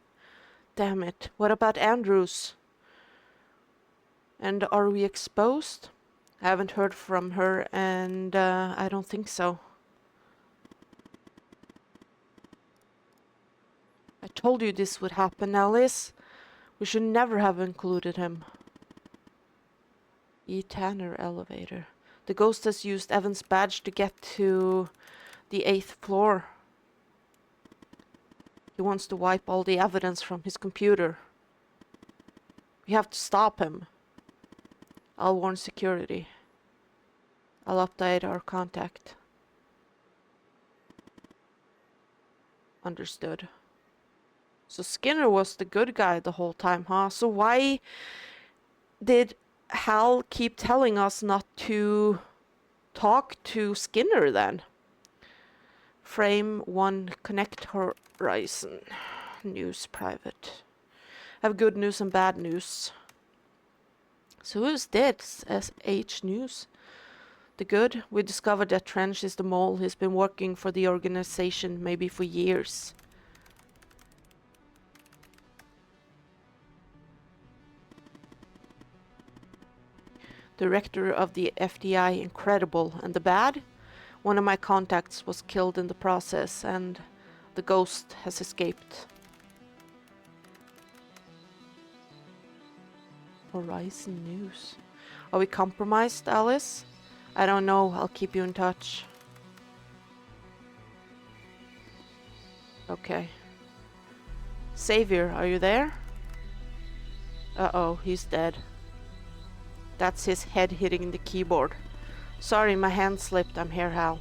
Damn it. What about Andrews? And are we exposed? I haven't heard from her and I don't think so. told you this would happen, Alice. We should never have included him. E. Tanner elevator. The ghost has used Evan's badge to get to the 8th floor. He wants to wipe all the evidence from his computer. We have to stop him. I'll warn security. I'll update our contact. Understood. So Skinner was the good guy the whole time, huh? So why did Hal keep telling us not to talk to Skinner then? Frame 1, Connect Horizon. News private. Have good news and bad news. So who's this? SH News. The good? We discovered that Trench is the mole. He's been working for the organization maybe for years. Director of the FDI, incredible. And the bad? One of my contacts was killed in the process and the ghost has escaped. Horizon News. Are we compromised, Alice? I don't know. I'll keep you in touch. Okay. Xavier, are you there? Uh-oh, he's dead. That's his head hitting the keyboard. Sorry, my hand slipped. I'm here, Hal.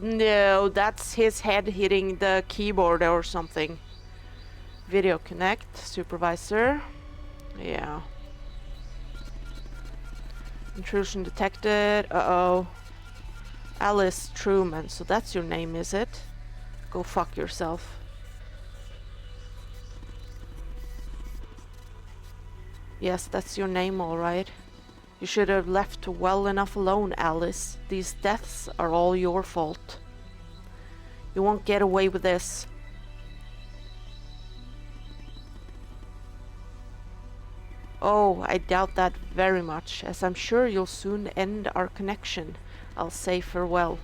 No, that's his head hitting the keyboard or something. Video connect. Supervisor. Yeah. Intrusion detected. Uh-oh. Alice Truman. So that's your name, is it? Go fuck yourself. Yes, that's your name, all right. You should have left well enough alone, Alice. These deaths are all your fault. You won't get away with this. Oh, I doubt that very much, as I'm sure you'll soon end our connection. I'll say farewell.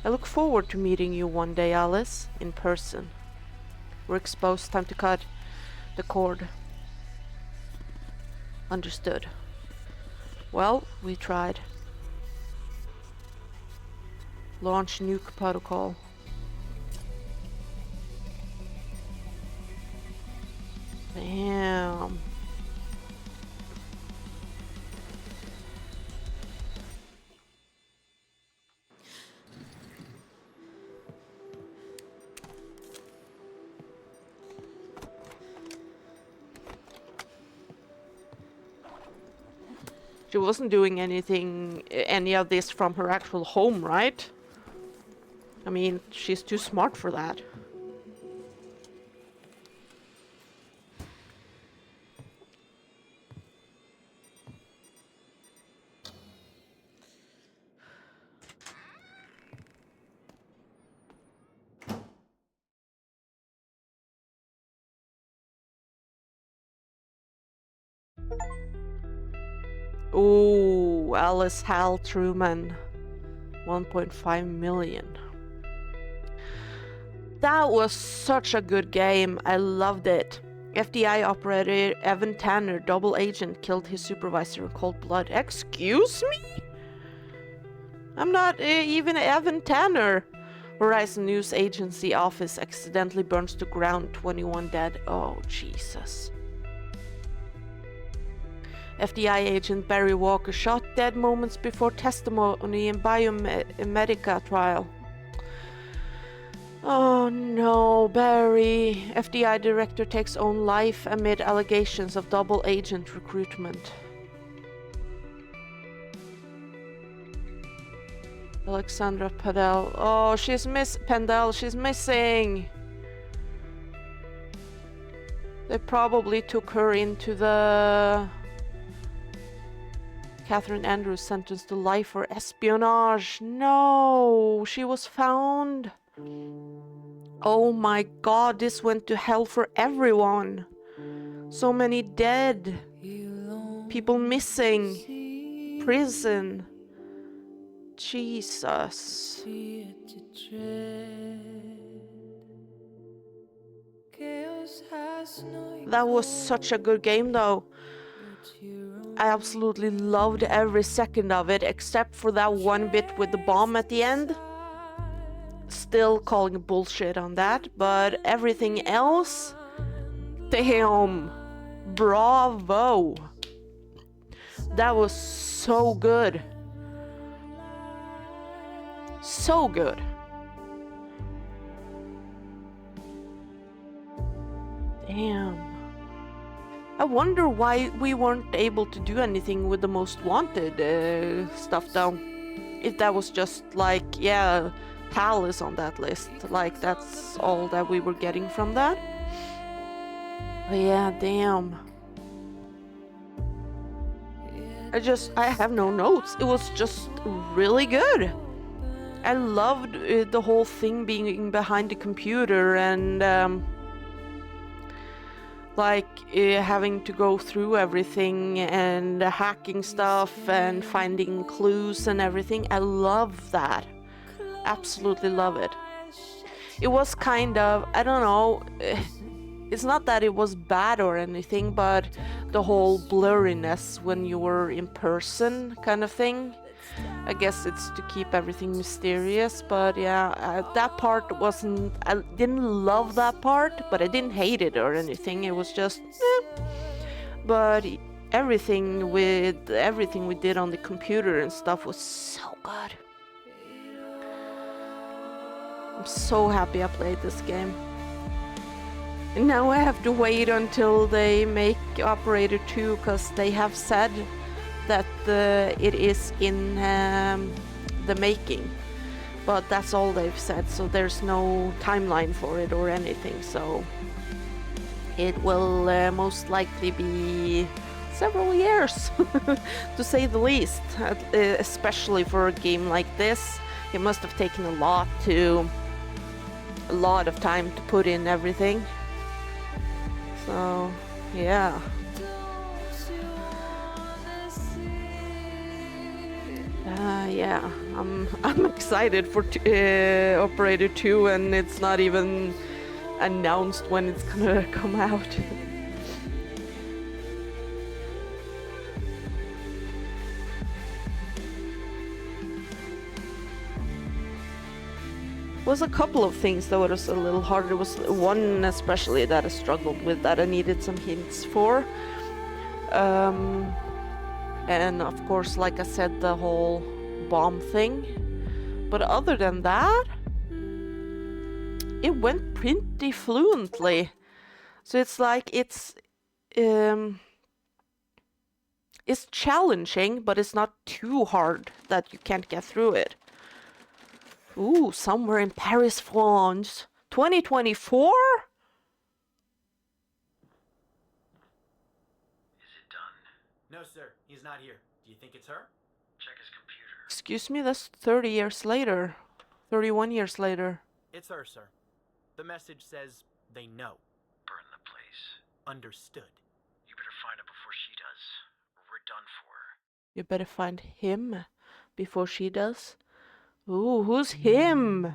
I look forward to meeting you one day, Alice, in person. We're exposed. Time to cut the cord. Understood. Well, we tried. Launch nuke protocol. Damn. She wasn't doing any of this from her actual home, right? I mean, she's too smart for that. Ooh, Alice Hal Truman. 1.5 million. That was such a good game. I loved it. FBI operator Evan Tanner, double agent, killed his supervisor in cold blood. Excuse me? I'm not even Evan Tanner. Horizon News Agency office accidentally burns to ground, 21 dead. Oh, Jesus. FBI agent Barry Walker shot dead moments before testimony in Biomedica trial. Oh no, Barry. FBI director takes own life amid allegations of double agent recruitment. Alexandra Padel. Oh, she's Pendel, she's missing. They probably took her into the Catherine Andrews sentenced to life for espionage. No, she was found. Oh my god, this went to hell for everyone. So many dead. People missing. Prison. Jesus. Chaos That was such a good game though. I absolutely loved every second of it, except for that one bit with the bomb at the end. Still calling bullshit on that, but everything else, damn, bravo. That was so good. So good. Damn. I wonder why we weren't able to do anything with the Most Wanted stuff though. If that was just like, yeah, Tal is on that list. Like, that's all that we were getting from that. But yeah, damn. I have no notes. It was just really good. I loved the whole thing being behind the computer and like having to go through everything and hacking stuff and finding clues and everything. I love that. Absolutely love it. It was kind of, I don't know, it's not that it was bad or anything, but the whole blurriness when you were in person kind of thing. I guess it's to keep everything mysterious, but yeah, that part wasn't, I didn't love that part, but I didn't hate it or anything. It was just, But everything we did on the computer and stuff was so good. I'm so happy I played this game. And now I have to wait until they make Operator 2, because they have said that it is in the making. But that's all they've said, so there's no timeline for it or anything. So it will most likely be several years, to say the least. Especially for a game like this, it must have taken a lot of time to put in everything. So yeah. Yeah, I'm excited for Operator 2, and it's not even announced when it's gonna come out. Was a couple of things that was a little harder. There was one especially that I struggled with, that I needed some hints for. And of course, like I said, the whole bomb thing. But other than that, it went pretty fluently. So it's like it's challenging, but it's not too hard that you can't get through it. Ooh, Somewhere in Paris, France, 2024? No, sir. He's not here. Do you think it's her? Check his computer. Excuse me, that's 30 years later. 31 years later. It's her, sir. The message says they know. Burn the place. Understood. You better find it before she does. We're done for. You better find him before she does. Ooh, who's him?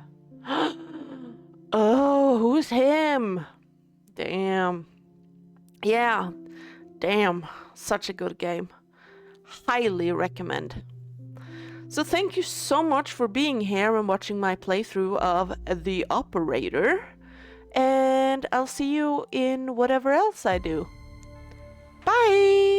Oh, who's him? Damn. Yeah, damn. Such a good game. Highly recommend. So thank you so much for being here and watching my playthrough of The Operator. And I'll see you in whatever else I do. Bye!